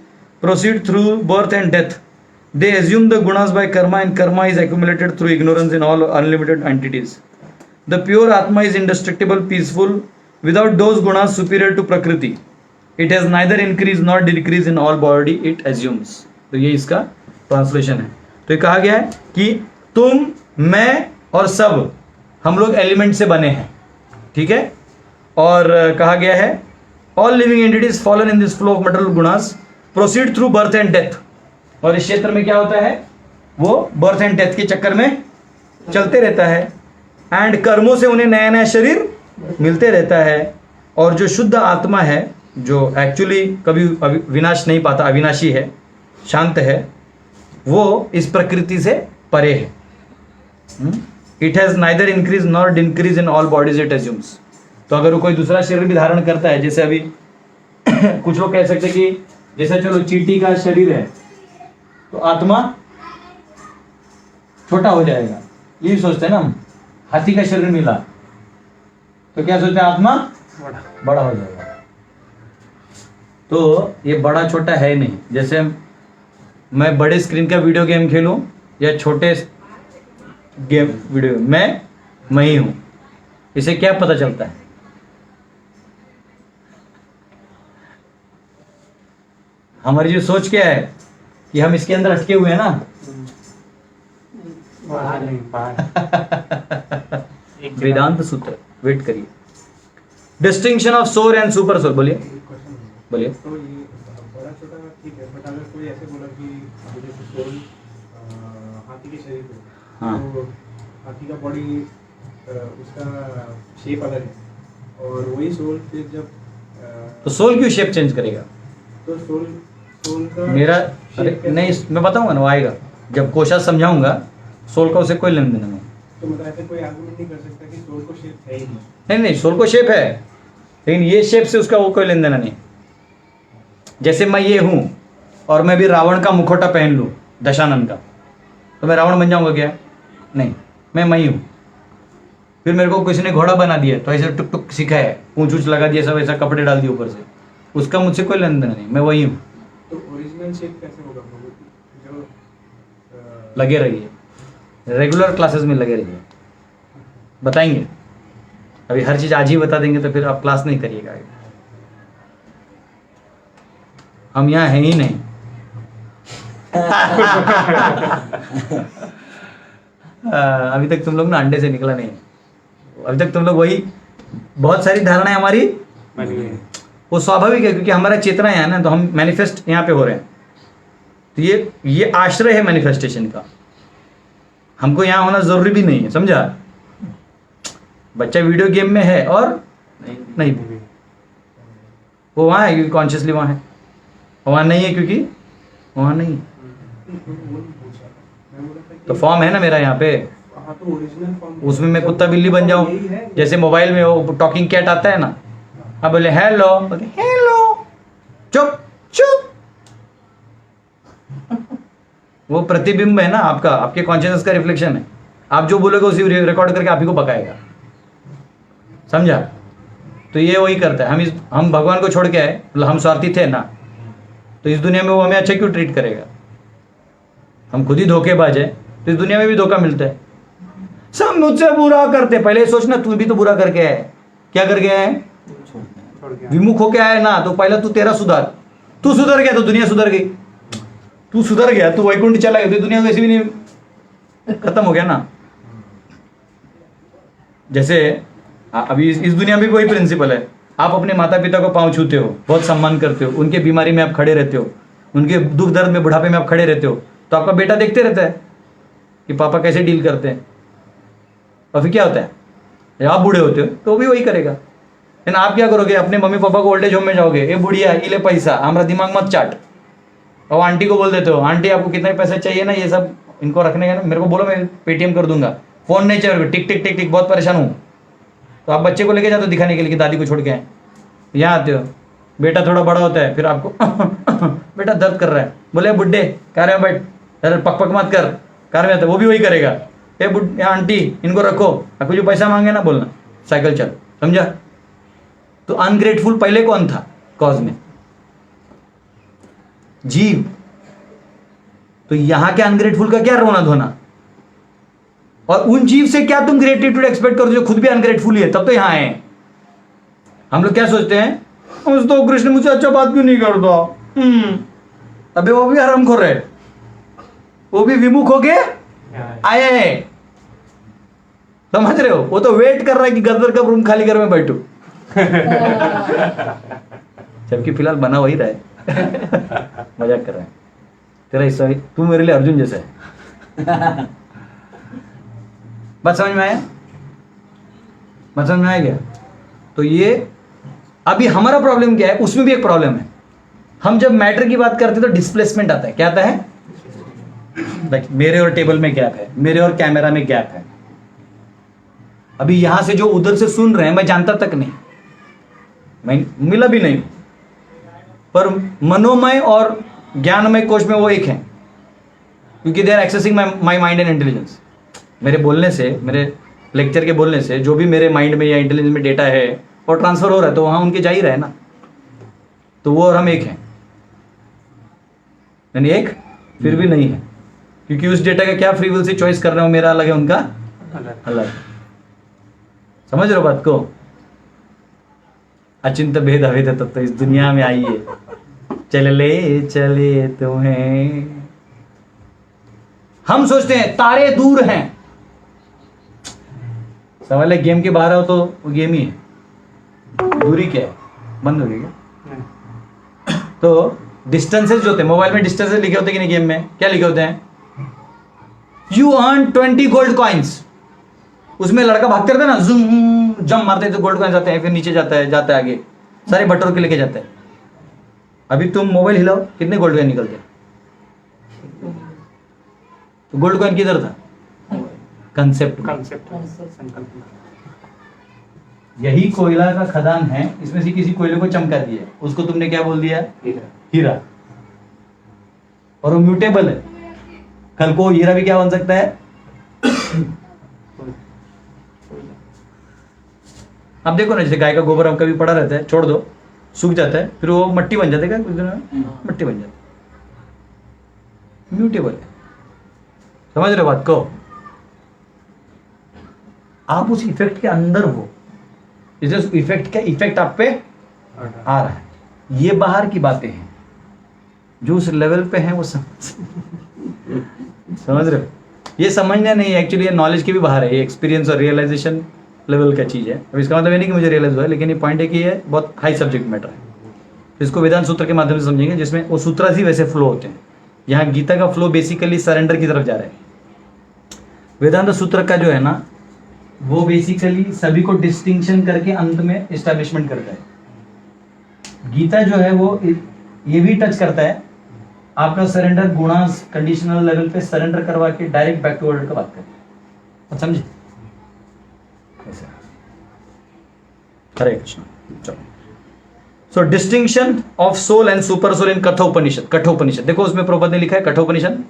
proceed through birth and death. They assume the gunas by karma, and karma is accumulated through ignorance in all unlimited entities. The pure Atma is indestructible, peaceful, without those gunas superior to Prakriti. It has neither increase nor decrease in all body it assumes. तो ये इसका translation है। तो ये कहा गया है कि तुम, मैं और सब हम लोग एलिमेंट से बने हैं, ठीक है। और कहा गया है all living entities fallen in this flow of material gunas proceed through birth and death. और इस क्षेत्र में क्या होता है, वो बर्थ एंड डेथ के चक्कर में चलते रहता है, एंड कर्मों से उन्हें नया नया शरीर मिलते रहता है। और जो शुद्ध आत्मा है, जो एक्चुअली कभी विनाश नहीं पाता, अविनाशी है, शांत है, वो इस प्रकृति से परे है। It has neither increase nor decrease in all bodies it assumes. तो अगर वो कोई दूसरा शरीर भी धारण करता है, जैसे अभी कुछ लोग कह सकते हैं कि जैसे चलो चींटी का शरीर है तो आत्मा छोटा हो जाएगा, ये सोचते हैं ना हम। हाथी का शरीर मिला तो क्या सोचते हैं, आत्मा बड़ा हो जाएगा। तो ये बड़ा छोटा है नहीं। जैसे मैं बड़े स्क्रीन का वीडियो गेम खेलूं या छोटे गेम वीडियो, मैं ही हूं। इसे क्या पता चलता है? हमारी जो सोच क्या है कि हम इसके अंदर अटके हुए हैं ना। बाहर नहीं, बाहर एक जगह- वेदांत सूत्र, वेट करिए। Distinction of soul and super soul, बोलिए एक क्वेश्चन है। बोलिए। तो ये बड़ा छोटा ठीक है, बट अगर कोई ऐसे बोला कि जैसे सोल हाथी के शरीर पे, हाँ। तो हाथी का बॉडी उसका शेप अलग है, और वही सोल फिर जब तो सोल क्यों शेप चेंज करेगा? तो सोल का मेरा shape अरे कैसे- नहीं, मैं बताऊंगा ना, वो आएगा जब कोशा समझाऊंगा। सोल का उसे कोई लेन देना नहीं। तो मतलब ऐसे कोई आर्गुमेंट नहीं कर सकता कि सोल को शेप है ही नहीं। नहीं नहीं, सोल को शेप है, लेकिन ये शेप से उसका वो कोई लेन देना नहीं। जैसे मैं ये हूं और मैं भी रावण का मुखौटा पहन लूं, दशानन का, तो मैं रावण बन जाऊंगा क्या? नहीं, मैं ही हूं। फिर मेरे को किसी ने घोड़ा बना दिया तो ऐसे टुक टुक सिखाया है, पूंछ ऊंच लगा दिया, सब ऐसा कपड़े डाल दिए ऊपर से, उसका मुझसे कोई लेन देना नहीं, मैं वही हूँ। तो ओरिजिनल शेप कैसे होगा जो लगे रहिए, रेगुलर क्लासेस में लगे रहिए, बताएंगे। अभी हर चीज आज ही बता देंगे तो फिर आप क्लास नहीं करिएगा। हम यहाँ हैं ही नहीं। अभी तक तुम लोग ना अंडे से निकला नहीं। अभी तक तुम लोग वही, बहुत सारी धारणाएं हमारी बन गई है। वो स्वाभाविक है, क्योंकि हमारा चेतना है ना, तो हम मैनिफेस्ट यहाँ पे हो रहे हैं। तो ये आश्रय है मैनिफेस्टेशन का। हमको यहाँ होना जरूरी भी नहीं है, समझा? बच्चा वीडियो गेम में है और नहीं, वो वहाँ है क्योंकि कॉन्शियसली वहाँ है, वहाँ नहीं है क्योंकि वहाँ नहीं है। तो फॉर्म है ना मेरा यहाँ पे, हाँ, तो ओरिजिनल फॉर्म उसमें मैं कुत्ता बिल्ली बन जाऊं। यही है। जैसे मोबाइल में वो टॉकिंग कैट आता है ना, आप बोले हेलो, हेलो, चुप चुप। वो प्रतिबिंब है ना आपका, आपके कॉन्शियसनेस का रिफ्लेक्शन है। आप जो बोलोगे उसी रिकॉर्ड करके आप ही को पकाएगा, समझा? तो ये वही करता है। हम भगवान को छोड़ के आए, मतलब हम स्वार्थी थे ना, तो इस दुनिया में वो हमें अच्छा क्यों ट्रीट करेगा? हम खुद ही धोखेबाज है, तो इस दुनिया में भी धोखा मिलता है। सब मुझसे बुरा करते, पहले सोचना तू भी तो बुरा करके आया है। क्या करके आया है? छोड़ गया। विमुख होके आया है ना, तो पहले तू तेरा सुधार। तू सुधर गया तो दुनिया सुधर गई। तू सुधर गया, तू वैकुंठ चला गया तो दुनिया वैसे भी नहीं, खत्म हो गया ना। जैसे अभी इस दुनिया में भी वही प्रिंसिपल है। आप अपने माता पिता को पांव छूते हो, बहुत सम्मान करते हो, उनके बीमारी में आप खड़े रहते हो, उनके दुख दर्द में, बुढ़ापे में आप खड़े रहते हो, तो आपका बेटा देखते रहता है कि पापा कैसे डील करते हैं। और फिर क्या होता है, जब आप बूढ़े होते हो तो भी वही करेगा। लेकिन आप क्या करोगे? अपने मम्मी पापा को ओल्ड एज होम में जाओगे, ये बुढ़िया इले पैसा, हमारा दिमाग मत चाट। और आंटी को बोल देते हो, आंटी आपको कितने पैसे चाहिए ना, ये सब इनको रखने का ना, मेरे को बोलो, मैं पेटीएम कर दूंगा। फोन नहीं चाहिए, टिक टिक टिक टिक, बहुत परेशान हूँ। तो आप बच्चे को लेके जाते हो दिखाने के लिए कि दादी को छोड़ के आए। यहाँ आते हो, बेटा थोड़ा बड़ा होता है, फिर आपको बेटा दर्द कर रहा है, बोले बुड्ढे कार में बैठ, अरे पक पक मत कर, कार में आता है, वो भी वही करेगा। ए बुढ़ आंटी इनको रखो, आपको जो पैसा मांगे ना बोलना साइकिल चल, समझा? तो अनग्रेटफुल पहले कौन था कॉज में? जीव। तो यहां के अनग्रेटफुल का क्या रोना धोना? और उन जीव से क्या तुम ग्रेटिट्यूड एक्सपेक्ट करो जो खुद भी अनग्रेटफुल ही है, तब तो यहां है। हम लोग क्या सोचते हैं, उस तो कृष्ण मुझसे अच्छा बात क्यों नहीं करता? अबे वो भी हरामखोर है, वो भी विमुख हो गए आए हैं, समझ रहे हो? वो तो वेट कर रहा है कि गदर का रूम खाली कर मैं बैठू, जबकि फिलहाल बना वही रहा है। मजाक कर रहा है। तेरा हिस्सा ही, तू मेरे लिए अर्जुन जैसा है। बात समझ में आया? बात समझ में आया क्या? तो ये अभी हमारा प्रॉब्लम क्या है, उसमें भी एक प्रॉब्लम है। हम जब मैटर की बात करते हैं तो डिस्प्लेसमेंट आता है। क्या आता है? मेरे और टेबल में गैप है, मेरे और कैमरा में गैप है। अभी यहां से जो उधर से सुन रहे हैं मैं जानता तक नहीं, मैं मिला भी नहीं, पर मनोमय और ज्ञानमय कोश में वो एक है, क्योंकि they are accessing my mind and intelligence. मेरे बोलने से, मेरे लेक्चर के बोलने से जो भी मेरे माइंड में या इंटेलिजेंस में डेटा है और ट्रांसफर हो रहा है, तो वहां उनके जा ही रहा है ना। तो वो और हम एक हैं, यानी एक फिर भी नहीं है, क्योंकि उस डेटा का क्या फ्री विल से चॉइस कर रहे हो, मेरा अलग है उनका अलग। अलग। समझ रहे हो बात को? अचिंत भेद अभेद तत्व तो इस दुनिया में आइए, चले तुम्हें। हम सोचते हैं तारे दूर हैं, सवाल है गेम के बाहर हो तो वो गेम ही है, दूरी क्या है, बंद हो गई क्या? तो डिस्टेंसेस जो होते हैं मोबाइल में, डिस्टेंसेस लिखे होते हैं कि नहीं, गेम में क्या लिखे होते हैं? You earn 20 gold coins. उसमें लड़का भागते रहता है ना, जूम जंप मारते हैं तो गोल्ड कॉइन्स आते हैं, फिर नीचे जाता है आगे, सारे बटोर के लेके जाता है। अभी तुम मोबाइल हिलाओ, कितने गोल्ड कॉइन निकलते हैं? तो गोल्ड कॉइन किधर था? कंसेप्ट। संकल्प। यही कोयला का खदान है, इसमें से किसी कोयले को चमका दिया, उसको तुमने क्या बोल दिया? हीरा। और वो म्यूटेबल है, कल को हीरा भी क्या बन सकता है? अब देखो ना, जैसे गाय का गोबर हम कभी पड़ा रहता है, छोड़ दो सूख जाता है, फिर वो मट्टी बन जाता है, कुछ दिनों में मट्टी बन जाती है, म्यूटेबल है। समझ रहे हो बात को? आप उस इफेक्ट के अंदर हो, इस इफेक्ट का इफेक्ट आप पे आ रहा है। ये बाहर की बातें हैं, जो उस लेवल पे हैं वो समझ रहे हो? ये समझना नहीं, एक्चुअली ये नॉलेज के भी बाहर है, ये एक्सपीरियंस और रियलाइजेशन लेवल का चीज है। अब इसका मतलब ये नहीं कि मुझे रियलाइज हुआ है, लेकिन ये पॉइंट है कि ये बहुत हाई सब्जेक्ट मैटर है। इसको वेदांत सूत्र के माध्यम से समझेंगे, जिसमें वो सूत्र ही वैसे फ्लो होते हैं। यहाँ गीता का फ्लो बेसिकली सरेंडर की तरफ जा रहा है। वेदांत सूत्र का जो है ना, वो बेसिकली सभी को डिस्टिंक्शन करके अंत में एस्टैब्लिशमेंट करता है। गीता जो है वो ये भी टच करता है आपका सरेंडर गुणा कंडीशनल लेवल पे सरेंडर करवा के डायरेक्ट बैक टू वर्ल्ड का बात करते हैं। समझे? हरे कृष्ण। चलो, so distinction of soul and super soul in Kathopanishad. Kathopanishad देखो, उसमें प्रभुपाद ने लिखा है कठोपनिषद,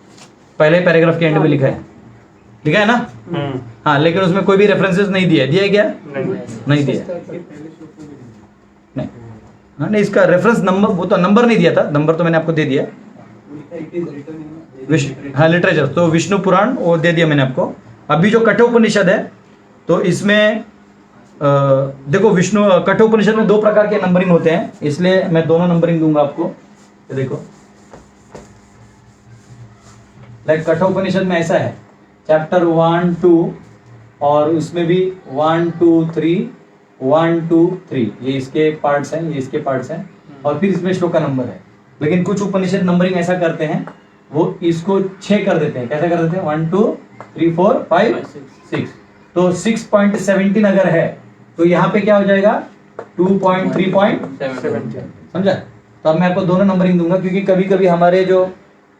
पहले पैराग्राफ के एंड में लिखा है ना? हाँ, लेकिन उसमें कोई भी रेफरेंसेस नहीं दिया क्या? नहीं दिया। नहीं, हाँ नहीं, इसका रेफरेंस नंबर, वो तो नंबर नहीं दिया था, नंबर तो मैंने आपको दे दिया। हाँ, लिटरेचर तो विष्णु पुराण वो दे दिया मैंने आपको। अभी जो कठोपनिषद है, तो इसमें देखो, विष्णु कठोपनिषद में 2 प्रकार के नंबरिंग होते हैं, इसलिए मैं दोनों नंबरिंग दूंगा आपको। ये देखो, लाइक कठोपनिषद में ऐसा है, चैप्टर 1, 2 और उसमें भी 1, 2, 3, 1, 2, 3, ये इसके पार्ट्स हैं, ये इसके पार्ट्स हैं, और फिर इसमें श्लोक का नंबर है। लेकिन कुछ उपनिषद नंबरिंग ऐसा करते हैं, वो इसको 6 कर देते हैं। कैसा कर देते हैं? 1, 2, 3, 4, 5, 6। तो 6.17 अगर है तो यहाँ पे क्या हो जाएगा? 2.3.7। समझा? तो अब मैं आपको दोनों नंबरिंग दूंगा, क्योंकि कभी कभी हमारे जो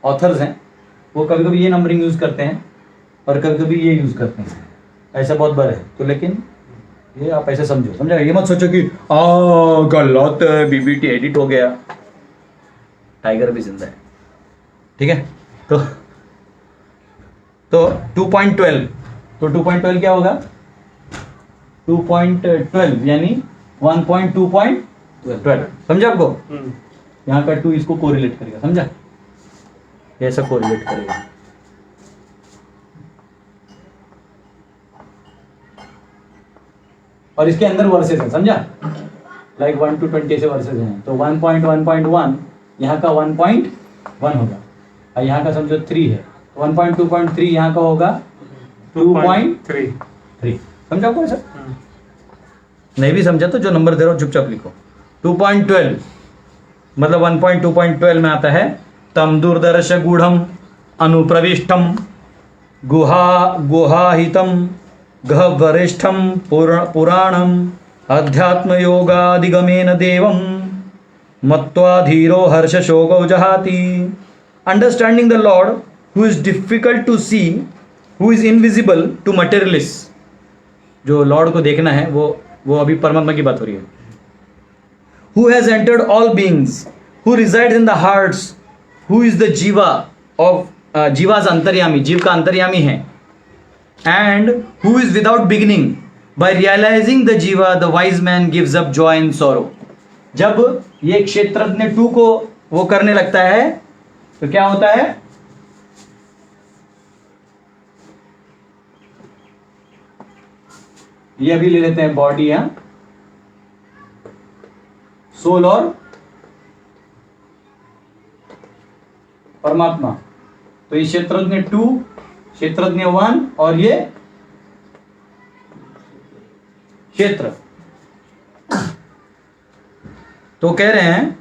ऑथर्स हैं वो कभी कभी ये नंबरिंग यूज करते हैं और कभी कभी ये यूज करते हैं, ऐसा बहुत बार है। तो लेकिन ये आप ऐसे समझो, समझा? ये मत सोचो कि गलत बीबीटी एडिट हो गया, टाइगर भी जिंदा है, ठीक है? तो 2.12, तो 2.12 क्या होगा? 2.12 यानी 1.2.12। समझा आपको? यहाँ का 2 इसको कोरिलेट करेगा, समझा? ऐसा कोरिलेट करेगा। और इसके अंदर वर्सेस हैं, समझा? लाइक 1 to 20 ऐसे वर्सेस हैं। तो 1.1.1 यहाँ का 1.1 होगा, और यहाँ का समझो 3 है, तो 1.2.3 यहाँ का होगा 2.3। समझा आपको? ऐसा नहीं भी समझा तो जो नंबर दे रहा हो चुपचाप लिखो। 2.12 मतलब 1.2.12 में आता है, तम दूरदर्श गूढ़म अनुप्रविष्टम गुहाहितम गहवरिष्ठम पुराणम अध्यात्म योगादिगमेन देवम मत्वा धीरो हर्ष शोगौ जहाति। Understanding the lord who is difficult to see, who is invisible to materialist. जो लॉर्ड को देखना है वो अभी परमात्मा की बात हो रही है। Who has entered all beings, who resides in the hearts, who is the jiva of jivas अंतर्यामी, जीव का अंतर्यामी है, and who is without beginning. By realizing the jiva the wise man gives up joy and sorrow. जब ये क्षेत्रज्ञ 2 को वो करने लगता है तो क्या होता है, ये अभी ले लेते हैं बॉडी है, सोल और परमात्मा। तो ये क्षेत्रज्ञ 2, क्षेत्रज्ञ 1 और ये क्षेत्र। तो कह रहे हैं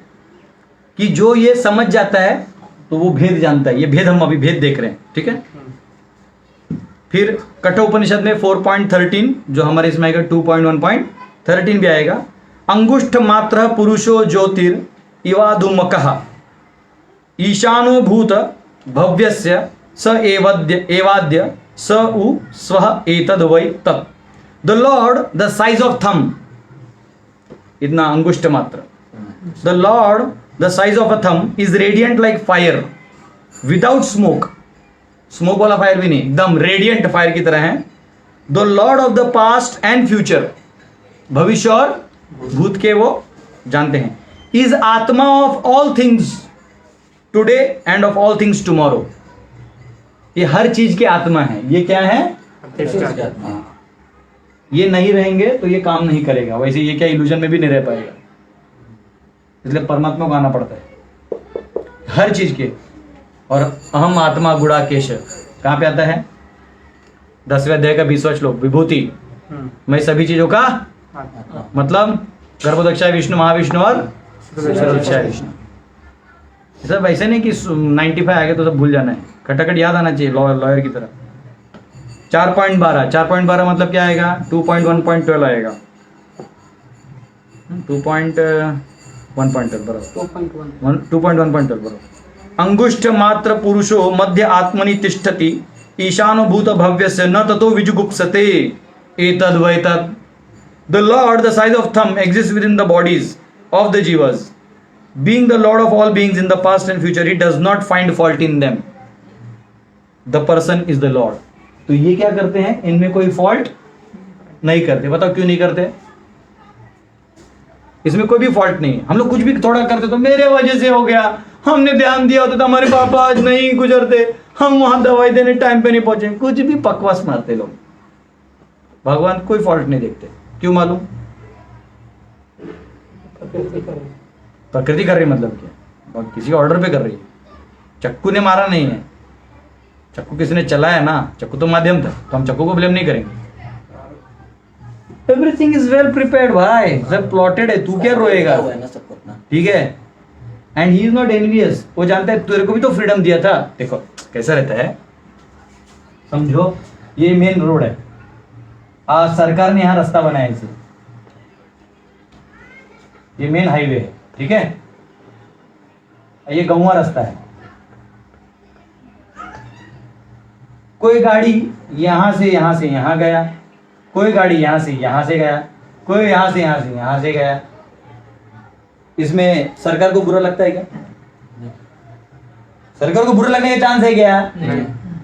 कि जो ये समझ जाता है तो वो भेद जानता है। ये भेद हम अभी भेद देख रहे हैं, ठीक है। फिर कठोपनिषद में 4.13 जो हमारे इसमें आएगा 2.1.13 भी आएगा। अंगुष्ठ मात्र पुरुषो ज्योतिर इवाधुमकः ईशानो भूत भव्यस्य स एवाद्य स उ स्वः एतद् वै तत्। The Lord the size of thumb, इतना अंगुष्ठ मात्र। The Lord the size of a thumb is radiant like fire without smoke, smoke वाला फायर भी नहीं, एकदम रेडियंट फायर की तरह है। The Lord of the past and future, भविष्य और भूत के वो जानते हैं। इज आत्मा of all things today end of all things tomorrow, ये हर चीज की आत्मा है। ये क्या है, ये नहीं रहेंगे तो ये काम नहीं करेगा। वैसे ये क्या इल्यूजन में भी नहीं रह पाएगा, इसलिए परमात्मा को आना पड़ता है हर चीज के। और अहम आत्मा गुणाकेश कहाँ पे आता है, 10वें अध्याय का 20वां श्लोक, विभूति मैं सभी चीजों का मतलब गर्भोदक्षाय विष्णु महाविष्णु और सर्वोदक्षाय विष्णु। सब ऐसे नहीं कि 95 आ गए तो सब भूल जाना है, खटाखट याद आना चाहिए लॉयर की तरह। 4.12 मतलब क्या आएगा, 2.1.12 आएगा, 2.1.12 बराबर 2.1.12 बराबर। अंगुष्ठ मात्र पुरुषो मध्य आत्मनि तिष्ठति ईशानो भूत भव्यस्य न ततो विजुगुप्सते एतद् वै तत्। The Lord the size of thumb exists within the bodies of the jivas. Being the lord of all beings in the past and future, he does not find fault in them. The person is the lord. तो ये क्या करते हैं, इनमें कोई fault नहीं करते। बताओ क्यों नहीं करते, इसमें कोई भी फॉल्ट नहीं है। हम लोग कुछ भी थोड़ा करते तो मेरे वजह से हो गया, हमने ध्यान दिया होता तो हमारे पापा आज नहीं गुजरते, हम वहां दवाई देने टाइम पे नहीं पहुंचे। कुछ भी बकवास मारते लोग, भगवान कोई फॉल्ट नहीं देखते। क्यों मालूम, प्रकृति कर रही मतलब क्या, किसी ऑर्डर पे कर रही है। चक्कू ने मारा नहीं है, चक्कू किसी ने चलाया ना, चक्कू तो माध्यम था, तो हम चक्कू को ब्लेम नहीं करेंगे। एवरीथिंग इज वेल प्रिपेयर्ड भाई, सब प्लॉटेड है, तू क्या रोएगा, ठीक है। And he is not envious, वो जानता है तेरे को भी तो फ्रीडम दिया था। देखो कैसा रहता है, समझो ये मेन रोड है, आज सरकार ने यहाँ रास्ता बनाया इसे, ये मेन हाईवे है, ठीक है। ये गौवा रास्ता है, कोई गाड़ी यहां से यहां गया, कोई गाड़ी यहां से गया, कोई यहां से गया। इसमें सरकार को बुरा लगता है क्या, सरकार को बुरा लगने का चांस है क्या,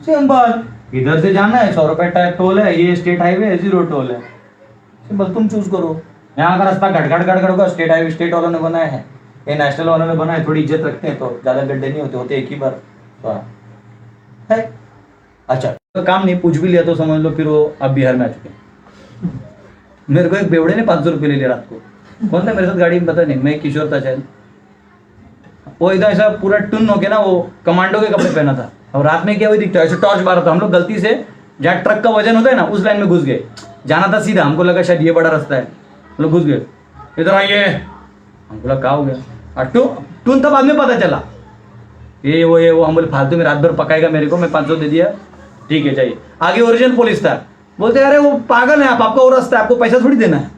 सिंपल, इधर से जाना है 100 रुपए टाइप टोल है, ये स्टेट हाईवे है 0 टोल है, सिंपल तुम चूज करो। यहाँ का रास्ता घट होगा, स्टेट हाईवे स्टेट वालों ने बनाया है, ये नेशनल वालों ने बनाया है, थोड़ी इज्जत रखते हैं तो ज्यादा गड्ढे नहीं होते एक ही बार तो है। अच्छा तो काम नहीं, पूछ भी लिया तो समझ लो फिर वो अब बिहार में आ चुके हैं। मेरे को एक बेवड़े ने 500 रुपये ले लिया रात को, कौन था मेरे साथ गाड़ी में पता नहीं, मैं किशोर था शायद। वो एकदम ऐसा पूरा टुन होके ना, वो कमांडो के कपड़े पहना था, और रात में क्या हुई दिखता है, ऐसे टॉर्च मारा था। हम लोग गलती से जहाँ ट्रक का वजन होता है ना उस लाइन में घुस गए, जाना था सीधा, हमको लगा शायद ये बड़ा रास्ता है, हम लोग घुस गए। इधर आइए, हमको लगा क्या हो गया, टून था बाद में पता चला, ये वो हम बोले फालतू में रात भर पकाएगा मेरे को, मैं 500 दे दिया, ठीक है चाहिए। आगे ओरिजिनल पुलिस था, बोलते अरे वो पागल है आप, आपका वो रास्ता है, आपको पैसा थोड़ी देना है।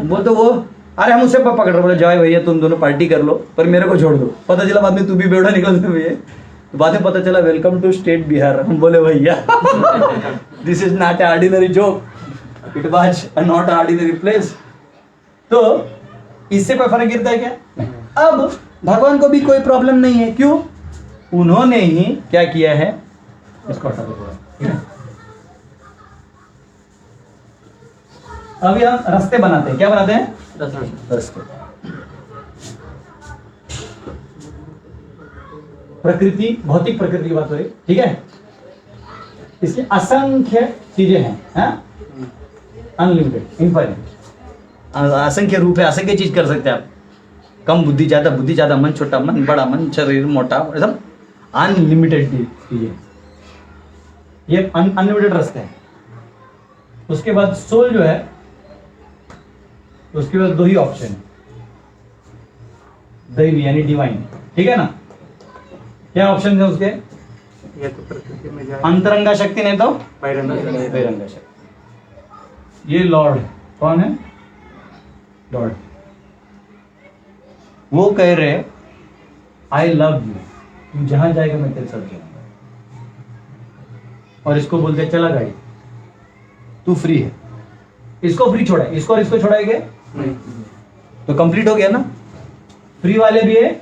बोलते वो अरे हम उससे पकड़ रहे, बोले जाओ भैया तुम दोनों पार्टी कर लो पर मेरे को छोड़ दो। पता चला बाद में तू भी बेवड़ा निकल भैया, तो बाद में पता चला वेलकम टू स्टेट बिहार। हम बोले भैया this is not ordinary joke, it was not ordinary place. तो इससे कोई फर्क गिरता है क्या। अब भगवान को भी कोई प्रॉब्लम नहीं है, क्यों, उन्होंने ही क्या किया है, इसको हटा दो पूरा। अभी हम रास्ते बनाते हैं, क्या बनाते हैं, रास्ते। प्रकृति, भौतिक प्रकृति की बात हो रही, ठीक है। इसकी असंख्य चीजें हैं, अनलिमिटेड, इनफाइनाइट, असंख्य रूप है, असंख्य चीज कर सकते हैं आप। कम बुद्धि, ज्यादा मन, छोटा मन, बड़ा मन, शरीर मोटा, एकदम अनलिमिटेड चीजें, ये अनलिमिटेड रास्ते हैं। उसके बाद सोल जो है, उसके बाद दो ही ऑप्शन है, दैवी यानी डिवाइन, ठीक है ना। क्या ऑप्शन है उसके? या तो प्रकृति में जाए, अंतरंगा शक्ति, नहीं तो बहिरंगा शक्ति। ये लॉर्ड है, कौन है? लॉर्ड। वो कह रहे आई लव यू, तू जहां जाएगा मैं तेरे साथ जाऊंगा। और इसको बोलते चला गाड़ी, तू फ्री है। इसको फ्री छोड़ा, इसको और इसको छोड़ाएंगे तो कंप्लीट हो गया ना। फ्री वाले भी है,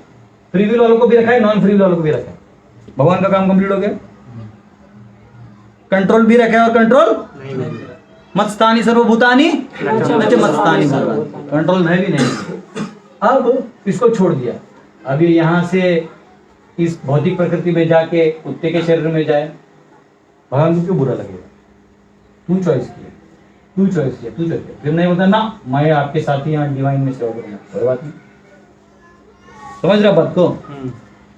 फ्री विल वालों को भी रखा है, नॉन फ्री विल वालों को भी रखा है। भगवान का काम कंप्लीट हो गया। कंट्रोल भी रखा है और कंट्रोल मत्स्तानी सर्वभूतानि नच मत्स्तानि सर्वभूतानि, कंट्रोल है भी नहीं। अब इसको छोड़ दिया, अब ये यहां से इस भौतिक प्रकृति में जाके कुत्ते के शरीर में जाए, भगवान को क्यों बुरा लगेगा? तू चॉइस किया, तू चॉइस किया, तू चॉइस किया। फिर नहीं बोलता ना मैं आपके साथ ही यहाँ डिवाइन में सेवा करूंगा, कोई बात नहीं। समझ रहा बात को?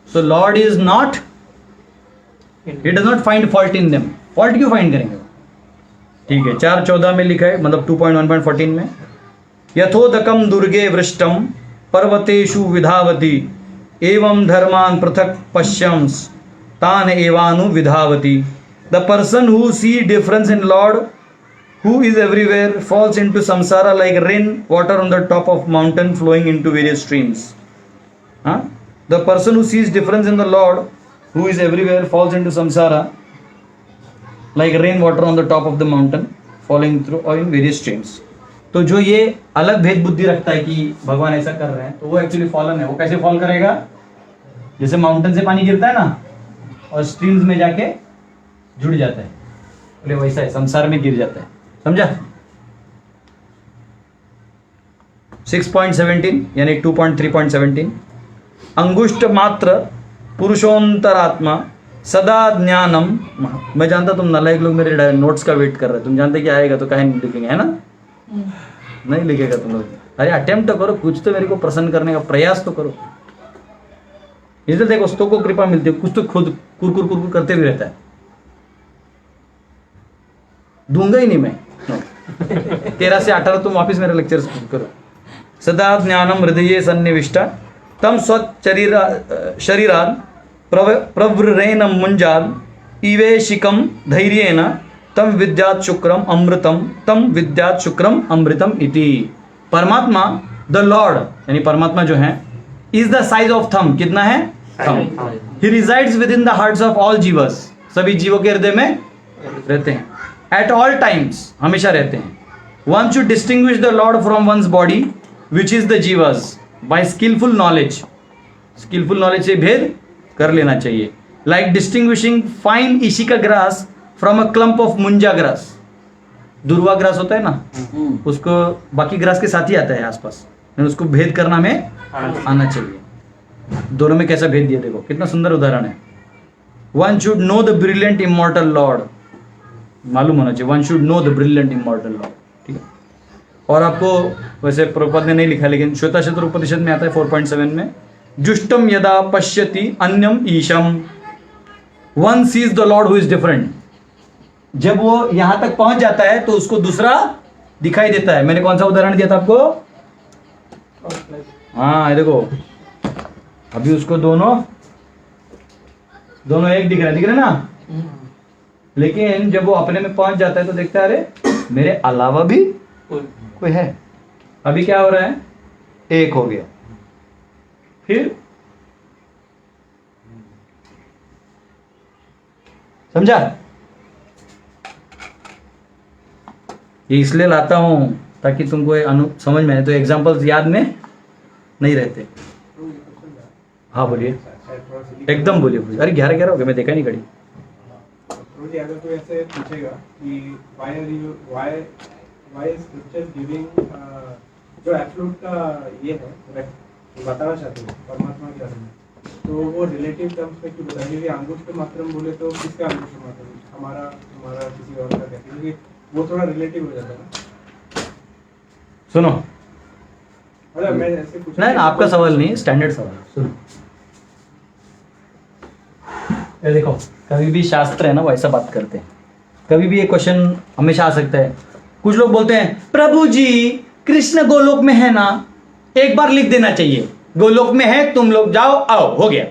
So lord is not, he does not find fault in them. Fault क्यों फाइंड करेंगे? ठीक है, 4:14 में लिखा है, मतलब 2.1.14 में, यथोदकम दुर्गे वृष्टम पर्वतेषु विधावती एवं धर्मान पृथक पश्यंस तान एवानु विधावती। The person who see difference in lord who is everywhere falls into samsara like rain water on the top of mountain flowing into various streams. The person who sees difference in the Lord who is everywhere falls into samsara like rain water on the top of the mountain falling through or in various streams. तो जो ये अलग भेद बुद्धि रखता है कि भगवान ऐसा कर रहे हैं, तो वो एक्चुअली फॉलन है। वो कैसे फॉल करेगा? जैसे माउंटेन से पानी गिरता है ना और स्ट्रीम्स में जाके जुड़ जाता है, बोले वैसा है, संसार में गिर जाता है। समझा? 6.17 यानी 2.3.17, अंगुष्ठ मात्र पुरुषोंतरात्मा सदा ज्ञानम। मैं जानता तुम नालायक लोग मेरे नोट्स का वेट कर रहे हो, तुम जानते कि आएगा तो काहे नहीं लिखेंगे, है ना? नहीं लिखेगा तुम लोग। अरे अटेम्प्ट तो करो, कुछ तो मेरे को प्रसन्न करने का प्रयास तो करो। इसलिए देखो स्तो को कृपा मिलती है, कुछ तो खुद कुरकुर करते भी रहता है। दूंगा ही नहीं मैं। 13 से 18 तुम वापिस मेरे लेक्चर करो। सदा ज्ञानम हृदये सन्निविष्टा तम शरीराद प्रवृरेण मुंजाद इवेशिकम धैर्येन तम विद्यात शुक्रम अमृतम तम विद्यात शुक्रम अमृतम इति। परमात्मा द लॉर्ड यानी परमात्मा जो है is the size of thumb. कितना है? थम। He resides within the hearts of all जीवर्स। सभी जीवों के हृदय में रहते हैं। एट ऑल टाइम्स, हमेशा रहते हैं। One should distinguish the lord from one's body which is the जीवर्स by skillful knowledge. Skillful knowledge से भेद कर लेना चाहिए। Like distinguishing fine ishika grass from a clump of munja grass. दुर्वा ग्रास होता है ना, उसको बाकी ग्रास के साथ ही आता है आसपास, उसको भेद करना में आना चाहिए। दोनों में कैसा भेद दिया देखो, कितना सुंदर उदाहरण है। One should know the brilliant immortal Lord, मालूम होना चाहिए। One should know the brilliant immortal Lord, ठीक है। और आपको वैसे प्रभुपाद ने नहीं लिखा, लेकिन श्वेताक्षर उपनिषद में आता है 4.7 में, जुष्टम यदा पश्यति अन्यम ईशम one sees the lord who is different. जब वो यहां तक पहुंच जाता है तो उसको दूसरा दिखाई देता है। मैंने कौन सा उदाहरण दिया था आपको? हाँ, ये देखो अभी उसको दोनों एक दिख रहा है ना, लेकिन जब वो अपने में पहुंच जाता है तो देखता है अरे मेरे अलावा भी कोई है। अभी क्या हो रहा है? एक हो गया, फिर समझा? ये इसलिए लाता हूं ताकि तुमको समझ में आए, तो एग्जांपल्स याद में नहीं रहते। हाँ बोलिए, एकदम बोलिए। अरे 11 हो गए, मैं देखा नहीं घड़ी। अगर कोई ऐसे पूछेगा कि why is scripture giving जो एब्सोल्यूट का ये है, बताना चाहते हैं परमात्मा के बारे में, तो वो रिलेटिव टर्म्स में क्यों बताया? क्योंकि अंगुष्ठ मात्रम बोले तो किसका अंगुष्ठ मात्रम? हमारा हमारा किसी और का कहते हैं, क्योंकि वो थोड़ा रिलेटिव हो जाता है ना। सुनो, मतलब मैं ऐसे कुछ नहीं ना, आपका सवाल नहीं, स्टैंडर्ड सवाल है। सुनो, ये देखो, कभी भी शास्त्र है ना वो ऐसा बात करते हैं, कभी भी ये क्वेश्चन हमेशा आ सकता है। कुछ लोग बोलते हैं प्रभु जी कृष्ण गोलोक में है ना, एक बार लिख देना चाहिए गोलोक में है, तुम लोग जाओ आओ, हो गया।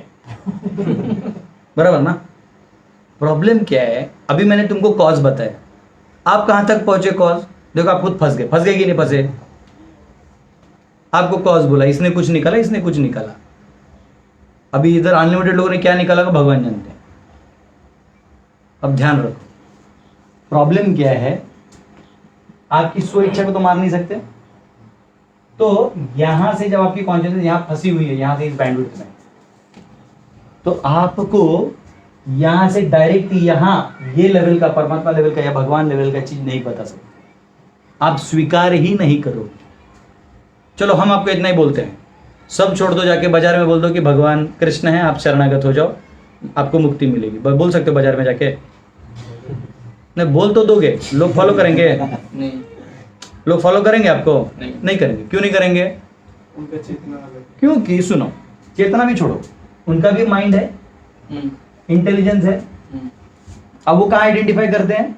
बराबर ना? प्रॉब्लम क्या है, अभी मैंने तुमको कॉज बताया, आप कहां तक पहुंचे कॉज? देखो आप खुद फंस गए कि नहीं फंसे? आपको कॉज बोला, इसने कुछ निकाला, इसने कुछ निकाला। अभी इधर अनलिमिटेड लोगों ने क्या निकाला को भगवान जानते हैं। अब ध्यान रखो, प्रॉब्लम क्या है, आपकी स्व इच्छा को तो मार नहीं सकते, तो यहां से जब आपकी कॉन्शियसनेस यहां फंसी हुई है, यहां से इस बैंडविड्थ में, तो आपको यहां से डायरेक्ट यहां ये लेवल का, परमात्मा लेवल का या भगवान लेवल का चीज नहीं बता सकते, आप स्वीकार ही नहीं करो। चलो हम आपको इतना ही बोलते हैं, सब छोड़ दो, जाके बाजार में बोल दो कि भगवान कृष्ण है, आप शरणागत हो जाओ, आपको मुक्ति मिलेगी। बोल सकते हो बाजार में जाके? नहीं, बोल तो दोगे, लोग फॉलो करेंगे? नहीं, लोग फॉलो करेंगे आपको? नहीं करेंगे। क्यों नहीं करेंगे? उनका चेतना अलग। क्योंकि सुनो, चेतना भी छोड़ो, उनका भी माइंड है, इंटेलिजेंस है। अब वो कहाँ आइडेंटिफाई करते हैं?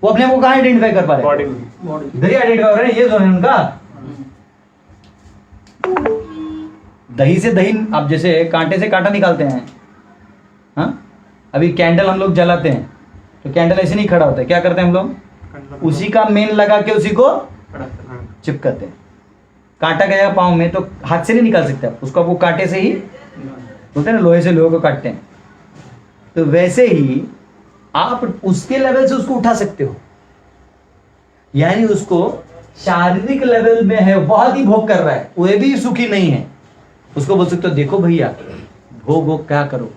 वो अपने आप को कहाँ आइडेंटिफाई कर पा रहे बॉडी हैं? में बॉडी। इधर ही आइडेंटिफाई कर रहे हैं, ये जोन है उनका। दही से दही, आप जैसे कांटे से कांटा निकालते हैं, हाँ? अभी कैंडल हम लोग जलाते हैं तो कैंडल ऐसे नहीं खड़ा होता है, क्या करते हैं हम लोग? उसी का मेन लगा के उसी को चिपकाते हैं। कांटा गया पाँव में तो हाथ से नहीं निकाल सकते आप उसको, वो कांटे से ही होते हैं ना, लोहे से लोहे को काटते हैं। तो वैसे ही आप उसके लेवल से उसको उठा सकते हो, यानी उसको शारीरिक लेवल में है, बहुत ही भोग कर रहा है, वो भी सुखी नहीं है, उसको बोल सकते हो देखो भैया भोग भोग क्या करो,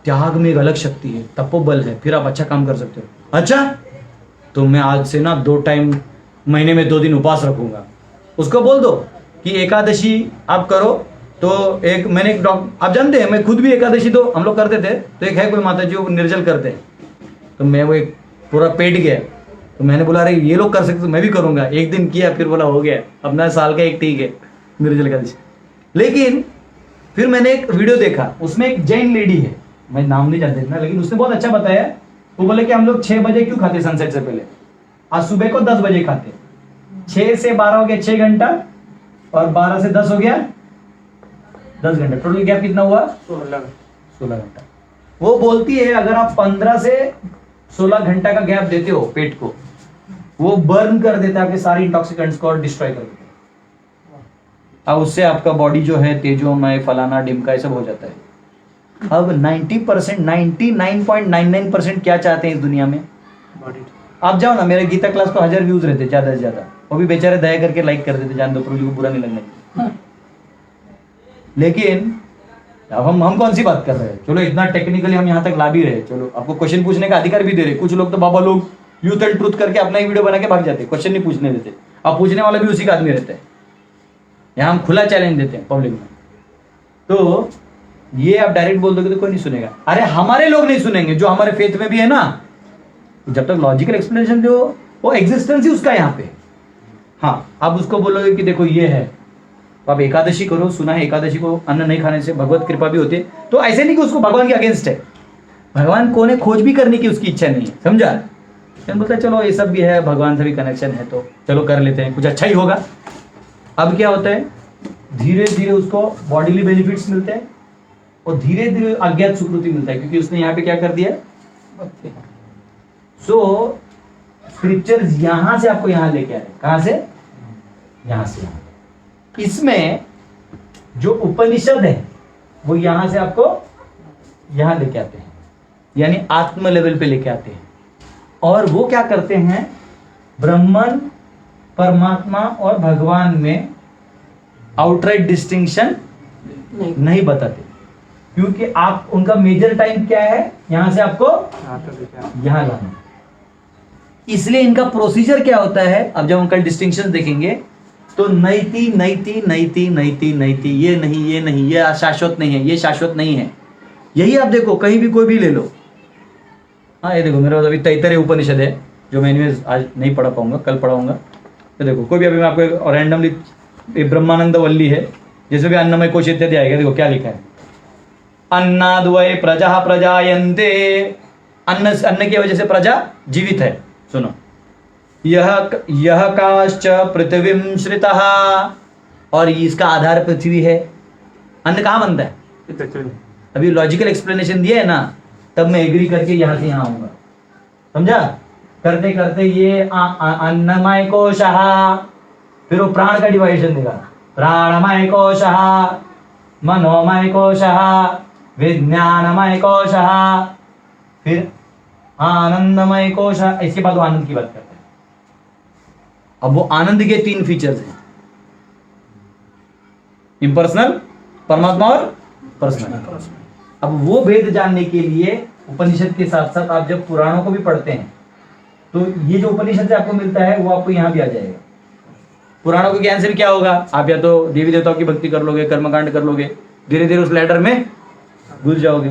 त्याग में एक अलग शक्ति है, तपोबल है, फिर आप अच्छा काम कर सकते हो। अच्छा तो मैं आज से ना 2 टाइम महीने में 2 दिन उपवास रखूंगा। उसको बोल दो कि एकादशी आप करो, तो एक मैंने एक आप जानते हैं, मैं खुद भी एकादशी तो हम लोग करते थे, तो एक है कोई माता जी वो निर्जल करते हैं, तो मैं वो एक पूरा पेट गया, तो मैंने बोला अरे ये लोग कर सकते तो मैं भी करूंगा। एक दिन किया, फिर बोला हो गया, अपना साल का एक ठीक है निर्जल एकादशी। लेकिन फिर मैंने एक वीडियो देखा, उसमें एक जैन लेडी है, मैं नाम नहीं जानते इतना, लेकिन उसने बहुत अच्छा बताया। वो बोले कि हम लोग 6 बजे क्यों खाते सनसेट से पहले, आज सुबह को 10 बजे खाते, 6 से 12 हो गया 6 घंटा, और 12 से 10 हो गया 10 घंटा, टोटल गैप कितना हुआ? 16 घंटा। वो बोलती है अगर आप 15 से 16 घंटा का गैप देते हो पेट को, वो बर्न कर देता है आपके सारे इंटॉक्सिकेंट्स को और डिस्ट्रॉय कर देता है। अब उससे आपका बॉडी जो है तेजोमय फलाना डिमका ये सब हो जाता है। अब 90%, 99.99% क्या चाहते हैं इस दुनिया में? बॉडी। आप जाओ ना, मेरे गीता क्लास को 1000 व्यूज रहते ज्यादा से ज्यादा, वो भी बेचारे दया करके लाइक कर देते, जान दो प्रभु जी को बुरा नहीं लगना चाहिए। लेकिन अब हम कौन सी बात कर रहे हैं? चलो इतना टेक्निकली हम यहाँ तक ला भी रहे, चलो आपको क्वेश्चन पूछने का अधिकार भी दे रहे। कुछ लोग तो बाबा लोग यूथ एंड ट्रूथ करके अपना ही वीडियो बना के भाग जाते, क्वेश्चन नहीं पूछने देते। अब पूछने वाला भी उसी का आदमी रहता है। यहाँ हम खुला चैलेंज देते हैं पब्लिक में, तो ये आप डायरेक्ट बोल दोगे तो कोई नहीं सुनेगा। अरे हमारे लोग नहीं सुनेंगे जो हमारे फेथ में भी है ना, जब तक लॉजिकल एक्सप्लेनेशन दो, वो एग्जिस्टेंस ही उसका यहाँ पे। हाँ, आप उसको बोलोगे कि देखो ये है, तो आप एकादशी करो, सुना है एकादशी को अन्न नहीं खाने से भगवत कृपा भी होती है, तो ऐसे नहीं कि उसको भगवान के अगेंस्ट है, भगवान को ने खोज भी करने की उसकी इच्छा नहीं है, समझा? बोलता है चलो ये सब भी है, भगवान से भी कनेक्शन है, तो चलो कर लेते हैं, कुछ अच्छा ही होगा। अब क्या होता है, धीरे धीरे उसको बॉडीली बेनिफिट्स मिलते हैं और धीरे धीरे अज्ञात सुकृति मिलता है, क्योंकि उसने यहाँ पे क्या कर दिया। सो स्क्रिप्चर्स यहां से आपको यहां लेके आ रहे हैं, कहां से? यहां से यहां। इसमें जो उपनिषद है वो यहां से आपको यहां लेके आते हैं, यानी आत्म लेवल पे लेके आते हैं। और वो क्या करते हैं, ब्रह्मन, परमात्मा और भगवान में आउटराइट डिस्टिंक्शन नहीं बताते, क्योंकि आप उनका मेजर टाइम क्या है, यहां से आपको यहां लाना। इसलिए इनका प्रोसीजर क्या होता है, अब जब हम कल डिस्टिंक्शन देखेंगे, तो नैति नैति नैति नैति नैति, ये नहीं ये नहीं, ये शाश्वत नहीं है, ये शाश्वत नहीं है। यही आप देखो कहीं भी कोई भी ले लो। हाँ ये देखो मेरे पास अभी तैतरीय उपनिषद है जो मैं इनमें आज नहीं पढ़ा पाऊंगा, कल पढ़ाऊंगा। ये देखो कोई भी अभी मैं आपको रैंडमली, ब्रह्मानंद वल्ली है, जैसे भी अन्नमय कोश इत्यादि आएगा, देखो क्या लिखा है, अन्नाद्वय प्रजा प्रजायन्ते, अन्न की वजह से प्रजा जीवित है। सुनो, यह काश्च पृथ्वीं श्रितः, और इसका आधार पृथ्वी है। अन्न कहाँ बनता है? पृथ्वी में। अभी लॉजिकल एक्सप्लेनेशन दिया है ना, तब मैं एग्री करके यहाँ से यहाँ आऊंगा, समझा? करते करते ये अन्नमय कोशः, फिर वो प्राण का डिवाइडेशन देगा, प्राणमय कोशः, मनोमय कोशः, विज्ञानमय कोशः, फिर आनंदमय कोशः। इसके बाद वो आनंद की बात करते हैं। अब वो आनंद के 3 फीचर्स हैं, इम्पर्सनल, परमात्मा और पर्सनल। अब वो भेद जानने के लिए उपनिषद के साथ साथ आप जब पुराणों को भी पढ़ते हैं तो ये जो उपनिषद से आपको मिलता है वो आपको यहाँ भी आ जाएगा। पुराणों के ज्ञान से भी क्या होगा, आप या तो देवी देवताओं की भक्ति कर लोगे, कर्मकांड कर लोगे, धीरे धीरे उस लैडर में घुस जाओगे।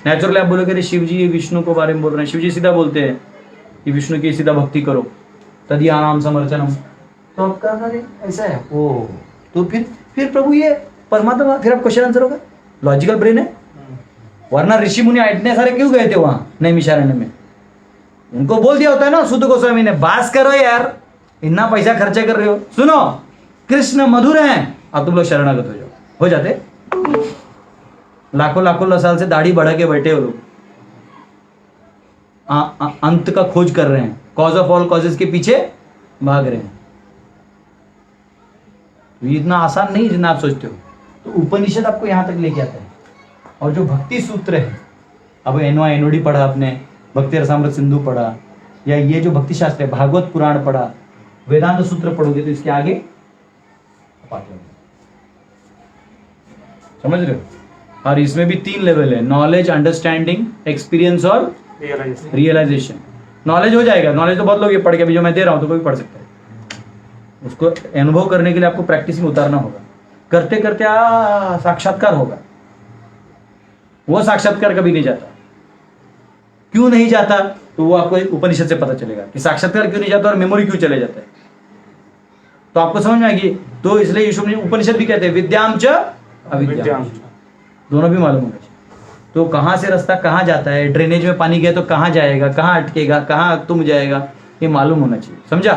नेचुरली आप बोलोगे अरे शिव जी विष्णु को बारे में बोल रहे हैं, शिव जी सीधा बोलते हैं कि विष्णु की सीधा भक्ति करो, तदिया नाम समर्चनम। तो आप कहा अरे ऐसा है, ओ तो फिर प्रभु ये परमात्मा, फिर आप क्वेश्चन आंसर होगा, लॉजिकल ब्रेन है। वरना ऋषि मुनि इतने सारे क्यों गए थे वहां नैमिषारण्य में? उनको बोल दिया होता है ना सुध गोस्वामी ने, बास करो यार, इतना पैसा खर्चा कर रहे हो, सुनो कृष्ण मधुर हैं, अब तुम लोग शरणागत हो जाते। लाखों लाखों साल से दाढ़ी बढ़ा के बैठे हो लोग, अंत का खोज कर रहे हैं, कॉज ऑफ ऑल कॉजेस के पीछे भाग रहे हैं। ये इतना आसान नहीं जितना आप सोचते हो। तो उपनिषद आपको यहां तक लेके आता है। और जो भक्ति सूत्र है, अब एनओडी पढ़ा आपने, भक्ति रसामृत सिंधु पढ़ा, या ये जो भक्ति शास्त्र है भागवत पुराण पढ़ा, वेदांत सूत्र पढ़ोगे तो इसके आगे पाते होंगे, समझ रहे हो? और इसमें भी 3 लेवल है, नॉलेज, अंडरस्टैंडिंग, एक्सपीरियंस और रियलाइजेशन। नॉलेज हो जाएगा, नॉलेज तो बहुत लोग ये पढ़ के, अभी जो मैं दे रहा हूं तो कोई पढ़ सकता है, उसको अनुभव करने के लिए आपको प्रैक्टिस में उतारना होगा। करते करते साक्षात्कार होगा। वो साक्षात्कार कभी नहीं जाता। क्यों नहीं जाता? तो वो आपको उपनिषद से पता चलेगा कि साक्षात्कार क्यों नहीं जाता और मेमोरी क्यों चले जाता है। तो आपको समझ में आएगी। तो इसलिए यीशु उपनिषद भी कहते हैं विद्याम च अविद्याम, दोनों भी मालूम होना चाहिए। तो कहाँ से रास्ता कहाँ जाता है, ड्रेनेज में पानी गया तो कहाँ जाएगा, कहाँ अटकेगा, कहाँ तुम जाएगा, ये मालूम होना चाहिए, समझा?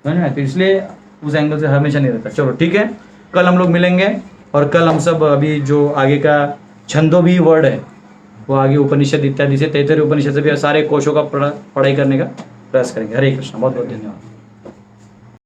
तो इसलिए उस एंगल से हमेशा नहीं रहता। चलो ठीक है, कल हम लोग मिलेंगे और कल हम सब अभी जो आगे का छंदो भी वर्ड है वो आगे उपनिषद इत्यादि से, तैतरीय उपनिषद से भी सारे कोशों का पढ़ाई करने का प्रयास करेंगे। हरे कृष्ण, बहुत बहुत धन्यवाद।